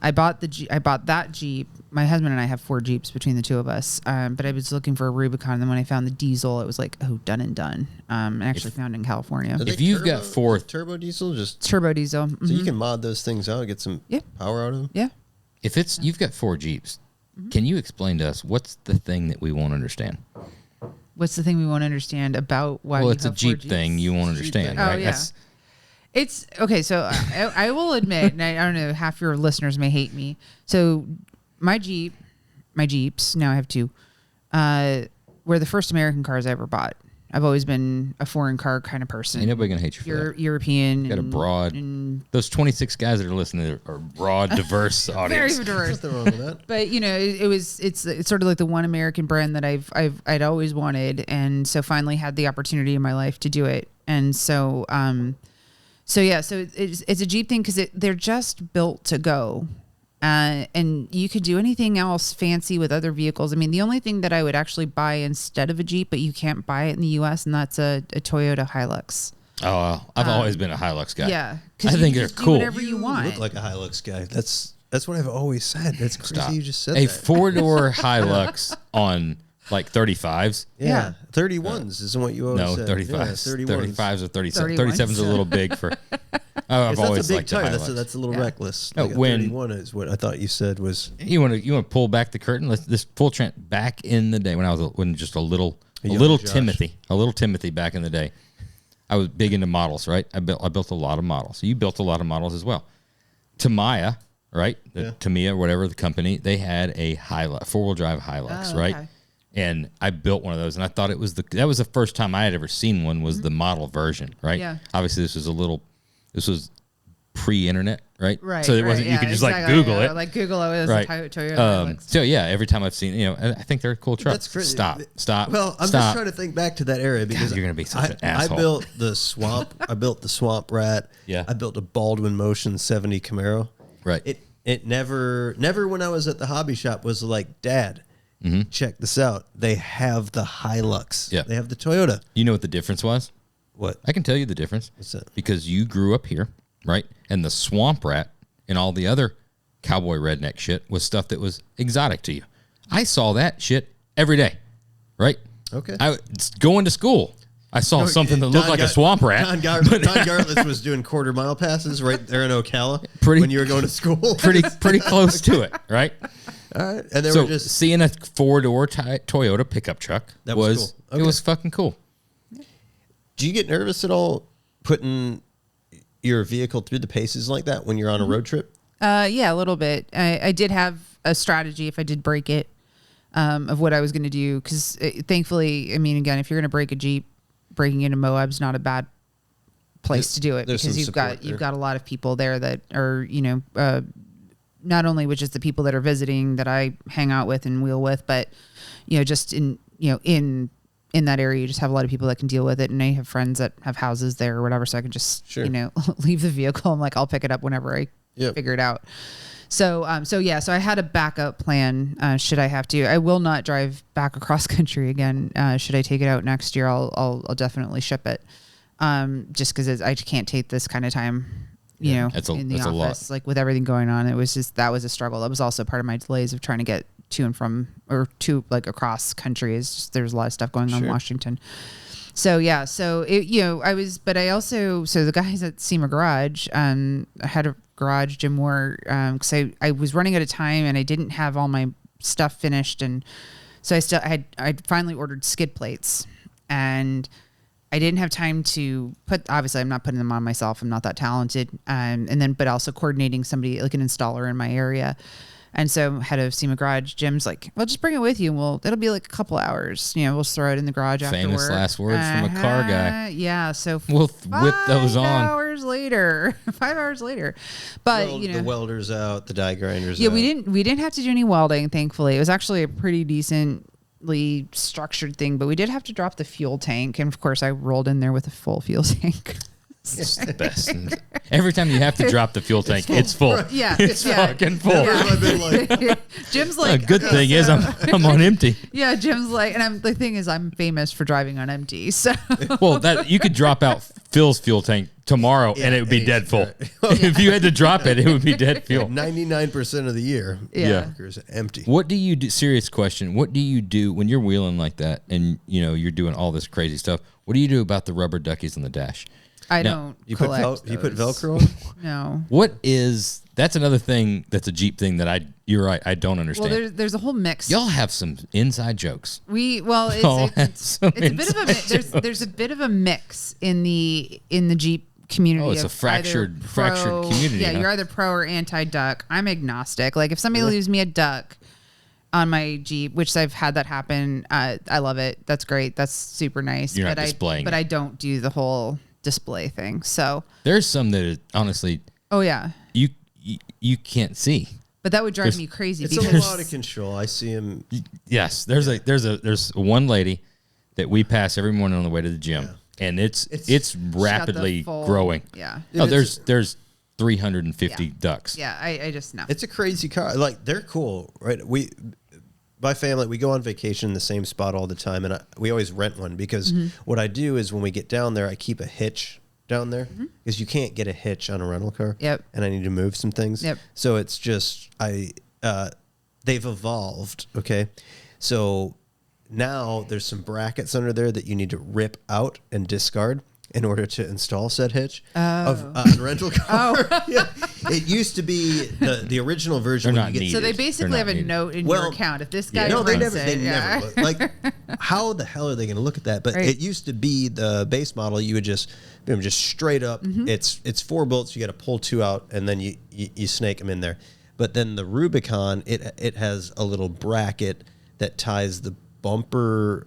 I bought that Jeep. My husband and I have 4 Jeeps between the two of us. But I was looking for a Rubicon. And then when I found the diesel, it was like, done and done. And actually found it in California. If you've got 4 turbo diesel, just turbo diesel. Mm-hmm. So you can mod those things out, get some power out of them. Yeah. If you've got 4 Jeeps, can you explain to us what's the thing that we won't understand? What's the thing we won't understand about why? Well, it's a Jeep thing you won't understand, right? Oh, yeah. It's okay. So I will admit, and I don't know, half your listeners may hate me. So my Jeeps, now I have 2, were the first American cars I ever bought. I've always been a foreign car kind of person. Ain't nobody gonna hate you for that. European. Got a broad. Those 26 guys that are listening are broad, diverse audience. Very diverse. Nothing wrong with that. But it's sort of like the one American brand that I'd always wanted, and so finally had the opportunity in my life to do it. And so it's a Jeep thing because they're just built to go. And you could do anything else fancy with other vehicles. I mean, the only thing that I would actually buy instead of a Jeep, but you can't buy it in the U.S., and that's a Toyota Hilux. Oh, I've always been a Hilux guy. Yeah, I think they're cool. Do whatever you want. Look like a Hilux guy. That's what I've always said. That's crazy. Stop. You just said a that. 4-door Hilux on like 35s. Yeah. 31s isn't what you always No, said. 35s. Yeah, 31s. 35s or 37. 31s. 37's a little big for. I've That's always a big liked the tire. Hilux. That's a little reckless. No, Like a when- 31 is what I thought you said was You want to pull back the curtain? This full Trent back in the day when I was just a little young Josh. Timothy back in the day. I was big into models, right? I built a lot of models. You built a lot of models as well. Tamiya, right? Tamiya, whatever the company, they had a Hilux, 4-wheel drive Hilux, right? Okay. And I built one of those, and I thought that was the first time I had ever seen one was the model version, right? Yeah. Obviously, this was pre-internet, right? Right. So it wasn't you could just like Google it. Like Google it. Right. Toyota Hilux. So yeah, every time I've seen, I think they're a cool truck. That's crazy. Stop. Well, I'm just trying to think back to that era because you're gonna be such an asshole. I built the Swamp. I built the Swamp Rat. Yeah. I built a Baldwin Motion 70 Camaro. Right. It never when I was at the hobby shop was like, Dad, check this out. They have the Hilux. Yeah. They have the Toyota. You know what the difference was? What? I can tell you the difference. What's that? Because you grew up here, right? And the Swamp Rat and all the other cowboy redneck shit was stuff that was exotic to you. I saw that shit every day, right? Okay. I was going to school. I saw something that looked like a swamp rat. Don Gartless was doing quarter-mile passes right there in Ocala when you were going to school. pretty close to it, right? All right. And they So were just... seeing a 4-door Toyota pickup truck That was cool. Okay. It was fucking cool. Do you get nervous at all putting your vehicle through the paces like that when you're on a road trip? Yeah, a little bit. I did have a strategy if I did break it of what I was going to do because thankfully, I mean, again, if you're going to break a Jeep, breaking into Moab's not a bad place to do it because you've got a lot of people there that are not only which is the people that are visiting that I hang out with and wheel with, but just in that area you just have a lot of people that can deal with it, and I have friends that have houses there or whatever, so I can just leave the vehicle. I'm like, I'll pick it up whenever I figure it out. So I had a backup plan. Should I have to, I will not drive back across country again. Should I take it out next year, I'll definitely ship it. Just because I can't take this kind of time, in the office, like with everything going on. It was that was a struggle. That was also part of my delays of trying to get to and from or to like across country. Is just there's a lot of stuff going on in Washington. So the guys at SEMA Garage, I had a garage Jim Moore, because I was running out of time and I didn't have all my stuff finished, and so I'd finally ordered skid plates, and I didn't have time to obviously I'm not putting them on myself. I'm not that talented. But also coordinating somebody like an installer in my area. And so head of SEMA Garage, Jim's like, well, just bring it with you and it'll be like a couple hours. You know, we'll just throw it in the garage after Famous work. last words from a car guy. Yeah. So we'll whip those on. 5 hours later. But the welder's out, the die grinder's out. Yeah, we didn't have to do any welding, thankfully. It was actually a pretty decently structured thing, but we did have to drop the fuel tank. And of course I rolled in there with a full fuel tank. It's the best. Every time you have to drop the fuel tank, it's full. Yeah, it's fucking full. Yeah. Jim's like, a good thing is I'm on empty. Yeah, Jim's like, and the thing is, I'm famous for driving on empty. So, well, that you could drop out Phil's fuel tank tomorrow and it would be dead full. If you had to drop it, it would be dead fuel. 99% of the year, is empty. What do you do? Serious question. What do you do when you're wheeling like that and you're doing all this crazy stuff? What do you do about the rubber duckies on the dash? I don't. You put Velcro on? No. That's another thing that's a Jeep thing that you're right, I don't understand. Well, there's a whole mix. Y'all have some inside jokes. It's a bit of a there's a bit of a mix in the Jeep community. Oh, it's a fractured community. Yeah, you're either pro or anti-duck. I'm agnostic. Like if somebody leaves me a duck on my Jeep, which I've had that happen, I love it. That's great. That's super nice. You're not displaying but I don't do the whole display thing. So there's some that honestly, you can't see. But that would drive me crazy. It's a lot of control. I see him. Yes, there's one lady that we pass every morning on the way to the gym, and it's rapidly growing. Yeah. No, there's 350 ducks. Yeah, I just know. It's a crazy car. Like they're cool, right? My family, we go on vacation in the same spot all the time, and we always rent one because what I do is when we get down there, I keep a hitch down there because you can't get a hitch on a rental car. Yep. And I need to move some things. Yep. So it's just they've evolved. Okay. So now there's some brackets under there that you need to rip out and discard in order to install said hitch of a rental car. Yeah. It used to be the original version. They're not needed. So they basically have a note in your account. If this guy they never look. Like, how the hell are they going to look at that? But it used to be the base model. You would just straight up. It's 4 bolts. You got to pull 2 out, and then you snake them in there. But then the Rubicon, it has a little bracket that ties the bumper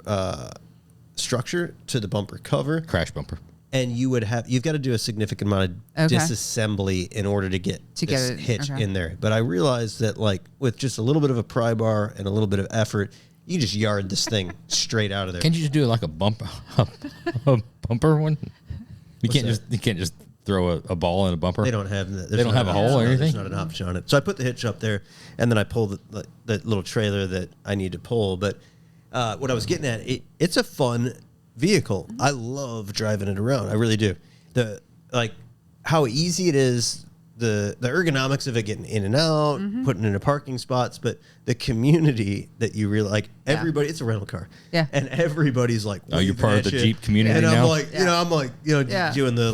structure to the bumper cover. Crash bumper. And you've got to do a significant amount of disassembly in order to get this hitch in there. But I realized that like with just a little bit of a pry bar and a little bit of effort, you just yard this thing straight out of there. Can't you just do like a bumper one? You can't just throw a ball in a bumper. They don't have that. They don't have a hole or anything. There's not an option on it. So I put the hitch up there, and then I pull the little trailer that I need to pull. But what I was getting at, it's a fun vehicle. I love driving it around. I really do. How easy it is, the ergonomics of it getting in and out, putting it in parking spots, but the community that you really like, everybody, it's a rental car. Yeah. And everybody's like, oh, you're part of the Jeep community and now? I'm like, doing the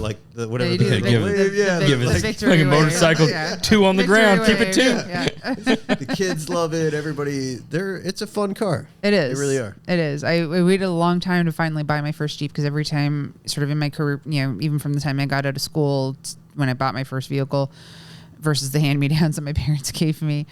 whatever give the it like a motorcycle, 2 on the ground, keep it 2. Yeah. The kids love it. Everybody, it's a fun car. It is. They really are. It is. I waited a long time to finally buy my first Jeep because every time, sort of in my career, even from the time I got out of school when I bought my first vehicle versus the hand-me-downs that my parents gave me,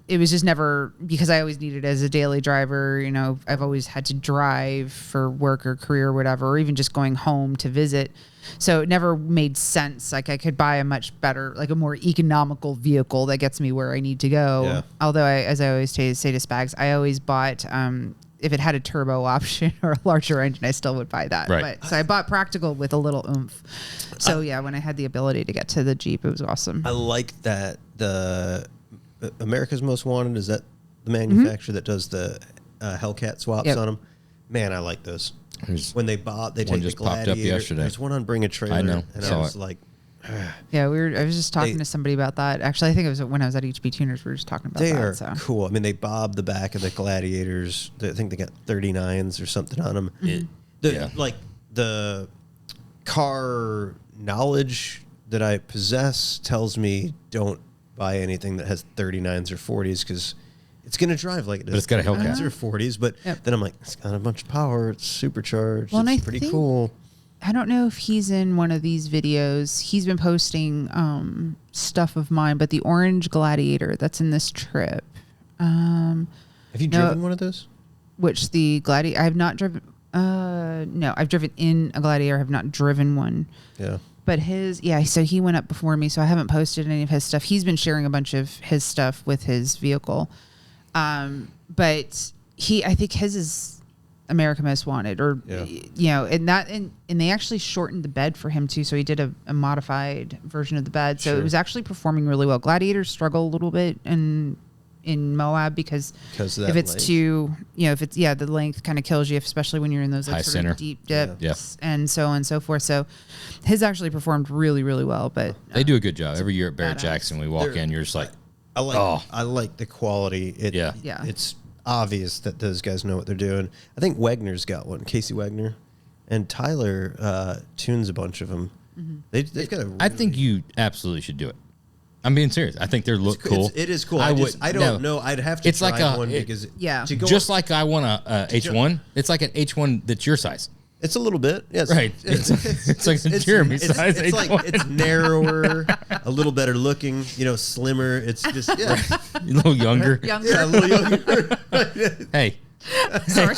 it was just never, because I always needed it as a daily driver. I've always had to drive for work or career or whatever, or even just going home to visit. So it never made sense. Like I could buy a much better, like a more economical vehicle that gets me where I need to go. Yeah. Although as I always say to Spags, I always bought, if it had a turbo option or a larger engine, I still would buy that. Right. So I bought practical with a little oomph. So when I had the ability to get to the Jeep, it was awesome. I like that the America's Most Wanted, is that the manufacturer that does the Hellcat swaps on them? Man, I like those. When they take the just popped up Gladiator. yesterday. There's one on Bring a Trailer. I know. And I was like, yeah, I was just talking to somebody about that. Actually, I think it was when I was at HB Tuners. We were just talking about that. They are cool. I mean, they bob the back of the Gladiators. I think they got 39s or something on them. The car knowledge that I possess tells me don't buy anything that has 39s or 40s because it's going to drive like it is. But it's got a Hellcat. It's their 40s, but then I'm like, it's got a bunch of power. It's supercharged. Well, it's pretty cool. I don't know if he's in one of these videos. He's been posting stuff of mine, but the orange Gladiator that's in this trip. Have you driven one of those? Which the Gladiator? I have not driven. No, I've driven in a Gladiator. I have not driven one. Yeah. But so he went up before me, so I haven't posted any of his stuff. He's been sharing a bunch of his stuff with his vehicle. But I think his is America Most Wanted, or and they actually shortened the bed for him too. So he did a modified version of the bed. So it was actually performing really well. Gladiators struggle a little bit in Moab because of that if it's length. too, the length kind of kills you, especially when you're in those like sort of deep dips and so on and so forth. So his actually performed really, really well. But they do a good job every year at Barrett Jackson. We walk in, you're just like, I like the quality. It's obvious that those guys know what they're doing. I think Wagner's got one, Casey Wagner, and Tyler tunes a bunch of them. Mm-hmm. They've got I think you absolutely should do it. I'm being serious. I think they look cool. It is cool. I don't know. I'd have to try one because just like I want a H1. It's like an H1 that's your size. It's a little bit, yes. Right. It's like a Jeremy size. It's like it's narrower, a little better looking, slimmer. It's just a little younger. Yeah, a little younger. Hey. Sorry.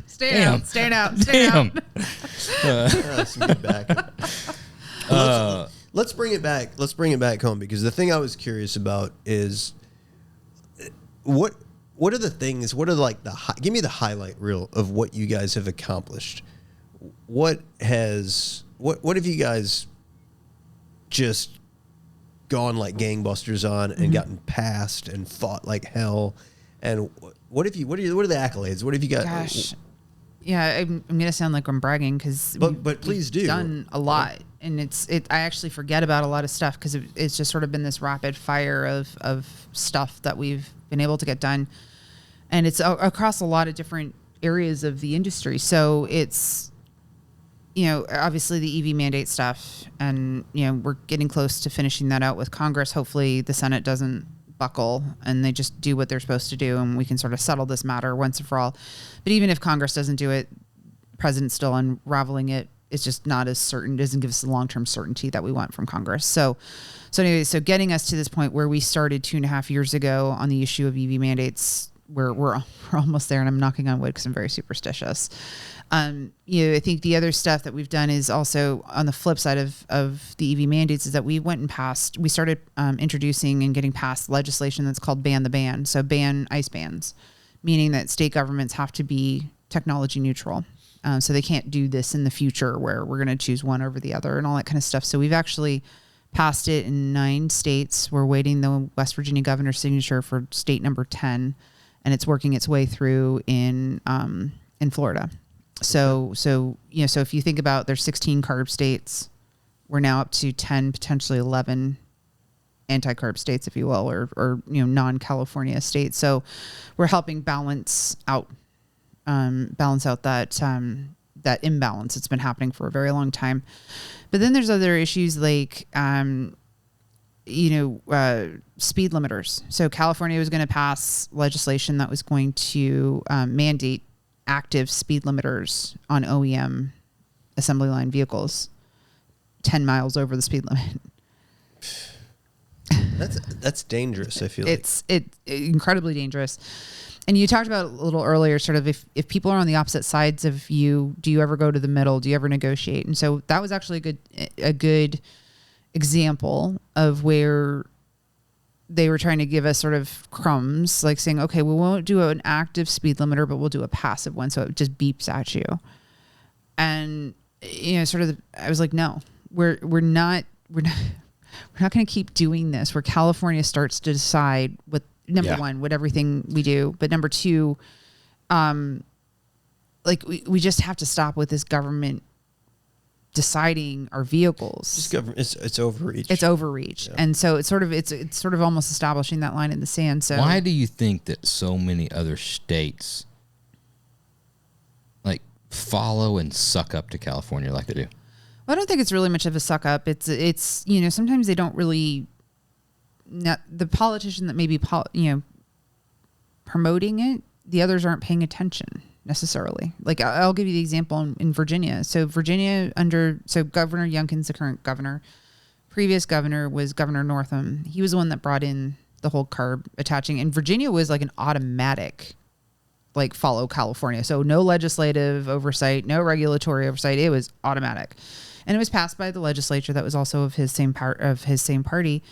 Stay out. Damn. Some good back. Let's bring it back. Let's bring it back home, because the thing I was curious about is what are the things? What are give me the highlight reel of what you guys have accomplished. What have you guys just gone like gangbusters on and gotten past and fought like hell? And what are the accolades? What have you got? Gosh. Yeah, I'm gonna sound like I'm bragging because but please do. Done a lot, and I actually forget about a lot of stuff because it's just sort of been this rapid fire of stuff that we've been able to get done, and it's across a lot of different areas of the industry. So it's obviously the EV mandate stuff, and we're getting close to finishing that out with Congress. Hopefully the Senate doesn't buckle and they just do what they're supposed to do, and we can sort of settle this matter once and for all. But even if Congress doesn't do it, the president's still unraveling it. It's just not as certain. It doesn't give us the long-term certainty that we want from Congress. So anyway, getting us to this point where we started 2.5 years ago on the issue of EV mandates, we're almost there, and I'm knocking on wood because I'm very superstitious. I think the other stuff that we've done is also on the flip side of the EV mandates is that we started introducing and getting passed legislation that's called Ban the Ban. So ban ICE bans, meaning that state governments have to be technology neutral. So they can't do this in the future where we're going to choose one over the other and all that kind of stuff. So we've actually passed it in 9 states. We're waiting the West Virginia governor's signature for state number 10, and it's working its way through in Florida. So if you think about there's 16 CARB states, we're now up to 10, potentially 11 anti-CARB states, if you will, or non-California states. So we're helping balance out that imbalance that's been happening for a very long time. But then there's other issues like speed limiters. So California was going to pass legislation that was going to mandate active speed limiters on OEM assembly line vehicles 10 miles over the speed limit. That's dangerous, I feel like. It's incredibly dangerous. And you talked about a little earlier, sort of if people are on the opposite sides of you, do you ever go to the middle? Do you ever negotiate? And so that was actually a good example of where they were trying to give us sort of crumbs, like saying, okay, we won't do an active speed limiter, but we'll do a passive one. So it just beeps at you. And, I was like, no, we're not going to keep doing this where California starts to decide what, number one, what everything we do. But number two, we just have to stop with this government deciding our vehicles. It's overreach. It's overreach. Yeah. And so it's sort of almost establishing that line in the sand. So why do you think that so many other states follow and suck up to California like they do? Well, I don't think it's really much of a suck up. It's sometimes they don't really, the politician that maybe promoting it, the others aren't paying attention necessarily. Like I'll give you the example in Virginia. So Virginia so Governor Youngkin's the current governor. Previous governor was Governor Northam. He was the one that brought in the whole CARB attaching. And Virginia was like an automatic, like follow California. So no legislative oversight, no regulatory oversight. It was automatic. And it was passed by the legislature that was also of his same party.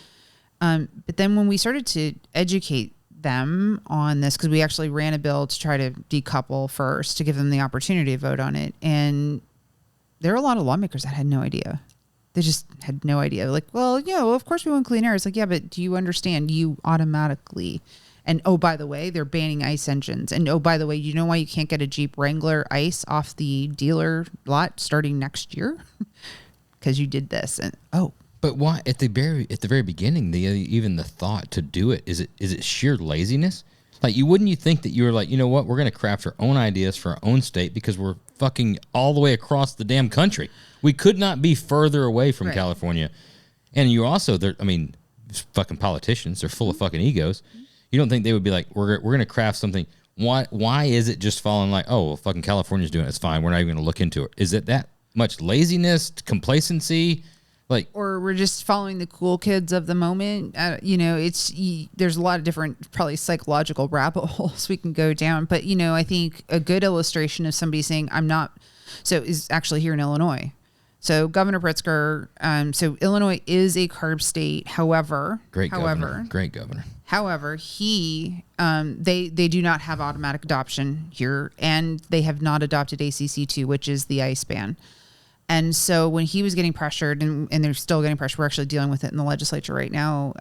But then when we started to educate them on this, because we actually ran a bill to try to decouple first to give them the opportunity to vote on it. And there are a lot of lawmakers that had no idea. They just had no idea. Like, well, of course we want clean air. It's like, yeah, but do you understand? You automatically, and oh, by the way, they're banning ICE engines. And oh, by the way, you know why you can't get a Jeep Wrangler ICE off the dealer lot starting next year? Because you did this. And but why at the very beginning, even the thought to do it, is it sheer laziness? Like, wouldn't you think that you were like, you know what, we're going to craft our own ideas for our own state because we're fucking all the way across the damn country. We could not be further away from California. And you also, fucking politicians, they're full of fucking egos. You don't think they would be like, we're going to craft something. Why is it just falling like, oh, well, fucking California's doing it, it's fine, we're not even going to look into it? Is it that much laziness, complacency? Or we're just following the cool kids of the moment. There's a lot of different probably psychological rabbit holes we can go down. But, I think a good illustration of somebody saying is actually here in Illinois. So Governor Pritzker, so Illinois is a CARB state. However, great governor. However, they do not have automatic adoption here, and they have not adopted ACC2, which is the ICE ban. And so when he was getting pressured, and they're still getting pressured, we're actually dealing with it in the legislature right now,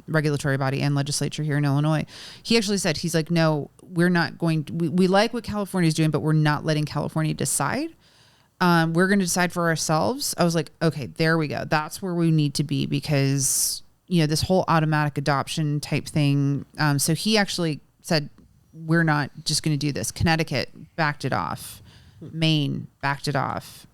regulatory body and legislature here in Illinois. He actually said, he's like, no, we're not going to, we like what California is doing, but we're not letting California decide. We're going to decide for ourselves. I was like, okay, there we go. That's where we need to be because, this whole automatic adoption type thing. So he actually said, we're not just going to do this. Connecticut backed it off. Maine backed it off.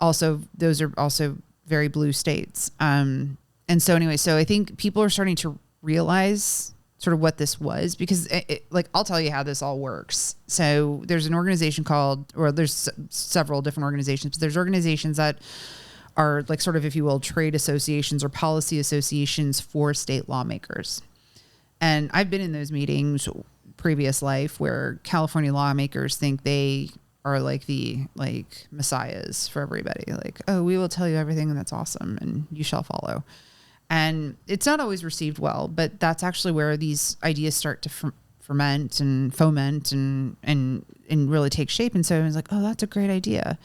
Also, those are also very blue states. And so anyway, so I think people are starting to realize sort of what this was because I'll tell you how this all works. So there's an organization there's several different organizations, but there's organizations that are like sort of, if you will, trade associations or policy associations for state lawmakers. And I've been in those meetings previous life where California lawmakers think they are like the messiahs for everybody. Like, oh, we will tell you everything that's awesome and you shall follow. And it's not always received well, but that's actually where these ideas start to ferment and foment and really take shape. And so I was like, oh, that's a great idea.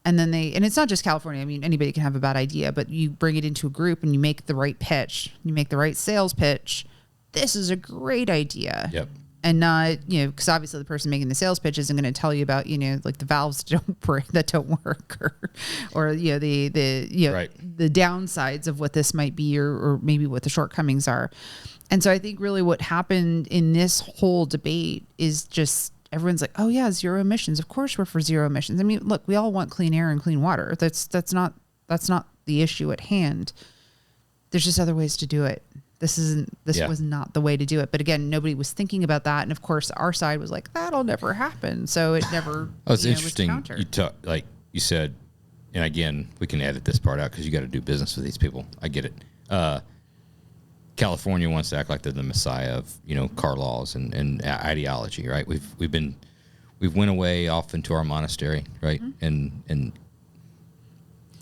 And then and it's not just California. I mean, anybody can have a bad idea, but you bring it into a group and you make the right pitch, you make the right sales pitch. This is a great idea. Yep. And not, because obviously the person making the sales pitch isn't going to tell you about, like the valves that don't work or the downsides of what this might be or maybe what the shortcomings are. And so I think really what happened in this whole debate is just everyone's like, oh yeah, zero emissions. Of course we're for zero emissions. I mean, look, we all want clean air and clean water. That's not the issue at hand. There's just other ways to do it. This was not the way to do it. But again, nobody was thinking about that. And of course, our side was like, that'll never happen. So it never. Oh, it's interesting. You said, and again, we can edit this part out because you got to do business with these people. I get it. California wants to act like they're the messiah of car laws and ideology, right? We've went away off into our monastery, right, and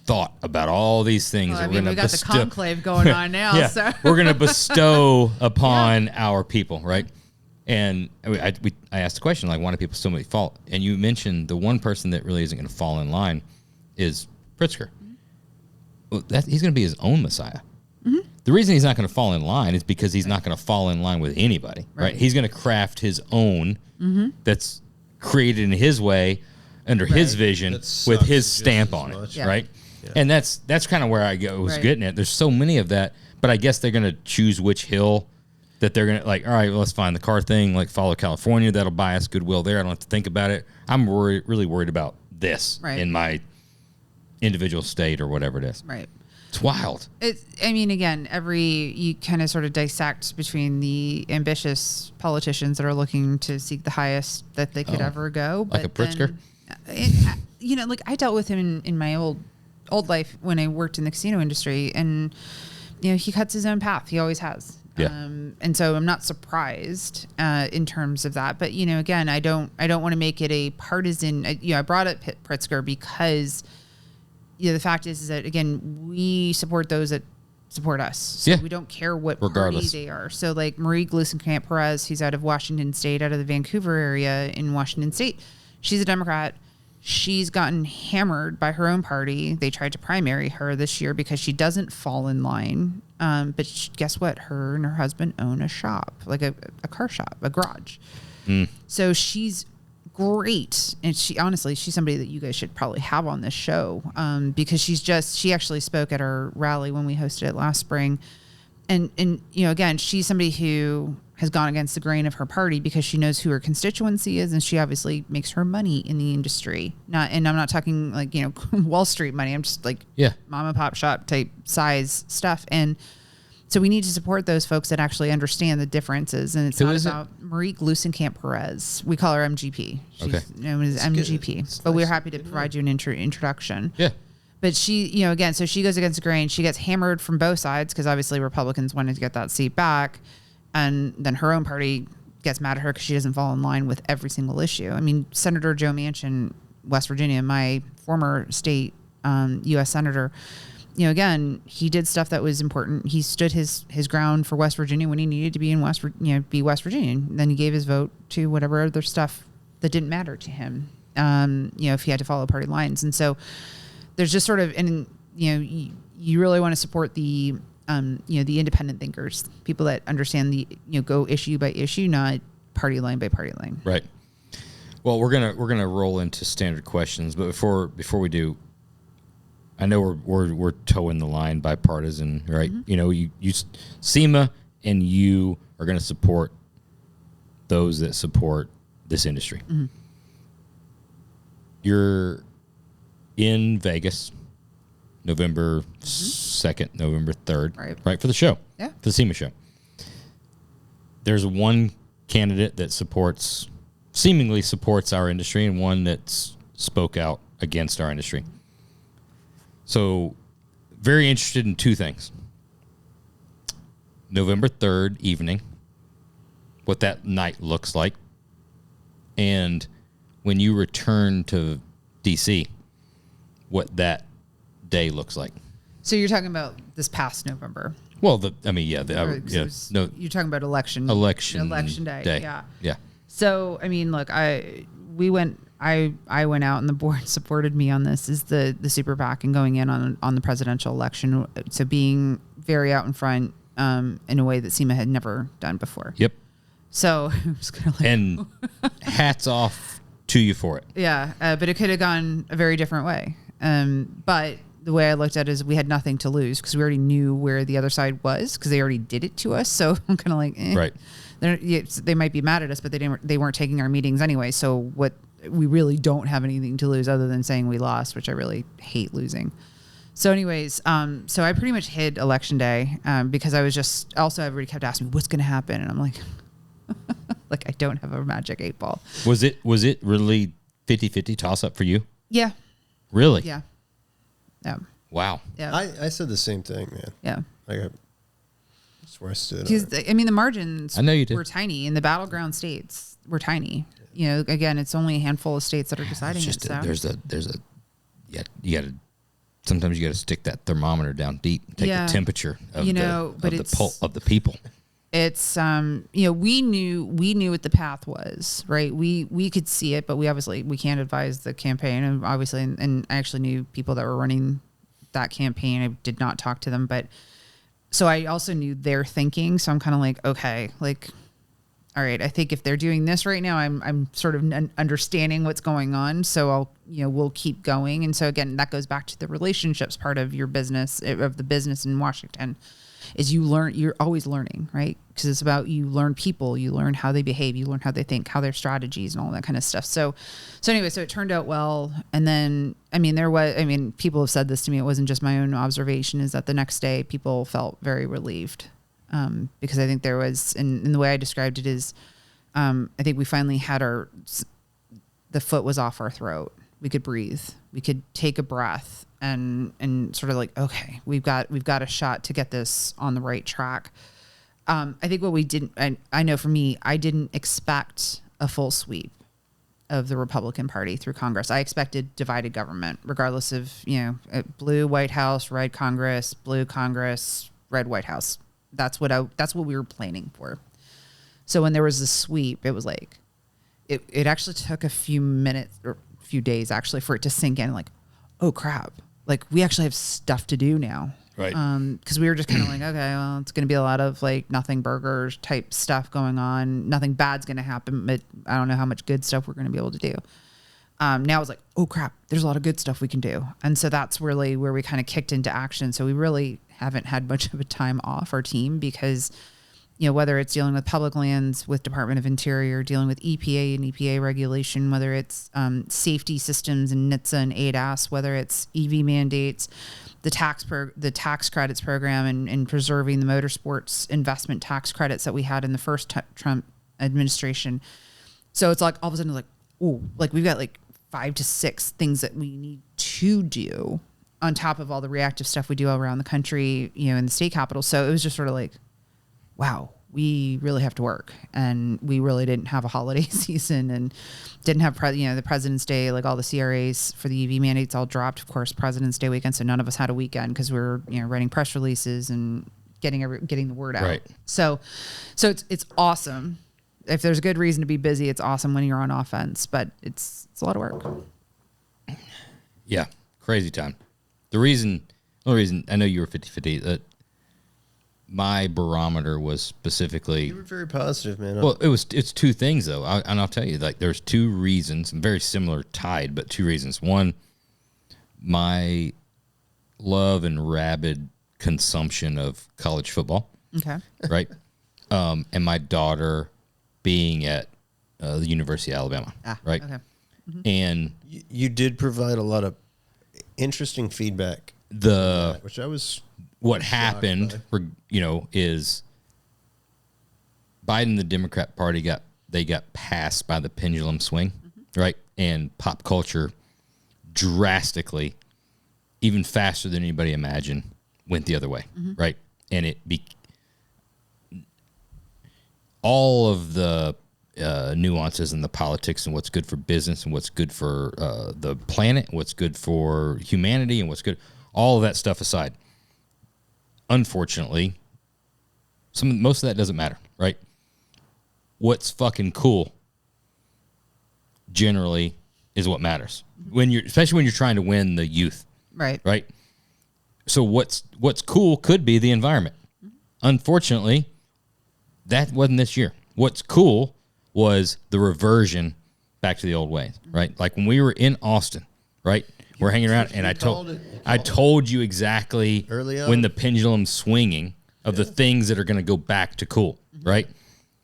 thought about all these things. Well, we got the conclave going on now. Yeah, so. We're going to bestow upon our people, right? And I asked the question, like, why do people so many fall? And you mentioned the one person that really isn't going to fall in line is Pritzker. Well, he's going to be his own messiah. Mm-hmm. The reason he's not going to fall in line is because he's not going to fall in line with anybody, right? He's going to craft his own that's created in his way, under his vision, with his stamp on it, right? Yeah. And that's kind of where I was getting at. There's so many of that, but I guess they're going to choose which hill that they're going to, like, all right, well, let's find the car thing, like follow California. That'll buy us goodwill there. I don't have to think about it. I'm really worried about this in my individual state or whatever it is. Right. It's wild. I mean, again, you kind of sort of dissect between the ambitious politicians that are looking to seek the highest that they could ever go. Like a Pritzker? Like I dealt with him in my old life when I worked in the casino industry, and he cuts his own path. He always has. Yeah. And so I'm not surprised in terms of that. But again, I don't want to make it a partisan. I brought up Pritzker because the fact is that again we support those that support us. So we don't care what party they are. So like Marie Gluesenkamp Perez, who's out of Washington State, out of the Vancouver area in Washington State, she's a Democrat. She's gotten hammered by her own party. They tried to primary her this year because she doesn't fall in line. But guess what? Her and her husband own a shop, like a car shop, a garage. So she's great. And she's somebody that you guys should probably have on this show because she actually spoke at our rally when we hosted it last spring. And again, she's somebody who has gone against the grain of her party because she knows who her constituency is, and she obviously makes her money in the industry. And I'm not talking like Wall Street money. I'm just like mom and pop shop type size stuff. And so we need to support those folks that actually understand the differences. And it's not about Marie Gluesenkamp Perez. We call her MGP. She's known as MGP, but we're happy to provide you an introduction. Yeah. But she, again, so she goes against the grain. She gets hammered from both sides because obviously Republicans wanted to get that seat back. And then her own party gets mad at her because she doesn't fall in line with every single issue. I mean, Senator Joe Manchin, West Virginia, my former state U.S. senator, again, he did stuff that was important. He stood his ground for West Virginia when he needed to be in West Virginia. And then he gave his vote to whatever other stuff that didn't matter to him, if he had to follow party lines. And so there's just sort of, you really want to support the independent thinkers, people that understand go issue by issue, not party line by party line. Right. Well, we're gonna roll into standard questions, but before we do, I know we're towing the line bipartisan, right? Mm-hmm. You SEMA and you are gonna support those that support this industry. Mm-hmm. You're in Vegas, November 2nd, November 3rd, right, for the show, for the SEMA show. There's one candidate that seemingly supports our industry, and one that's spoke out against our industry. So, very interested in two things. November 3rd evening, what that night looks like, and when you return to D.C., what that day looks like. So you're talking about this past November. Well, you're talking about election day. Yeah. So, I mean, look, I went out and the board supported me on this, is the super PAC and going in on the presidential election. So being very out in front in a way that SEMA had never done before. Yep. So it was kind of like, and hats off to you for it. Yeah. But it could have gone a very different way. But the way I looked at it is we had nothing to lose because we already knew where the other side was because they already did it to us. So I'm kind of like, right. They might be mad at us, but they weren't taking our meetings anyway. So we really don't have anything to lose other than saying we lost, which I really hate losing. So anyways, so I pretty much hid election day because I was just, also everybody kept asking me what's going to happen. And I'm like, I don't have a magic 8 ball. Was it really 50-50 toss up for you? Yeah. Really? Yeah. Yeah. Wow. Yeah. I said the same thing, man. Yeah. That's where I stood. Because the margins I know you did. were tiny in the battleground states. Were tiny. Again, it's only a handful of states that are deciding it. So. You got to. Sometimes you got to stick that thermometer down deep, and take the temperature of the people. It's we knew what the path was, right? We could see it, but we can't advise the campaign, and obviously, and I actually knew people that were running that campaign. I did not talk to them, but so I also knew their thinking. So I'm kind of like, okay, all right. I think if they're doing this right now, I'm sort of understanding what's going on. So we'll keep going. And so again, that goes back to the relationships part of your business, of the business in Washington. is you're always learning, right? Because it's about, you learn people, you learn how they behave, you learn how they think, how their strategies and all that kind of stuff. So anyway, so it turned out well. And then, people have said this to me, it wasn't just my own observation, is that the next day people felt very relieved. Because I think there was, and the way I described it is, I think we finally had the foot was off our throat. We could breathe. We could take a breath and sort of like, okay, we've got a shot to get this on the right track. I think what we didn't, I know for me, I didn't expect a full sweep of the Republican Party through Congress. I expected divided government, regardless of, blue White House, red Congress, blue Congress, red White House. That's what we were planning for. So when there was a sweep, it was like, it actually took a few minutes or a few days actually for it to sink in. Like, oh crap! Like we actually have stuff to do now, right? Because we were just kind of like, okay, well, it's going to be a lot of like nothing burgers type stuff going on. Nothing bad's going to happen, but I don't know how much good stuff we're going to be able to do. Now it's like, oh crap! There's a lot of good stuff we can do, and so that's really where we kind of kicked into action. So we really haven't had much of a time off our team because, whether it's dealing with public lands with Department of Interior, dealing with EPA and EPA regulation, whether it's safety systems and NHTSA and ADAS, whether it's EV mandates, the tax credits program and preserving the motorsports investment tax credits that we had in the first Trump administration. So it's like all of a sudden like, oh, like we've got like 5 to 6 things that we need to do on top of all the reactive stuff we do all around the country, in the state capitol. So it was just sort of like, wow, we really have to work. And we really didn't have a holiday season and didn't have, the President's Day, like all the CRAs for the EV mandates all dropped, of course, President's Day weekend. So none of us had a weekend because we were, writing press releases and getting the word out. Right. So it's awesome. If there's a good reason to be busy, it's awesome when you're on offense, but it's a lot of work. Yeah. Crazy time. The only reason I know you were 50-50, that my barometer was specifically. You were very positive, man. Well, it's 2 things though. And I'll tell you, like there's 2 reasons, very similar tied, but 2 reasons. One, my love and rabid consumption of college football. Okay. Right. And my daughter being at the University of Alabama. Right. Okay. Mm-hmm. And you did provide a lot of interesting feedback. Which I was. What happened, is Biden, the Democrat Party, got passed by the pendulum swing, right? And pop culture drastically, even faster than anybody imagined, went the other way, right? And all of the nuances and the politics and what's good for business and what's good for the planet, what's good for humanity and what's good, all of that stuff aside. Unfortunately, most of that doesn't matter, right? What's fucking cool generally is what matters. Especially when you're trying to win the youth. Right. Right? So what's cool could be the environment. Unfortunately, that wasn't this year. What's cool was the reversion back to the old ways, right? Like when we were in Austin, right? We're hanging around, and I told you exactly when the pendulum's swinging of the things that are going to go back to cool, right?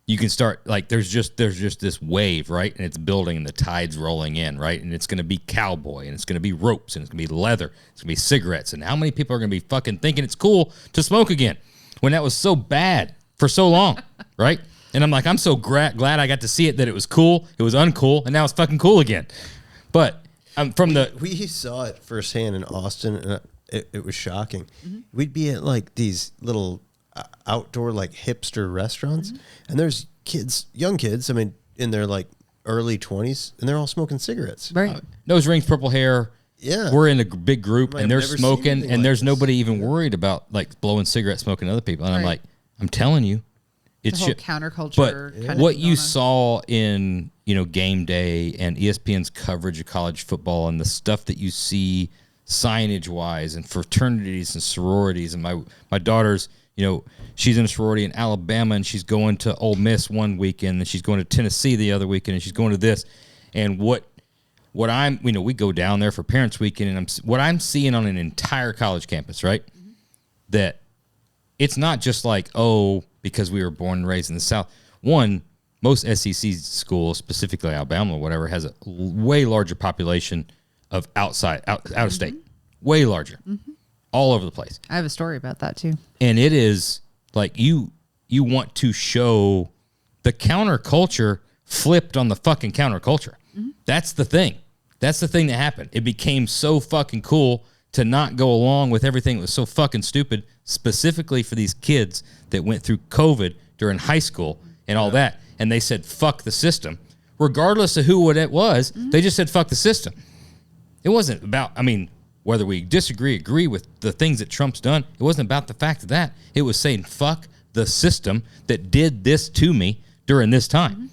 You can start, like, there's just this wave, right? And it's building, and the tide's rolling in, right? And it's going to be cowboy, and it's going to be ropes, and it's going to be leather, it's going to be cigarettes. And how many people are going to be fucking thinking it's cool to smoke again when that was so bad for so long, right? And I'm like, I'm so glad I got to see it, that it was cool, it was uncool, and now it's fucking cool again. But we saw it firsthand in Austin, and it was shocking. We'd be at like these little outdoor like hipster restaurants, and there's young kids, in their like early 20s, and they're all smoking cigarettes. Right. Nose rings, purple hair. Yeah. We're in a big group, and they're smoking, and there's this. Nobody even worried about like blowing cigarettes, smoking other people. And I'm like, I'm telling you, it's the whole counterculture. But what you saw in game day and ESPN's coverage of college football, and the stuff that you see signage wise and fraternities and sororities, and my daughter's, she's in a sorority in Alabama, and she's going to Ole Miss one weekend, and she's going to Tennessee the other weekend, and she's going to this, and what I'm, we go down there for Parents Weekend, and what I'm seeing on an entire college campus, right? That it's not just like, oh, because we were born and raised in the South. One, most SEC schools, specifically Alabama or whatever, has a way larger population of out of state, way larger, all over the place. I have a story about that too. And it is like you want to show the counterculture flipped on the fucking counterculture. That's the thing. That's the thing that happened. It became so fucking cool to not go along with everything that was so fucking stupid, specifically for these kids that went through COVID during high school and all that. And they said, fuck the system. Regardless of who it was, they just said, fuck the system. It wasn't about, I mean, whether we agree with the things that Trump's done, it wasn't about the fact of that. It was saying, fuck the system that did this to me during this time.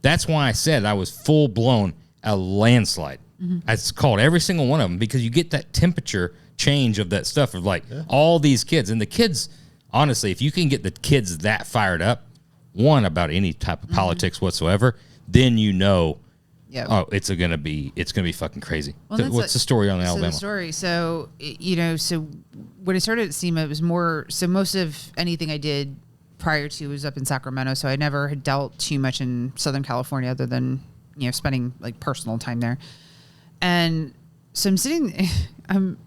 That's why I said I was full blown a landslide. I called every single one of them because you get that temperature change of that stuff of like all these kids. And the kids, honestly, if you can get the kids that fired up, one, about any type of politics whatsoever, then you know, oh, it's gonna be fucking crazy. Well, so what's the story on Alabama? The story. So so when I started at SEMA, it was more. So most of anything I did prior to was up in Sacramento. So I never had dealt too much in Southern California, other than spending like personal time there. And so I'm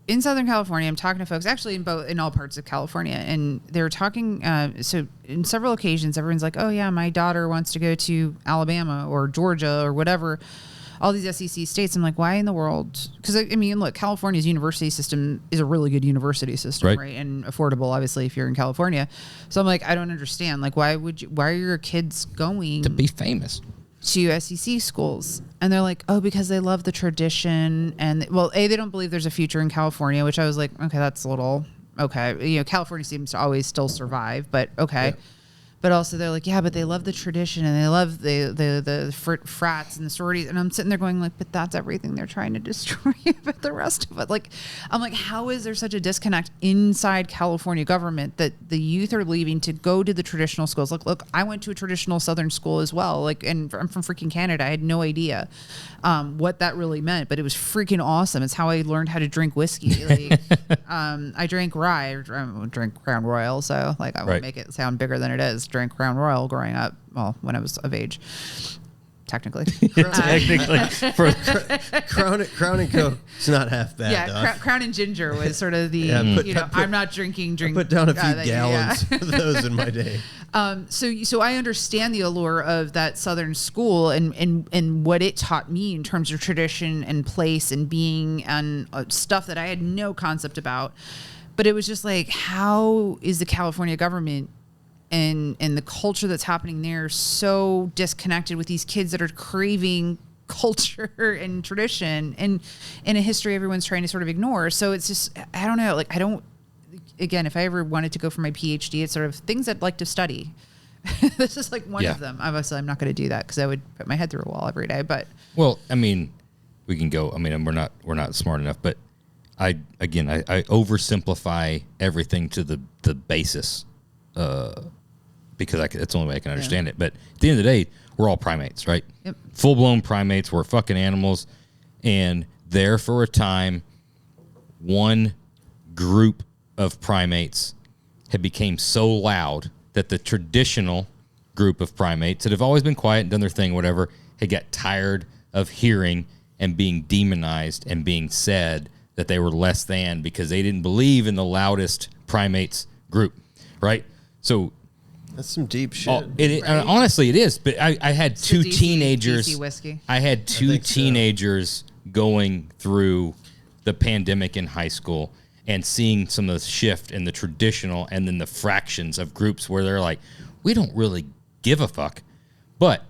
in Southern California. I'm talking to folks actually in all parts of California, and they were talking. So in several occasions, everyone's like, "Oh yeah, my daughter wants to go to Alabama or Georgia or whatever." All these SEC states. I'm like, why in the world? Because I mean, look, California's university system is a really good university system, right? And affordable, obviously, if you're in California. So I'm like, I don't understand. Like, why are your kids going to be famous to SEC schools? And they're like, oh, because they love the tradition. And well, they don't believe there's a future in California, which I was like, okay, that's a little, okay. California seems to always still survive, but okay. Yeah. But also they're like, yeah, but they love the tradition and they love the frats and the sororities. And I'm sitting there going like, but that's everything they're trying to destroy. But the rest of it, like, I'm like, how is there such a disconnect inside California government that the youth are leaving to go to the traditional schools? Look, I went to a traditional Southern school as well. Like, and I'm from freaking Canada. I had no idea what that really meant, but it was freaking awesome. It's how I learned how to drink whiskey. Like, I drank rye, or I drink Crown Royal. So like, I won't make it sound bigger than it is. Drank Crown Royal growing up. Well, when I was of age, technically. Crown and Coke. It's not half bad. Yeah, Crown and Ginger was sort of the. I'm not drinking. I put down a few gallons of those in my day. So I understand the allure of that Southern school and what it taught me in terms of tradition and place and being and stuff that I had no concept about. But it was just like, how is the California government and the culture that's happening there so disconnected with these kids that are craving culture and tradition and a history everyone's trying to sort of ignore. So it's just, I don't know. Like, again, if I ever wanted to go for my PhD, it's sort of things I'd like to study. This is like one of them. Obviously, I'm not going to do that because I would put my head through a wall every day. But well, I mean, we can go. I mean, we're not smart enough. But I oversimplify everything to the basis, because that's the only way I can understand it. But at the end of the day, we're all primates, right? Yep. Full blown primates. We're fucking animals, and there for a time, one group of primates had became so loud that the traditional group of primates that have always been quiet and done their thing, whatever, had got tired of hearing and being demonized and being said that they were less than because they didn't believe in the loudest primates group, right? So that's some deep shit. Honestly, it is. But I had two teenagers. DC whiskey. I had two teenagers going through the pandemic in high school and seeing some of the shift in the traditional and then the fractions of groups where they're like, we don't really give a fuck. But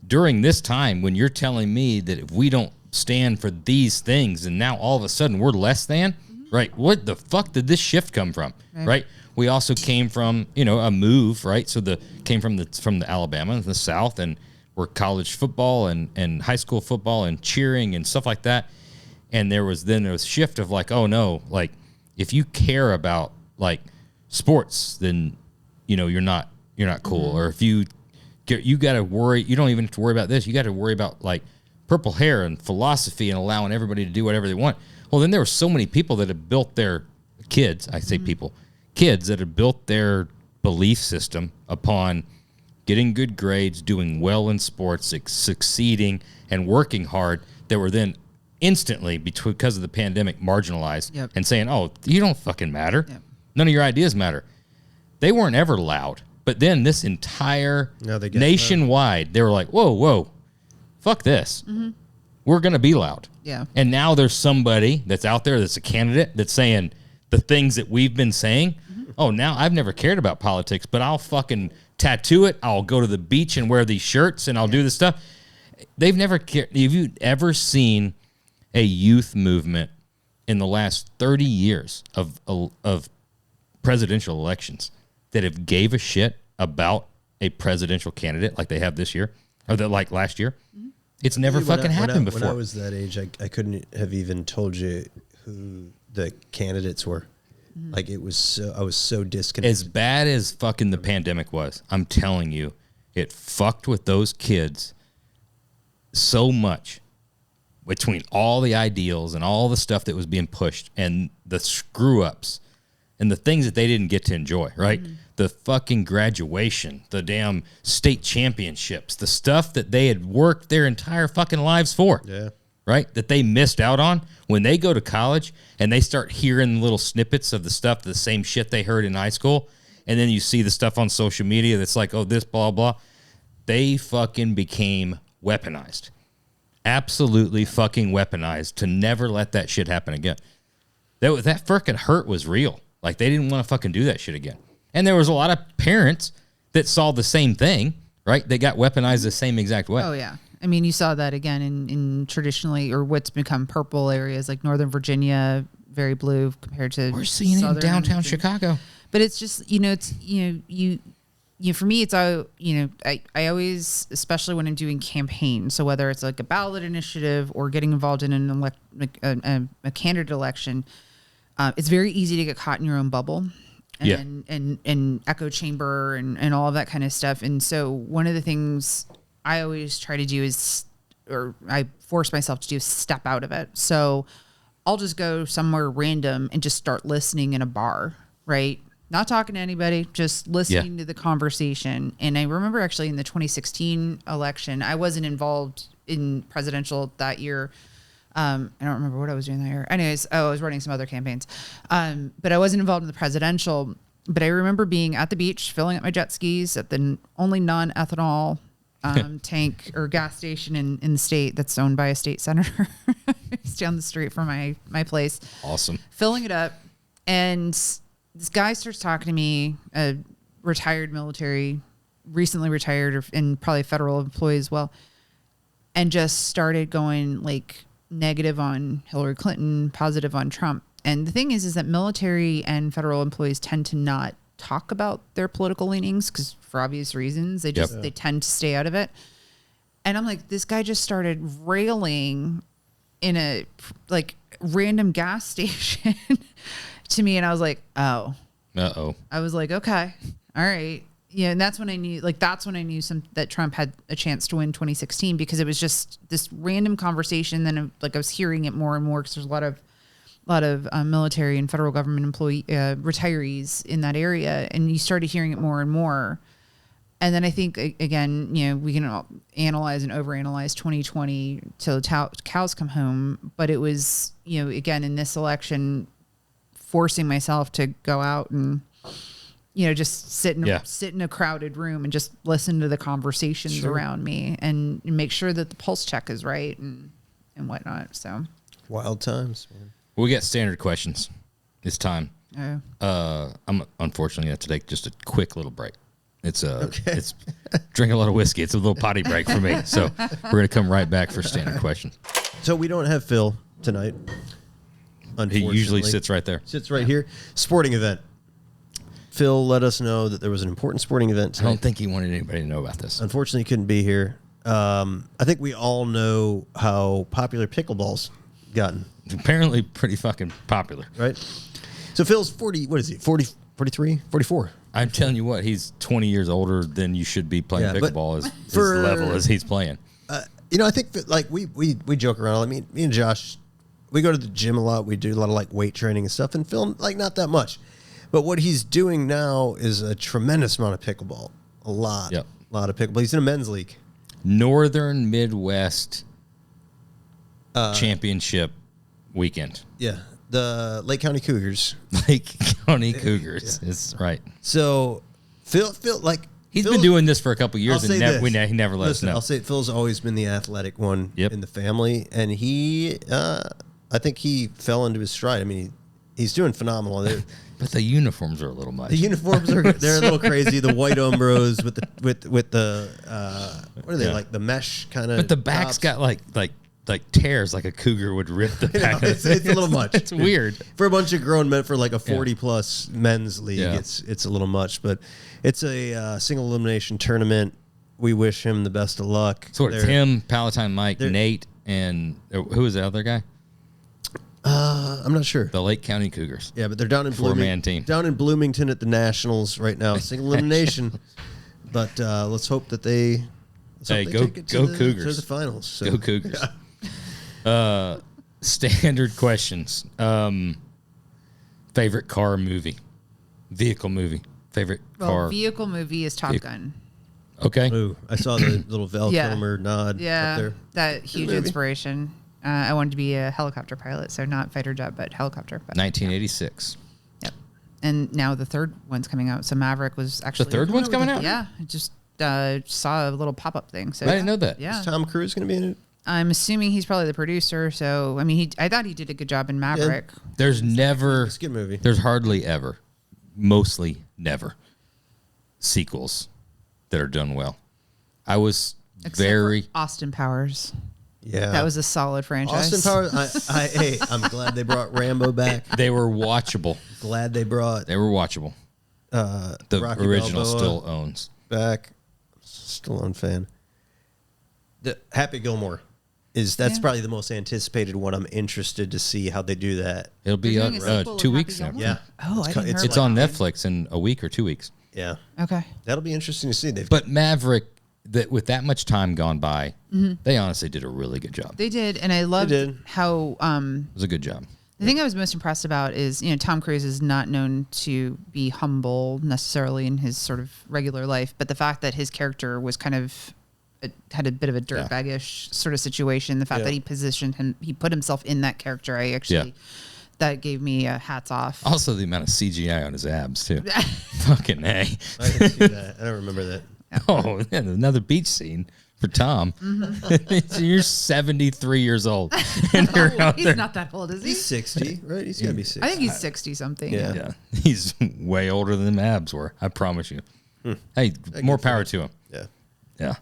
during this time, when you're telling me that if we don't stand for these things and now all of a sudden we're less than, right? What the fuck did this shift come from, right? We also came from, a move, right? So came from the Alabama, the South, and we're college football and high school football and cheering and stuff like that. And there was a shift of like, oh no, like if you care about like sports, then you're not cool. Or if you got to worry, you don't even have to worry about this. You got to worry about like purple hair and philosophy and allowing everybody to do whatever they want. Well, then there were so many people that had built their kids. I say people. kids that had built their belief system upon getting good grades, doing well in sports, succeeding, and working hard, that were then instantly, because of the pandemic, marginalized and saying, oh, you don't fucking matter. Yep. None of your ideas matter. They weren't ever loud. But then this entire nationwide, they were like, whoa, fuck this. Mm-hmm. We're going to be loud. Yeah. And now there's somebody that's out there that's a candidate that's saying the things that we've been saying. Mm-hmm. Oh, now I've never cared about politics, but I'll fucking tattoo it. I'll go to the beach and wear these shirts and I'll do this stuff. They've never cared. Have you ever seen a youth movement in the last 30 years of presidential elections that have gave a shit about a presidential candidate like they have this year or that like last year? Mm-hmm. It's never fucking happened before. When I was that age, I couldn't have even told you who the candidates were. Mm-hmm. Like I was so disconnected. As bad as fucking the pandemic was, I'm telling you, it fucked with those kids so much between all the ideals and all the stuff that was being pushed and the screw ups and the things that they didn't get to enjoy, right? Mm-hmm. The fucking graduation, the damn state championships, the stuff that they had worked their entire fucking lives for, right? That they missed out on. When they go to college and they start hearing little snippets of the stuff, the same shit they heard in high school, and then you see the stuff on social media that's like, oh, this, blah, blah, they fucking became weaponized. Absolutely fucking weaponized to never let that shit happen again. That fucking hurt was real. Like, they didn't want to fucking do that shit again. And there was a lot of parents that saw the same thing, right? They got weaponized the same exact way. Oh, yeah. I mean, you saw that again in traditionally, or what's become purple areas like Northern Virginia, very blue compared to we're seeing it in downtown Chicago. But it's just, you for me, it's, I always, especially when I'm doing campaigns, so whether it's like a ballot initiative or getting involved in a candidate election, it's very easy to get caught in your own bubble and echo chamber and all of that kind of stuff. And so one of the things I always try to do is, or I force myself to do, is step out of it. So I'll just go somewhere random and just start listening in a bar, right? Not talking to anybody, just listening to the conversation. And I remember actually in the 2016 election, I wasn't involved in presidential that year. I don't remember what I was doing that year. Anyways, I was running some other campaigns. But I wasn't involved in the presidential. But I remember being at the beach, filling up my jet skis at the only non-ethanol tank or gas station in the state that's owned by a state senator. It's down the street from my place. Awesome. Filling it up. And this guy starts talking to me, a retired military, recently retired, and probably federal employee as well, and just started going like negative on Hillary Clinton, positive on Trump. And the thing is that military and federal employees tend to not talk about their political leanings because for obvious reasons, they tend to stay out of it. And I'm like, this guy just started railing in a like random gas station to me. And I was like, oh, I was like, okay, all right. Yeah. And that's when I knew that Trump had a chance to win 2016 because it was just this random conversation. Then like I was hearing it more and more because there's a lot of military and federal government employee retirees in that area. And you started hearing it more and more. And then I think, again, we can analyze and overanalyze 2020 till the cows come home. But it was, again, in this election, forcing myself to go out and, just sit in a crowded room and just listen to the conversations around me and make sure that the pulse check is right and whatnot. So wild times, man. We got standard questions. It's time. I'm unfortunately going to take just a quick little break. It's drink a lot of whiskey. It's a little potty break for me. So we're going to come right back for standard questions. So we don't have Phil tonight. He usually sits right there. Sits right here. Sporting event. Phil let us know that there was an important sporting event tonight. I don't think he wanted anybody to know about this. Unfortunately, he couldn't be here. I think we all know how popular pickleball's gotten. Apparently pretty fucking popular. Right? So Phil's 40, what is he, 40, 43, 44? I'm telling you what, he's 20 years older than you should be playing pickleball as level as he's playing. I think that, like, we joke around. I mean, me and Josh, we go to the gym a lot. We do a lot of, like, weight training and stuff. And Phil, like, not that much. But what he's doing now is a tremendous amount of pickleball. A lot. Yep. A lot of pickleball. He's in a men's league. Northern Midwest Championship weekend. Yeah. The Lake County Cougars. Lake County Cougars. Yeah. It's right. So Phil like he's been doing this for a couple years and he never let us know. I'll say Phil's always been the athletic one in the family, and he I think he fell into his stride. I mean, he's doing phenomenal. But the uniforms are a little much. The uniforms they're a little crazy. The white Umbros with the what are they like, the mesh kind of. But the back's got like tears, like a cougar would rip the back. It's a little much. It's weird for a bunch of grown men, for like a 40+ men's league. Yeah. It's a little much, but it's a single elimination tournament. We wish him the best of luck. So it's him, Palatine Mike, Nate, and who is the other guy? I'm not sure. The Lake County Cougars. Yeah, but they're down in four-man team. Down in Bloomington at the Nationals right now, single elimination. But let's hope that they. Go Cougars to the finals. So. Go Cougars. Yeah. Standard questions. Favorite car movie, vehicle movie. Favorite car vehicle movie is Top Gun. Okay. Ooh, I saw the little Val Kilmer nod. up there. That huge inspiration. I wanted to be a helicopter pilot, so not fighter jet, but helicopter. But, 1986. Yep. And now the third one's coming out. So Maverick was actually the third one's coming out. Yeah, I just saw a little pop-up thing. So I didn't know that. Yeah. Is Tom Cruise going to be in it? I'm assuming he's probably the producer. So I mean, I thought he did a good job in Maverick. Yeah. There's never. It's a good movie. There's hardly ever, mostly never, sequels that are done well. I was Except for Austin Powers. Yeah, that was a solid franchise. Austin Powers. Hey, I'm glad they brought Rambo back. They were watchable. Glad they brought. They were watchable. The Rocky original Balboa still owns. Back. Stallone fan. The Happy Gilmore that's probably the most anticipated one. I'm interested to see how they do that. It'll be 2 weeks now. Yeah. Oh, it's on Netflix in a week or 2 weeks. Yeah. Okay. That'll be interesting to see. But Maverick, with that much time gone by, they honestly did a really good job. They did, and I loved how it was a good job. The thing I was most impressed about is, Tom Cruise is not known to be humble necessarily in his sort of regular life, but the fact that his character was kind of had a bit of a dirtbaggish sort of situation. The fact that he put himself in that character, that gave me hats off. Also, the amount of CGI on his abs too. Fucking A. I didn't see that. I don't remember that. Oh, yeah, another beach scene for Tom. So you're 73 years old, and you're out he's there. not that old, is he? He's 60, right? He's got to be 60. I think he's 60 something. Yeah, he's way older than the abs were. I promise you. Hey, more power to him. Yeah.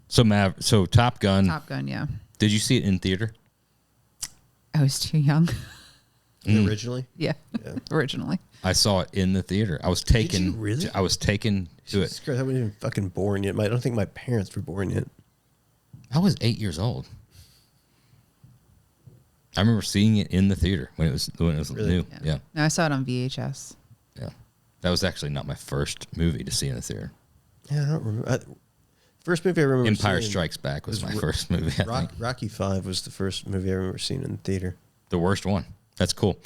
So Top Gun. Top Gun, yeah. Did you see it in theater? I was too young. Originally? Yeah, originally. I saw it in the theater. I was taken. Did you really? I was taken to it. I wasn't even fucking born yet. I don't think my parents were born yet. I was 8 years old. I remember seeing it in the theater when it was Really? new. Yeah. No, I saw it on VHS. Yeah. That was actually not my first movie to see in the theater. Yeah, I don't remember. First movie I remember Empire seeing Strikes Back was my first movie, I think. Rocky V was the first movie I remember seeing in the theater. The worst one. That's cool.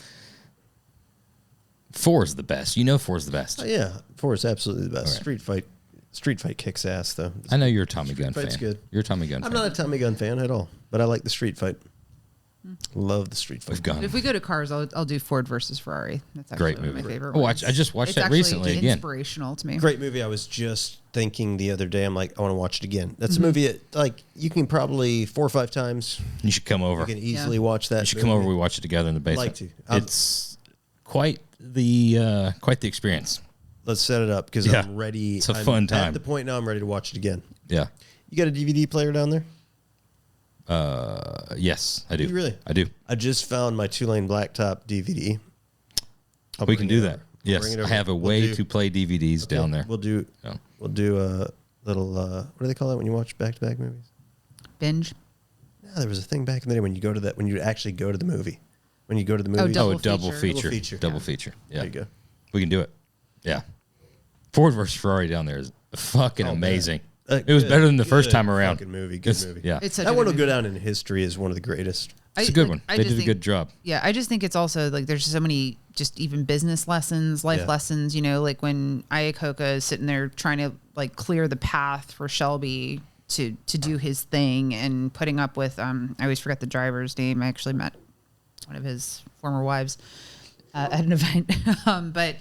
4 is the best. 4 is the best. Oh, yeah, 4 is absolutely the best. Right. Street Fight kicks ass, though. I know you're a Tommy Gun fan. Fight's good. You're a Tommy Gun I'm fan. not a Tommy Gun fan at all, but I like the Street Fight. Love the Street Fight. We've gone. But if we go to cars, I'll do Ford versus Ferrari. That's actually Great movie. my favorite. Oh, I ones. just watched It's that actually recently again. Inspirational to me. Great movie. I was just thinking the other day, I'm like, I want to watch it again. That's a movie that, like, you can probably 4 or 5 times. You should come over. You can easily watch that. You should come over. We watch it together in the basement. Like to. It's quite the experience. Let's set it up because I'm ready. It's a fun time. At the point now, I'm ready to watch it again. Yeah. You got a DVD player down there? Yes, I do. You really? I do. I just found my 2-lane blacktop DVD. We can do that. Yes, I have a way to play DVDs down there. We'll do a little. What do they call that when you watch back-to-back movies? Binge. No, there was a thing back in the day when you go to that when you actually go to the movie. When you go to the movie. double a double feature. feature. Double feature. Yeah. There you go. We can do it. Yeah. Ford versus Ferrari down there is fucking amazing. Man. It was better than the first time around. Good movie. Good movie. Yeah. It's such That a one good will go movie. down in history as one of the greatest. It's a good one. I They just did a good job. Yeah, I just think it's also like there's so many just even business lessons, life lessons, you know, like when Iacocca is sitting there trying to like clear the path for Shelby to do his thing and putting up with I always forget the driver's name. I actually met one of his former wives at an event. But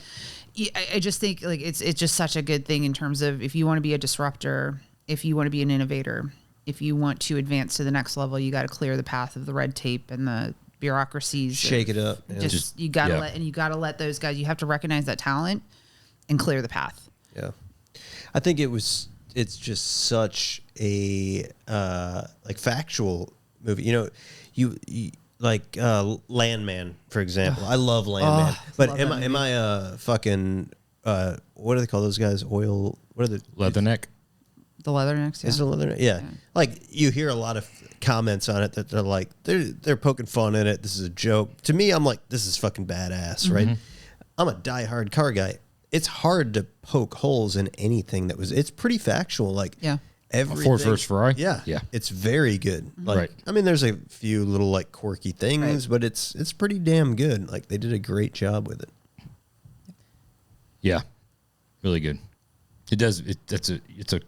I just think like it's just such a good thing in terms of if you want to be a disruptor, if you want to be an innovator, if you want to advance to the next level, you got to clear the path of the red tape and the bureaucracies. Shake it up. Yeah. Just you got to let those guys. You have to recognize that talent and clear the path. Yeah, I think it's just such a like factual movie. You know, you like Landman, for example. I love Landman, but am I a fucking what do they call those guys? Oil? What are the Leatherneck? The Leathernecks, yeah. Is it Leatherneck? Yeah. Like you hear a lot of comments on it that they're like they're poking fun at it. This is a joke. To me, I'm like, this is fucking badass, right? I'm a diehard car guy. It's hard to poke holes in anything that was. It's pretty factual. Like everything. Ford versus Ferrari. Yeah, yeah. It's very good. Like Right. I mean, there's a few little like quirky things, but it's pretty damn good. Like they did a great job with it. Yeah, really good. It does. It's a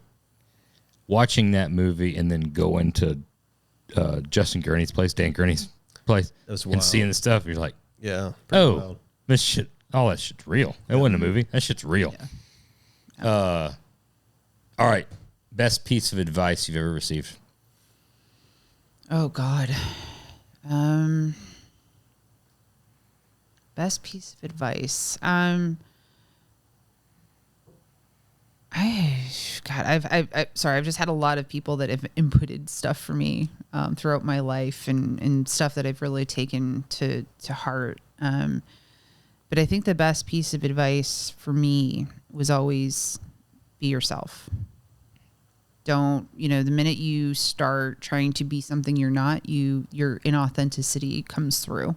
watching that movie and then go into Justin Gurney's place, Dan Gurney's place, That's and wild. seeing the stuff. You're like, Yeah. pretty oh, wild. this shit. All that shit's real. It wasn't a movie. That shit's real. Yeah. All right. Best piece of advice you've ever received. Oh God. Best piece of advice. I've just had a lot of people that have inputted stuff for me throughout my life and stuff that I've really taken to heart. But I think the best piece of advice for me was always be yourself. Don't, the minute you start trying to be something you're not, your inauthenticity comes through.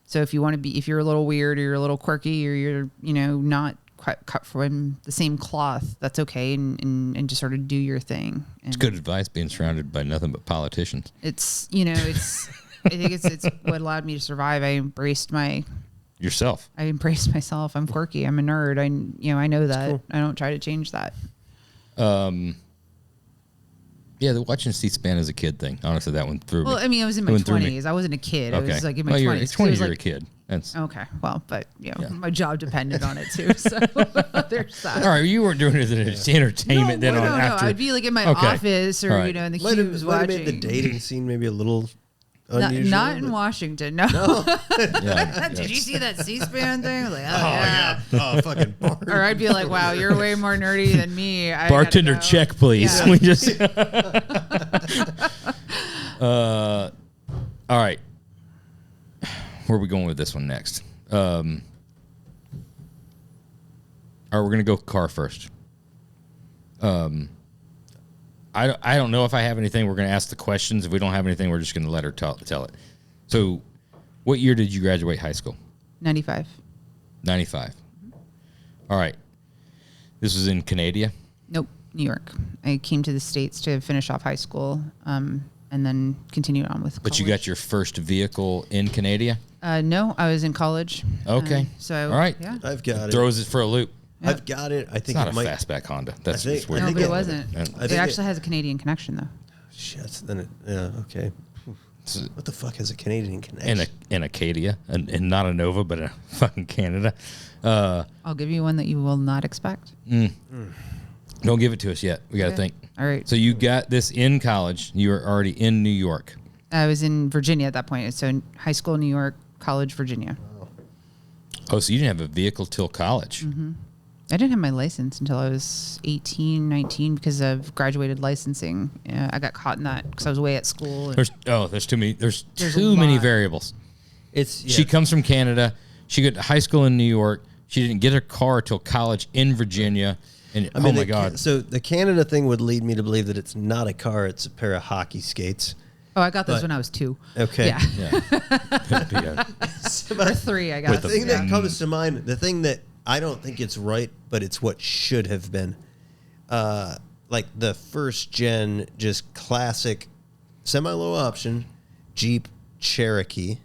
So if you're a little weird or you're a little quirky or you're, not quite cut from the same cloth, that's okay. And just sort of do your thing. And It's good advice being surrounded by nothing but politicians. it's, I think it's what allowed me to survive. I embraced Yourself. myself. I'm quirky. I'm a nerd. I know that. cool. I don't try to change that. Yeah, the watching C-SPAN as a kid thing. Honestly, that one threw me. Well, I mean, I was in my It went through me. 20s. I wasn't a kid. I Okay. was like in my Well, 20s. 20, It was you're like- a kid. That's Okay. Well, but Yeah. my job depended on it too. So there's that. all right. You weren't doing it as entertainment then. no, on after. I'd be like in my Okay. office or, All right. in the Might cubes have watching. made the dating scene maybe a little Not, unusual. not in but- Washington. No. Yeah. Did you see that C-SPAN thing? I was like, Oh yeah. Oh fucking Bart. Or I'd be like, wow, you're way more nerdy than me. I gotta Bartender, go. check, please. Yeah. We just. All right. Where are we going with this one next? All right, we're gonna go car first. I don't know if I have anything. We're gonna ask the questions. If we don't have anything, we're just gonna let her tell it. So, what year did you graduate high school? 95. 95. All right. This was in Canada. Nope. New York. I came to the States to finish off high school and then continued on with college. But you got your first vehicle in Canada? No, I was in college. Okay. So, all right. Yeah. I've got it. Throws it for a loop. I've got it. I It's think not it a might. fastback Honda. That's I think- just weird. I No, think but it it- wasn't. I It think actually has a Canadian connection, though. Shit. Then it. Yeah. Okay. It's What the fuck has a Canadian connection? in Acadia, and not a Nova, but a fucking Canada. I'll give you one that you will not expect. Don't give it to us yet. We got to Okay. think. All right. So you got this in college. You were already in New York. I was in Virginia at that point. So in high school, New York, college, Virginia. Oh, so you didn't have a vehicle till college. Mm-hmm. I didn't have my license until I was 18, 19 because of graduated licensing. I got caught in that because I was away at school. And There's too many. There's There's too a many lot. variables. It's She comes from Canada. She got to high school in New York. She didn't get her car till college in Virginia. And I mean, oh my God. So the Canada thing would lead me to believe that it's not a car; it's a pair of hockey skates. I got those but- when I was 2. Okay. Yeah. Yeah. Or 3, I got. With The the- thing that comes to mind, the thing that I don't think it's right, but it's what should have been, like the first gen, just classic, semi-low option Jeep Cherokee.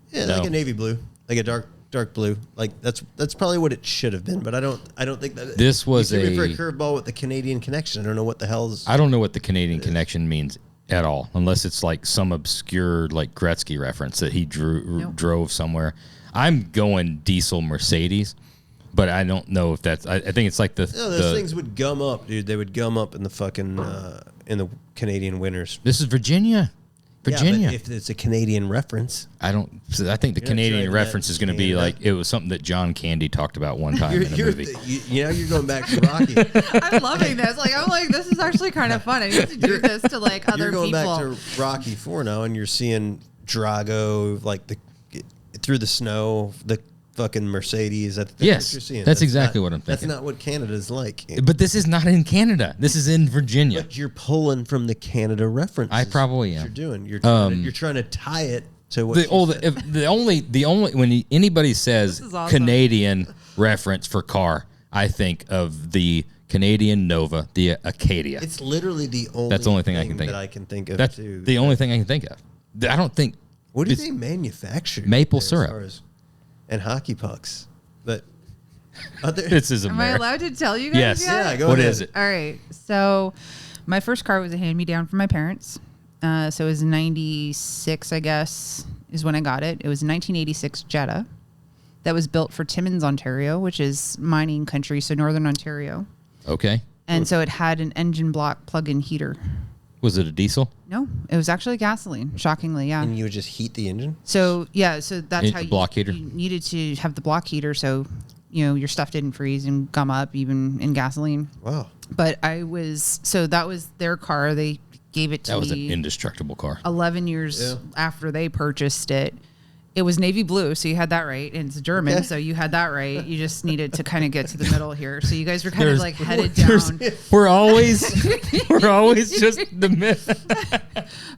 Yeah, No. like a navy blue, like a dark blue. Like that's probably what it should have been. But I don't think that This was you threw me for a curveball with the Canadian connection. I don't know what the hell's. I don't know what the Canadian connection means at all, unless it's like some obscure like Gretzky reference that he drove somewhere. I'm going diesel Mercedes, but I don't know if that's. I think it's like those things would gum up, dude. They would gum up in the fucking in the Canadian winters. This is Virginia. Virginia. Yeah, but if it's a Canadian reference, I think the Canadian reference is going to be like it was something that John Candy talked about one time in a movie. You're going back to Rocky. I'm loving this. I'm like, this is actually kind of fun. I need to do this to like other people. You're going back to Rocky 4 now, and you're seeing Drago like through the snow, the fucking Mercedes. That's what you're seeing. That's exactly what I'm thinking. That's not what Canada's like. But this is not in Canada. This is in Virginia. But you're pulling from the Canada reference. I probably am. You're doing. You're trying to tie it to what the only when anybody says awesome. Canadian reference for car, I think of the Canadian Nova, the Acadia. It's literally the only. That's the only thing I can think that of. I can think of. That's too. the only thing I can think of. I don't think. What do they manufacture? Maple syrup and hockey pucks, but this is Am I allowed to tell you guys? Yes. Yet? Yeah. Go What ahead. is it? All right. So, my first car was a hand-me-down from my parents. So it was 96, I guess, is when I got it. It was a 1986 Jetta that was built for Timmins, Ontario, which is mining country, so northern Ontario. Okay. And so it had an engine block plug-in heater. Was it a diesel? No, it was actually gasoline. Shockingly, yeah. And you would just heat the engine. So that's how block heater? You needed to have the block heater, so your stuff didn't freeze and gum up even in gasoline. Wow. But that was their car. They gave it to me. That was an indestructible car. 11 years after they purchased it. It was navy blue, so you had that right. And it's German, so you had that right. You just needed to kind of get to the middle here. So you guys were kind of like headed down. We're always just the myth.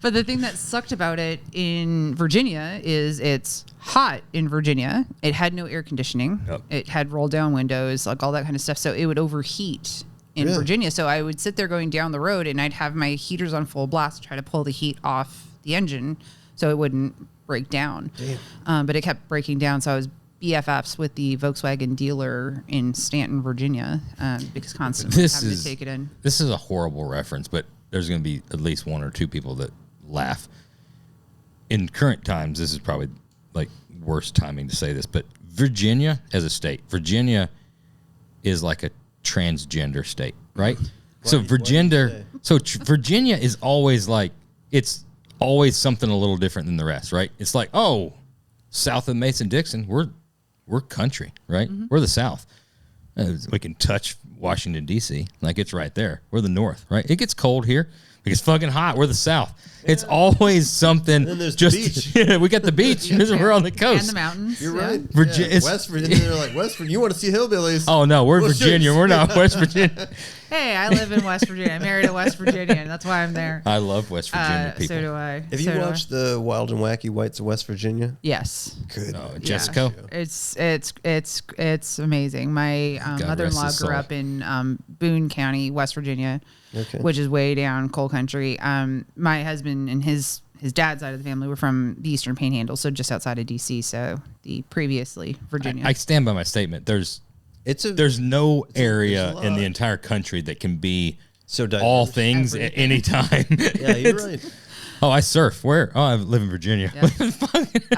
But the thing that sucked about it in Virginia is it's hot in Virginia. It had no air conditioning. Yep. It had roll down windows, like all that kind of stuff. So it would overheat in Virginia. So I would sit there going down the road and I'd have my heaters on full blast to try to pull the heat off the engine so it wouldn't break down. But it kept breaking down. So I was BFFs with the Volkswagen dealer in Stanton, Virginia, because constantly having to take it in. This is a horrible reference, but there's going to be at least one or two people that laugh. In current times, this is probably like worst timing to say this, but Virginia as a state, Virginia is like a transgender state, right? Virginia is always like, it's always something a little different than the rest, right? It's like, oh, south of Mason-Dixon, we're country, right? Mm-hmm. We're the South. We can touch Washington, D.C. Like it's right there. We're the North, right? It gets cold here. It gets fucking hot. We're the South. Yeah. It's always something. And then there's just the beach. Yeah, we got the beach. We're on the coast. And the mountains. You're right. Virginia, West Virginia. They're like, West Virginia. You want to see hillbillies? Oh, no. We're Virginia. We're not West Virginia. Hey, I live in West Virginia. I married a West Virginian. That's why I'm there. I love West Virginia people. So do I. Have you watched the Wild and Wacky Whites of West Virginia? Yes. Good. Jessica? It's amazing. My mother-in-law grew up in Boone County, West Virginia, which is way down coal country. My husband and his dad's side of the family were from the Eastern Panhandle, so just outside of D.C., so the previously Virginia. I stand by my statement. There's no area in the entire country that can be so diverse. All things at any time. Yeah, you're right. Oh, I surf. Where? Oh, I live in Virginia. Yeah.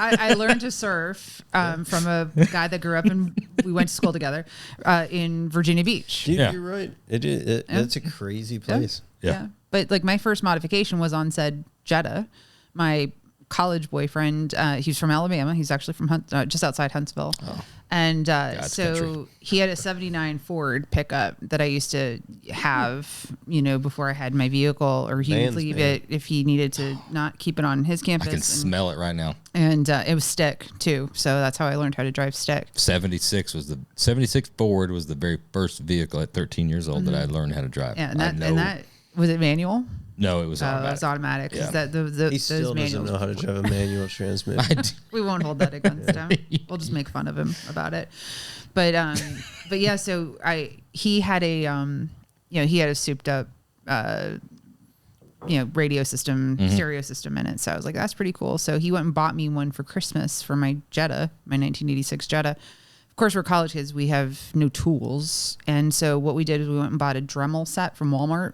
I learned to surf from a guy that grew up we went to school together in Virginia Beach. You're right. It's a crazy place. Yeah. But like my first modification was on said Jetta. My college boyfriend, he's from Alabama. He's actually from just outside Huntsville. Oh. And so country. He had a 79 Ford pickup that I used to have, before I had my vehicle, or he would leave it if he needed to not keep it on his campus. I can smell it right now. And it was stick too. So that's how I learned how to drive stick. 76 Ford was the very first vehicle at 13 years old that I learned how to drive. Yeah, and that was it manual? No, it was automatic. It was automatic. Yeah. He still doesn't know how to drive a manual transmission. We won't hold that against him. We'll just make fun of him about it. But yeah. So he had a he had a souped up radio system, stereo system in it. So I was like, that's pretty cool. So he went and bought me one for Christmas for my Jetta, my 1986 Jetta. Of course, we're college kids. We have no tools. And so what we did is we went and bought a Dremel set from Walmart.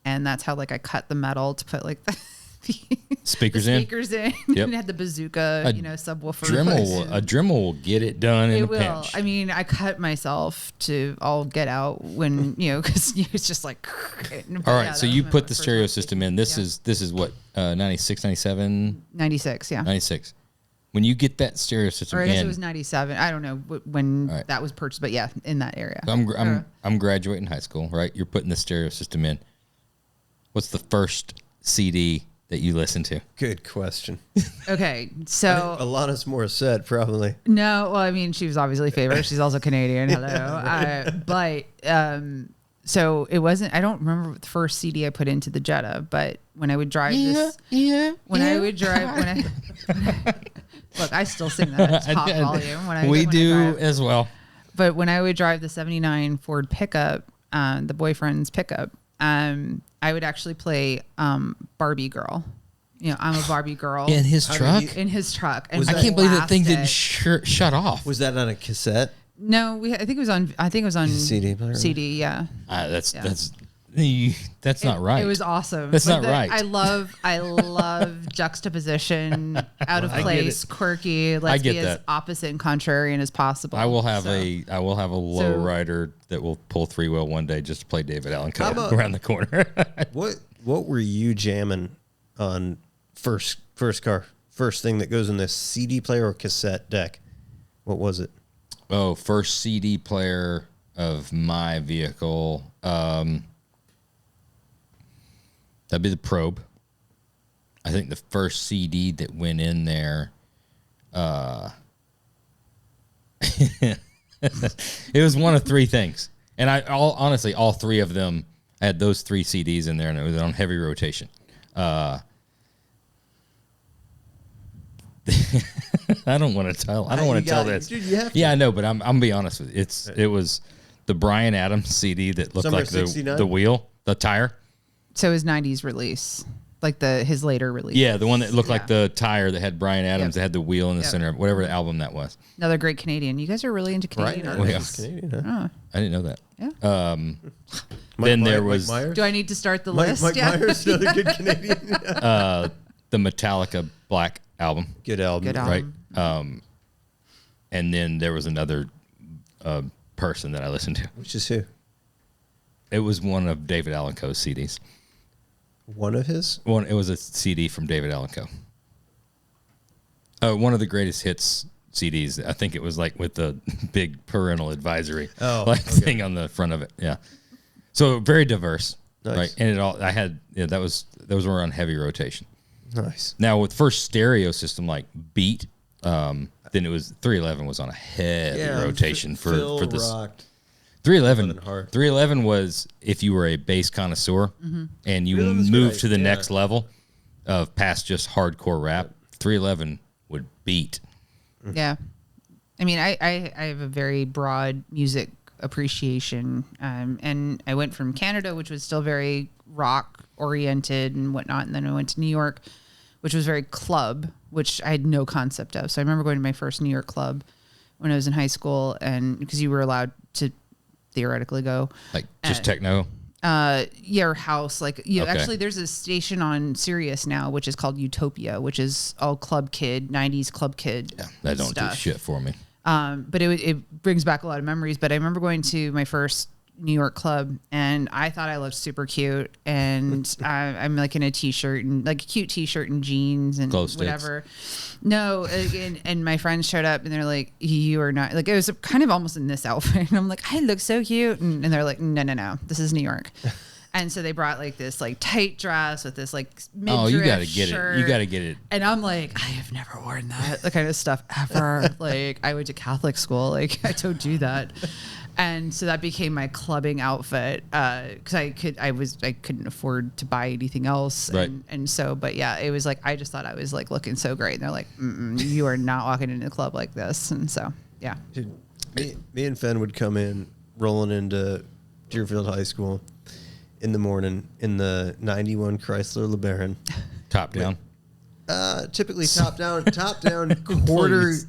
And that's how I cut the metal to put the speakers in. Yep. And it had the bazooka, subwoofer. A Dremel will get it done in a pinch. I mean, I cut myself to all get out when, because it's just like. All right. So you put the stereo system in. This is what, 96, 97? 96, yeah. 96. When you get that stereo system or I guess in, it was 97. I don't know when that was purchased, but yeah, in that area. So I'm graduating high school, right? You're putting the stereo system in. What's the first CD that you listen to? Good question. Okay, so Alanis Morissette, probably. No, well, I mean, she was obviously a favorite. She's also Canadian. Hello, but so it wasn't. I don't remember the first CD I put into the Jetta, but when I would drive look, I still sing that at top volume. We do as well. But when I would drive the '79 Ford pickup, the boyfriend's pickup, I would actually play Barbie Girl. I'm a Barbie girl. In his truck? In his truck. And I can't believe that thing didn't shut off. Was that on a cassette? No, I think it was on CD player. CD, yeah. That's not right. It was awesome. That's not right. I love juxtaposition, out of place, quirky. Let's be as opposite and contrarian as possible. I will have a low rider that will pull 3-wheel one day just to play David Allen Coe around the corner. What were you jamming on first car? First thing that goes in the CD player or cassette deck? What was it? Oh, first CD player of my vehicle. That'd be the Probe. I think the first CD that went in there, it was one of three things. And honestly, all three of them, I had those three CDs in there, and it was on heavy rotation. I don't want to tell. I don't want to tell this. Dude, you have to. Yeah, I know, but I'm gonna be honest with you. It was the Bryan Adams CD that looked like the wheel, the tire. So his '90s release, like his later release. Yeah, the one that looked like the tire that had Bryan Adams that had the wheel in the center, whatever album that was. Another great Canadian. You guys are really into Canadian artists. Canadian, huh? I didn't know that. Yeah. Then there was. Do I need to start the list? Mike Myers, another good Canadian. The Metallica Black album. Good album. Right. And then there was another person that I listened to. Which is who? It was one of David Allen Coe's CDs. One of his? It was a CD from David Allen Coe. One of the greatest hits CDs. I think it was like with the big parental advisory thing on the front of it. Yeah. So very diverse. Nice. Right. And those were on heavy rotation. Nice. Now with first stereo system like Beat, then it was 311 was on a heavy rotation for this. Rocked. 311 was if you were a bass connoisseur and you moved to the next level of past just hardcore rap, 311 would beat. Yeah. I mean, I have a very broad music appreciation. And I went from Canada, which was still very rock oriented and whatnot. And then I went to New York, which was very club, which I had no concept of. So I remember going to my first New York club when I was in high school, and because you were allowed to theoretically go like just techno. Or house. Like actually there's a station on Sirius now which is called Utopia, which is all club kid, 90s club kid. Yeah, that don't do shit for me. But it brings back a lot of memories. But I remember going to my first New York club, and I thought I looked super cute, and I'm like in a t-shirt and like a cute t-shirt and jeans and whatever. No, and my friends showed up and they're like, "You are not," like it was kind of almost in this outfit, and I'm like, "I look so cute," and they're like, "No, this is New York." And so they brought like this like tight dress with this like midriff you gotta get shirt. it. You gotta get it. And I'm like, I have never worn that kind of stuff ever. Like I went to Catholic school. Like I don't do that. And so that became my clubbing outfit because I couldn't afford to buy anything else. Right. And so, but yeah, it was like I just thought I was like looking so great. And they're like, you are not walking into a club like this. And so, yeah. Dude, me and Fenn would come in rolling into Deerfield High School, in the morning in the 91 Chrysler LeBaron. Top down. Typically top down,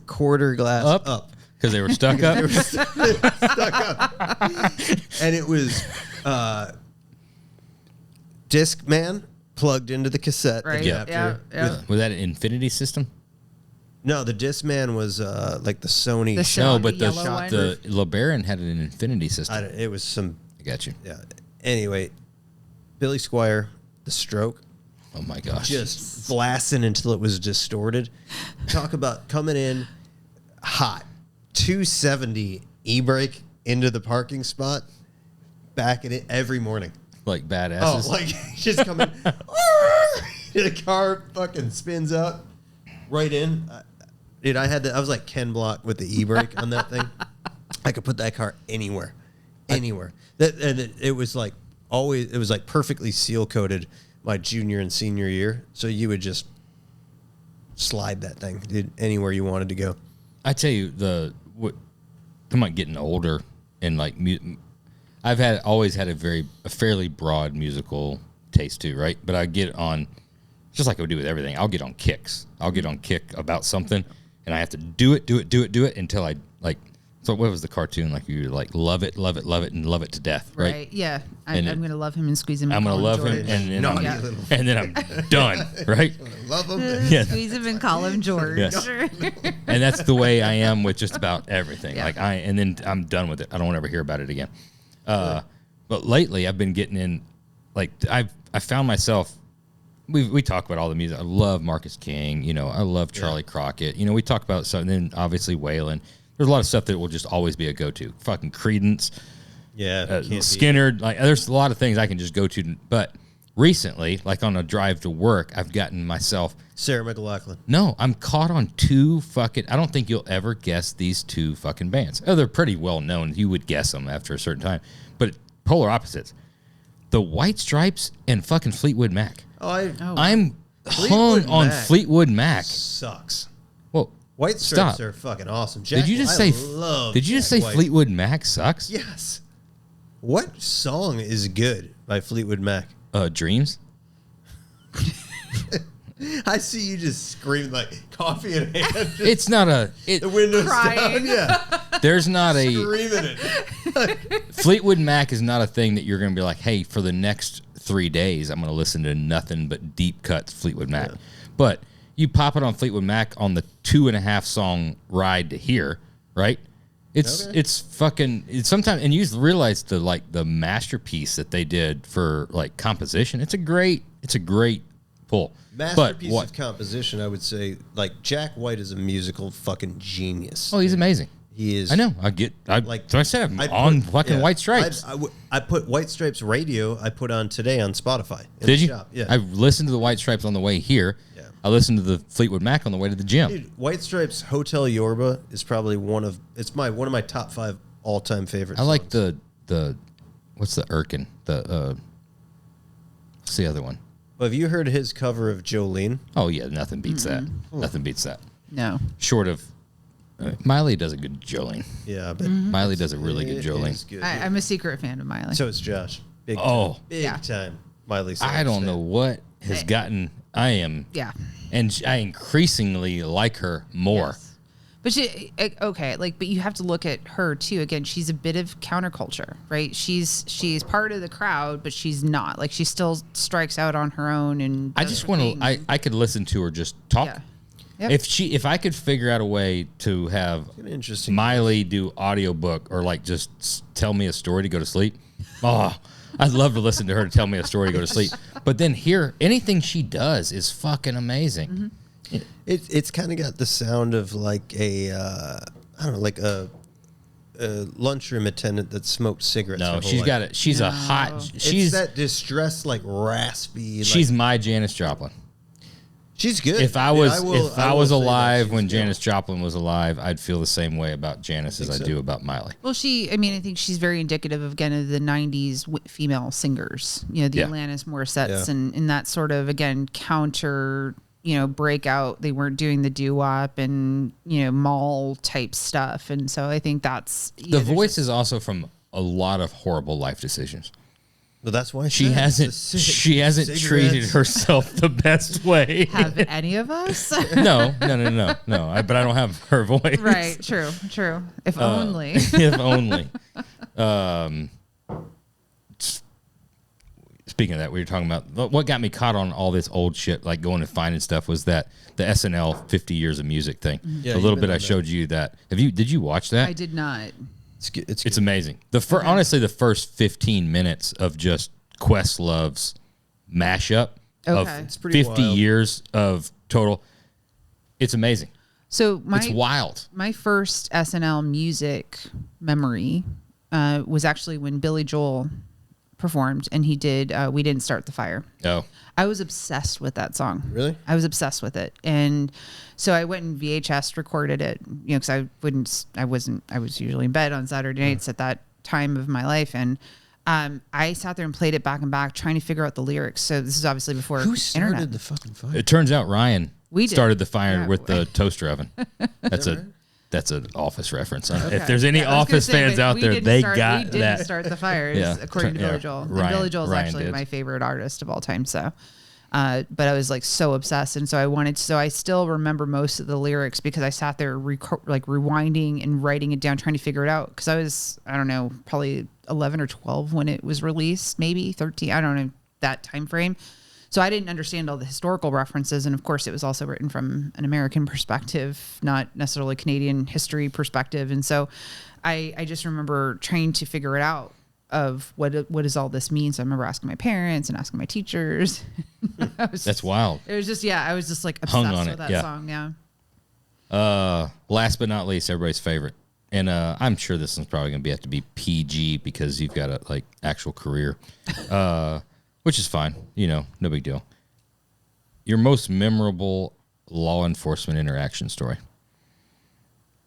quarter glass up. Because they were stuck up. They were stuck up. And it was Discman plugged into the cassette Right. adapter. Yeah. Was that an Infinity system? No, the Discman was like the Sony. The No, Sony but the yellow one. LeBaron had an Infinity system. It was some. I got you. Yeah. Anyway, Billy Squier, The Stroke, Oh my gosh. just blasting until it was distorted. Talk about coming in hot. 270 e-brake into the parking spot, back in it every morning. Like badasses. Oh, like just coming. The car fucking spins out right in. Dude, I was like Ken Block with the e-brake on that thing. I could put that car anywhere. It was like always. It was like perfectly seal coated my junior and senior year. So you would just slide that thing, dude, anywhere you wanted to go. I tell you, I'm like getting older and like I've always had a fairly broad musical taste too, right? But I get on, just like I would do with everything. I'll get on kicks. I'll get on kick about something, and I have to do it until I like. So what was the cartoon? Like you like love it, and love it to death, right? Right. Yeah. I'm going to love him and squeeze him. I'm going to love him, and then I'm done, right? Love them. Yeah. Squeeze him and call him George. Yes. And that's the way I am with just about everything. Yeah. And then I'm done with it. I don't want to ever hear about it again. But lately I've been getting in, like I found myself. We talk about all the music. I love Marcus King. You know, I love Charlie Crockett. You know, we talk about something. Then obviously Waylon. There's a lot of stuff that will just always be a go-to. Fucking Creedence. Yeah. Skinner. Like there's a lot of things I can just go to. But recently, like on a drive to work, I've gotten myself. Sarah McLachlan. No, I'm caught on two fucking. I don't think you'll ever guess these two fucking bands. Oh, they're pretty well known. You would guess them after a certain time, but polar opposites. The White Stripes and fucking Fleetwood Mac. I'm hung on Fleetwood Mac. Sucks. Well, White Stripes are fucking awesome. Did you just say Fleetwood Mac sucks? Yes. What song is good by Fleetwood Mac? Dreams. I see you just screaming like coffee in hand. It's not the windows Crying. down. Yeah. There's not Screaming it. Fleetwood Mac is not a thing that you're going to be like, hey, for the next 3 days, I'm going to listen to nothing but deep cuts Fleetwood Mac. Yeah. But you pop it on Fleetwood Mac on the 2.5 song ride to here, right? It's fucking sometimes, and you realize the masterpiece that they did for like composition. It's a great pull. Masterpiece of composition, I would say. Like Jack White is a musical fucking genius. Oh, he's amazing. He is. I know. So I said I'm on fucking White Stripes. I put White Stripes radio. I put on today on Spotify. Did you? Shop. Yeah. I listened to the White Stripes on the way here. Yeah. I listened to the Fleetwood Mac on the way to the gym. Dude, White Stripes Hotel Yorba is probably one of my top 5 all time favorites. I like the what's the Erkin? What's the other one? Well, have you heard his cover of Jolene? Oh yeah, nothing beats that. Nothing beats that. No. Short of Miley does a good Jolene. Yeah, but Miley does a really good Jolene. Good. I'm a secret fan of Miley. So is Josh. Big time Miley Cyrus I don't know what has gotten. I am. Yeah. And I increasingly like her more. Yes. But but you have to look at her too. Again, she's a bit of counterculture, right? She's part of the crowd, but she's not. Like she still strikes out on her own. And I just want to. I could listen to her just talk. Yeah. Yep. If I could figure out a way to have Miley do audiobook or like just tell me a story to go to sleep, I'd love to listen to her to tell me a story to go to sleep. But then anything she does is fucking amazing. Mm-hmm. It's kind of got the sound of like a lunchroom attendant that smoked cigarettes. No, she's got it. She's a hot. She's that distressed, like raspy. She's my Janis Joplin. She's good. If I was alive when Janis Joplin was alive, I'd feel the same way about Janis as I do about Miley. Well, I think she's very indicative of again of the '90s female singers. You know, the Alanis Morissettes and that sort of again counter. Breakout. They weren't doing the doo-wop and, mall type stuff. And so I think that's... The voice is also from a lot of horrible life decisions. Well, that's why she hasn't treated herself the best way. Have any of us? No. But I don't have her voice. Right. True. If only. If only. Speaking of that, we were talking about what got me caught on all this old shit, like going and finding stuff, was that the SNL 50 Years of Music thing. Yeah, a little bit I showed you that. Did you watch that? I did not. It's amazing. Honestly, the first 15 minutes of just Questlove's mashup of 50 wild. years of total. It's amazing. So it's wild. My first SNL music memory was actually when Billy Joel performed, and he did We Didn't Start the Fire. Oh. I was obsessed with that song. Really? I was obsessed with it. And so I went and VHS recorded it, because I was usually in bed on Saturday nights at that time of my life. And I sat there and played it back and back trying to figure out the lyrics. So this is obviously before Who started internet. the fucking fire? It turns out Ryan started the fire Yeah. with the toaster oven. That's an Office reference. Okay. If there's any Yeah, I was gonna Office say, fans but out we there, didn't they start- got we didn't that. start the fires, Yeah. according to Yeah. Billy Joel. And Ryan- Billy Joel's Ryan actually did. my favorite artist of all time. So, but I was like so obsessed, and so I still remember most of the lyrics because I sat there like rewinding and writing it down, trying to figure it out. Because I was, I don't know, probably 11 or 12 when it was released, maybe 13. I don't know that time frame. So I didn't understand all the historical references. And of course, it was also written from an American perspective, not necessarily Canadian history perspective. And so I just remember trying to figure it out of what does all this mean. So I remember asking my parents and asking my teachers. That's wild. It was just, I was just like Hung obsessed on with it, that yeah. song. Yeah. Last but not least, everybody's favorite. And I'm sure this one's probably going to have to be PG because you've got a actual career. Which is fine, no big deal. Your most memorable law enforcement interaction story?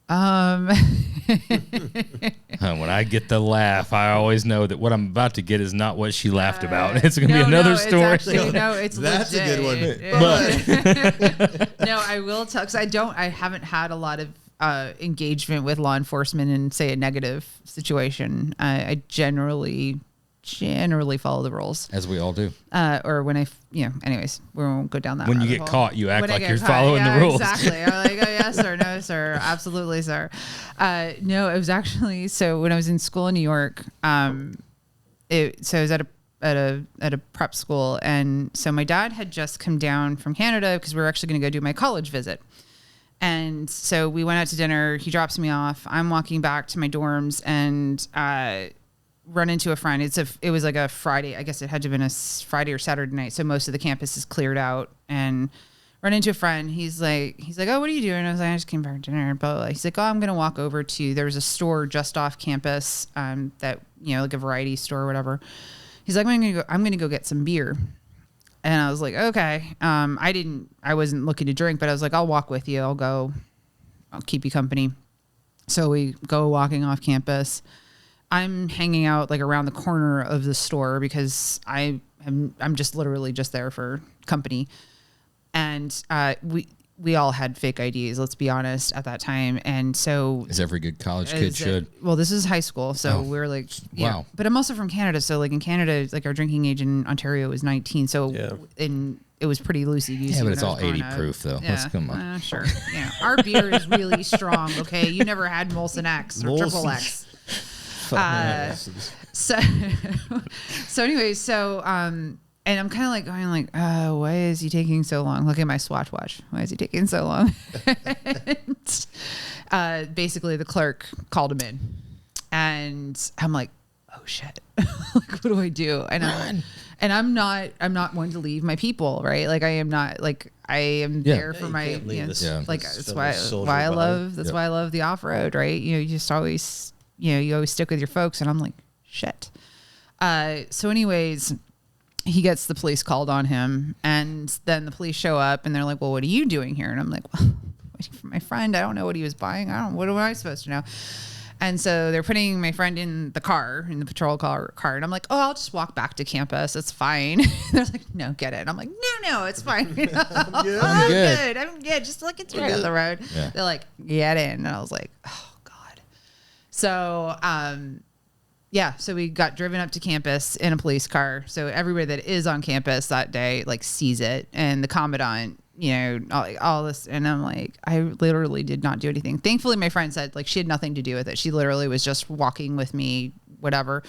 Um, When I get the laugh, I always know that what I'm about to get is not what she laughed about. It's going to be another story. It's That's legit. a good one. No, I will tell because I haven't had a lot of engagement with law enforcement in, say, a negative situation. I generally follow the rules. As we all do. Or when anyways, we won't go down that When you rabbit get hole. caught, you act When I like get you're caught, following the rules. Exactly. I'm like, oh, yes, sir. No, sir. Absolutely, sir. No, it was actually, so when I was in school in New York, so I was at a prep school. And so my dad had just come down from Canada because we were actually going to go do my college visit. And so we went out to dinner. He drops me off. I'm walking back to my dorms and run into a friend. It was like a Friday. I guess it had to have been a Friday or Saturday night. So most of the campus is cleared out, and run into a friend. He's like, oh, what are you doing? I was like, I just came back from dinner. But he's like, oh, I'm going to walk over to, there was a store just off campus, that, like a variety store or whatever. He's like, I'm going to go get some beer. And I was like, okay. I wasn't looking to drink, but I was like, I'll walk with you. I'll keep you company. So we go walking off campus. I'm hanging out like around the corner of the store because I'm just literally just there for company. And we all had fake IDs, let's be honest, at that time. And so As every good college kid should. Well, this is high school, so we're like, wow. But I'm also from Canada, so like in Canada, like our drinking age in Ontario is 19. So it was pretty loosey-goosey. Yeah, but when it's I all was 80 growing up. proof, though. Yeah. Let's come on. Sure. Yeah. Our beer is really strong, okay? You never had Molson X or Triple Molson. X. And I'm kind of like going like, oh, why is he taking so long? Look at my Swatch watch. Why is he taking so long? Basically, the clerk called him in, and I'm like, oh shit, like what do I do? And I'm not one to leave my people, right? Like I am not like I am there for my like that's why I love why I love the off road, right? You just always you always stick with your folks, and I'm like shit. So anyways, he gets the police called on him, and then the police show up and they're like, well, what are you doing here? And I'm like, well, waiting for my friend. I don't know what he was buying. What am I supposed to know? And so they're putting my friend in the car, in the patrol car. And I'm like, oh, I'll just walk back to campus. It's fine. They're like, no, get it. And I'm like, no, it's fine. I'm good. I'm good. Just look, it's right on the road. Yeah. They're like, get in. And I was like, oh God. So, Yeah, so we got driven up to campus in a police car. So everybody that is on campus that day like sees it, and the commandant, all this, and I'm like, I literally did not do anything. Thankfully, my friend said like she had nothing to do with it. She literally was just walking with me, whatever.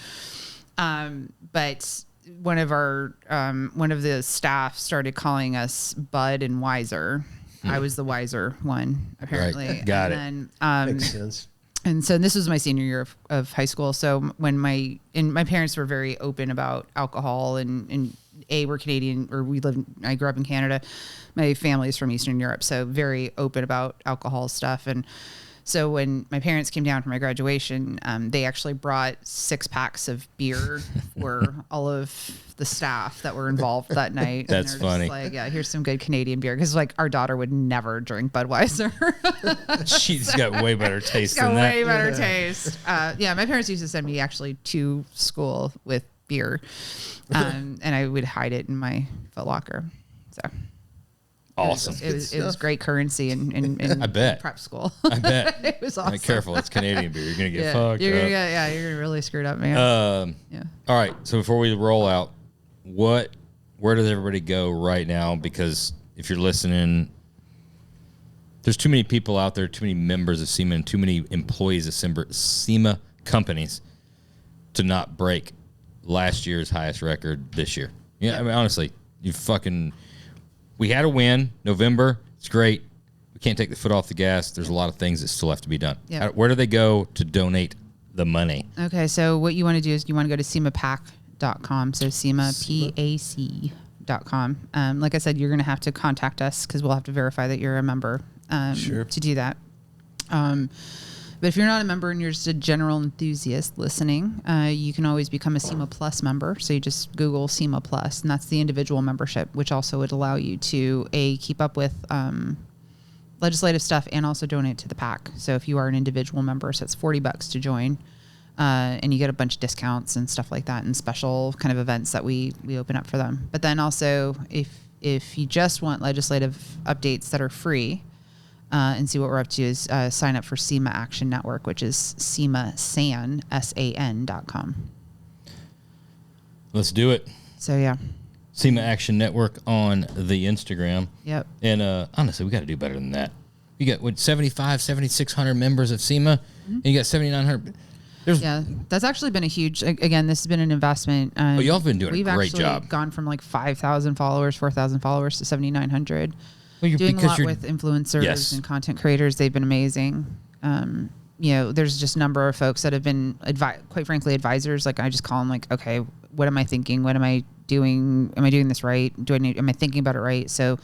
But one of the staff started calling us Bud and Wiser. I was the wiser one, apparently. Right. Got it. And then, Makes sense. and so this was my senior year of high school. So when my parents were very open about alcohol, and we're Canadian, or I grew up in Canada. My family is from Eastern Europe, so very open about alcohol stuff. And so when my parents came down for my graduation, they actually brought 6 packs of beer for all of the staff that were involved that night. That's and they're funny. Just like, yeah, here's some good Canadian beer, because like our daughter would never drink Budweiser. She's got way better taste She's got than that. way better taste. Yeah, my parents used to send me actually to school with beer, and I would hide it in my Foot Locker. So. Awesome. It was great currency in I bet. prep school. I bet. It was awesome. Be careful. It's Canadian beer. You're going to get fucked you're up. gonna you're gonna really screw it up, man. Yeah. All right. So before we roll out, where does everybody go right now? Because if you're listening, there's too many people out there, too many members of SEMA, and too many employees of SEMA companies to not break last year's highest record this year. Yeah. I mean, honestly, we had a win, November. It's great. We can't take the foot off the gas. There's a lot of things that still have to be done. Yep. Where do they go to donate the money? Okay, so what you want to do is you want to go to SEMAPAC.com. So SEMA, PAC.com. Like I said, you're going to have to contact us because we'll have to verify that you're a member to do that. But if you're not a member and you're just a general enthusiast listening, you can always become a SEMA Plus member. So you just Google SEMA Plus, and that's the individual membership, which also would allow you to keep up with legislative stuff and also donate to the PAC. So if you are an individual member, so it's $40 to join, and you get a bunch of discounts and stuff like that, and special kind of events that we open up for them. But then also, if you just want legislative updates that are free, and see what we're up to, is sign up for SEMA Action Network, which is SEMASAN, SAN.com. Let's do it. So, yeah. SEMA Action Network on the Instagram. Yep. And honestly, we got to do better than that. You got 7,600 members of SEMA, and you got 7,900. Yeah, that's actually been a huge, again, this has been an investment. Y'all have been doing a great job. We've gone from like 5,000 followers, 4,000 followers to 7,900. Well, doing a lot with influencers and content creators. They've been amazing. There's just a number of folks that have been, quite frankly, advisors. Like I just call them like, okay, what am I thinking? What am I doing? Am I doing this right? Am I thinking about it right? So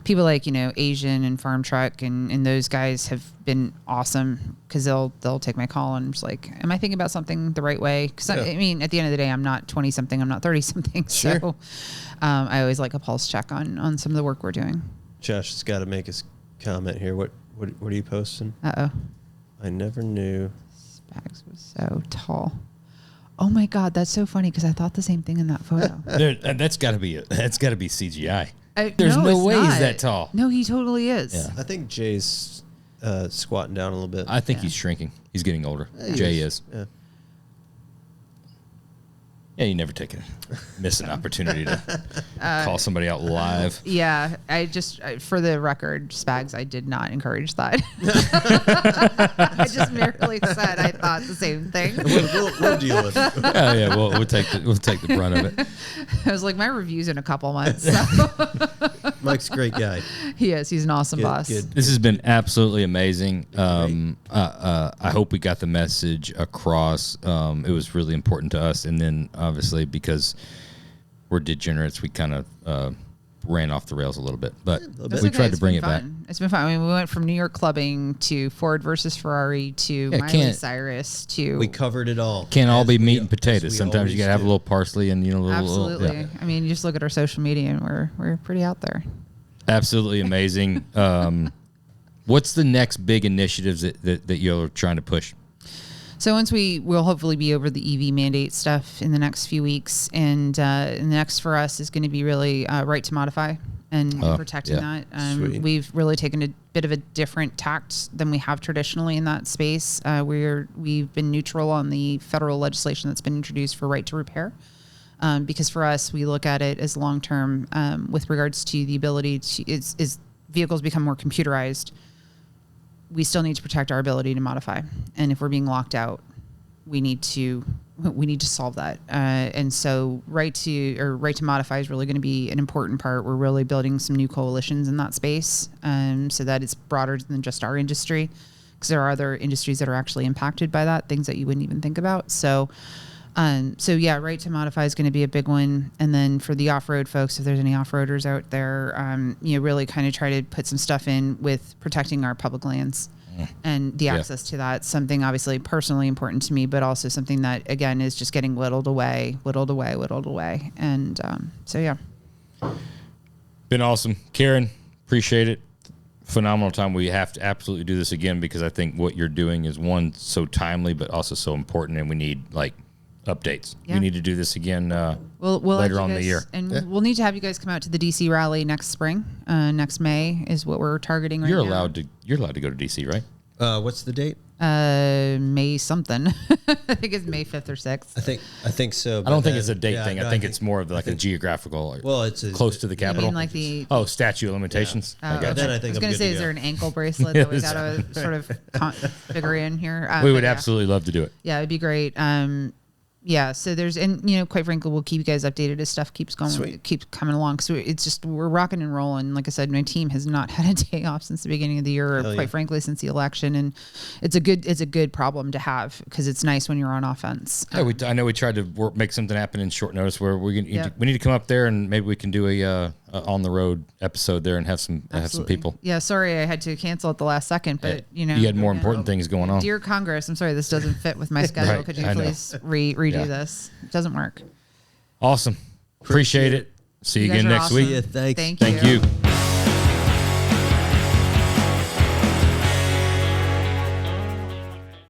people like, Asian and Farm Truck and those guys have been awesome because they'll take my call and just like, am I thinking about something the right way? Because I mean, at the end of the day, I'm not 20 something, I'm not 30 something. Sure. So I always like a pulse check on some of the work we're doing. Josh has got to make his comment here. What are you posting? Uh-oh. I never knew. Spags was so tall. Oh my God, that's so funny because I thought the same thing in that photo. That's got to be CGI. There's no way he's that tall. No, he totally is. Yeah. I think Jay's squatting down a little bit. I think he's shrinking. He's getting older. Jay is. Yeah. Yeah, you never miss an opportunity to call somebody out live. Yeah, for the record, Spags, I did not encourage that. I just merely said I thought the same thing. We'll deal with it. Oh yeah, we'll take the brunt of it. I was like, my review's in a couple months. So. Mike's a great guy. He is. He's an awesome boss. Good. This has been absolutely amazing. I hope we got the message across. It was really important to us, and then obviously because we're degenerates, we kind of ran off the rails a little bit, but we tried to bring it back. It's been fun. I mean, we went from New York clubbing to Ford versus Ferrari to Miley Cyrus to. We covered it all. Can't all be meat and potatoes. Sometimes you gotta have a little parsley and Absolutely. Little, yeah. I mean, you just look at our social media and we're pretty out there. Absolutely amazing. What's the next big initiatives that you're trying to push? So once we'll hopefully be over the EV mandate stuff in the next few weeks, and the next for us is going to be really right to modify. and protecting yeah. that. Sweet. We've really taken a bit of a different tact than we have traditionally in that space. We've been neutral on the federal legislation that's been introduced for right to repair. Because for us, we look at it as long-term with regards to the ability to, as vehicles become more computerized, we still need to protect our ability to modify. And if we're being locked out, we need to solve that. And so right to modify is really going to be an important part. We're really building some new coalitions in that space so that it's broader than just our industry, because there are other industries that are actually impacted by that, things that you wouldn't even think about. So yeah, right to modify is going to be a big one. And then for the off-road folks, if there's any off-roaders out there, really kind of try to put some stuff in with protecting our public lands and the access to that. Something obviously personally important to me, but also something that, again, is just getting whittled away. And so, yeah. Been awesome. Karen, appreciate it. Phenomenal time. We have to absolutely do this again, because I think what you're doing is, one, so timely, but also so important, and we need updates. Yeah. We need to do this again We'll later on in the year. And we'll need to have you guys come out to the DC rally next spring. Next May is what we're targeting right You're now. allowed to go to DC, right? What's the date? May something. I think it's May 5th or 6th. I think so. I don't think it's a date thing. No, I think it's more of a geographical. Well, it's close to the capital. You mean like the statute of limitations. Yeah. I got Then you. I think I was I'm going good to say, to is go. there an ankle bracelet that we got to sort of figure in here? We But would yeah. absolutely love to do it. Yeah, it'd be great. Yeah, so there's, and quite frankly, we'll keep you guys updated as stuff keeps going, Sweet. keeps coming along. So it's just, we're rocking and rolling. Like I said, my team has not had a day off since the beginning of the year, or Hell quite yeah. frankly, since the election. And it's a good problem to have, because it's nice when you're on offense. Yeah, I know we tried to make something happen in short notice where we need to come up there, and maybe we can do a on the road episode there and have some people. Yeah, sorry I had to cancel at the last second, but You had more important things going on. Dear Congress, I'm sorry, this doesn't fit with my schedule. Right, Could you I know. please redo Yeah. this? It doesn't work. Awesome. Appreciate it. See you You guys again are next awesome. week. Yeah, thanks. Thank Thank you.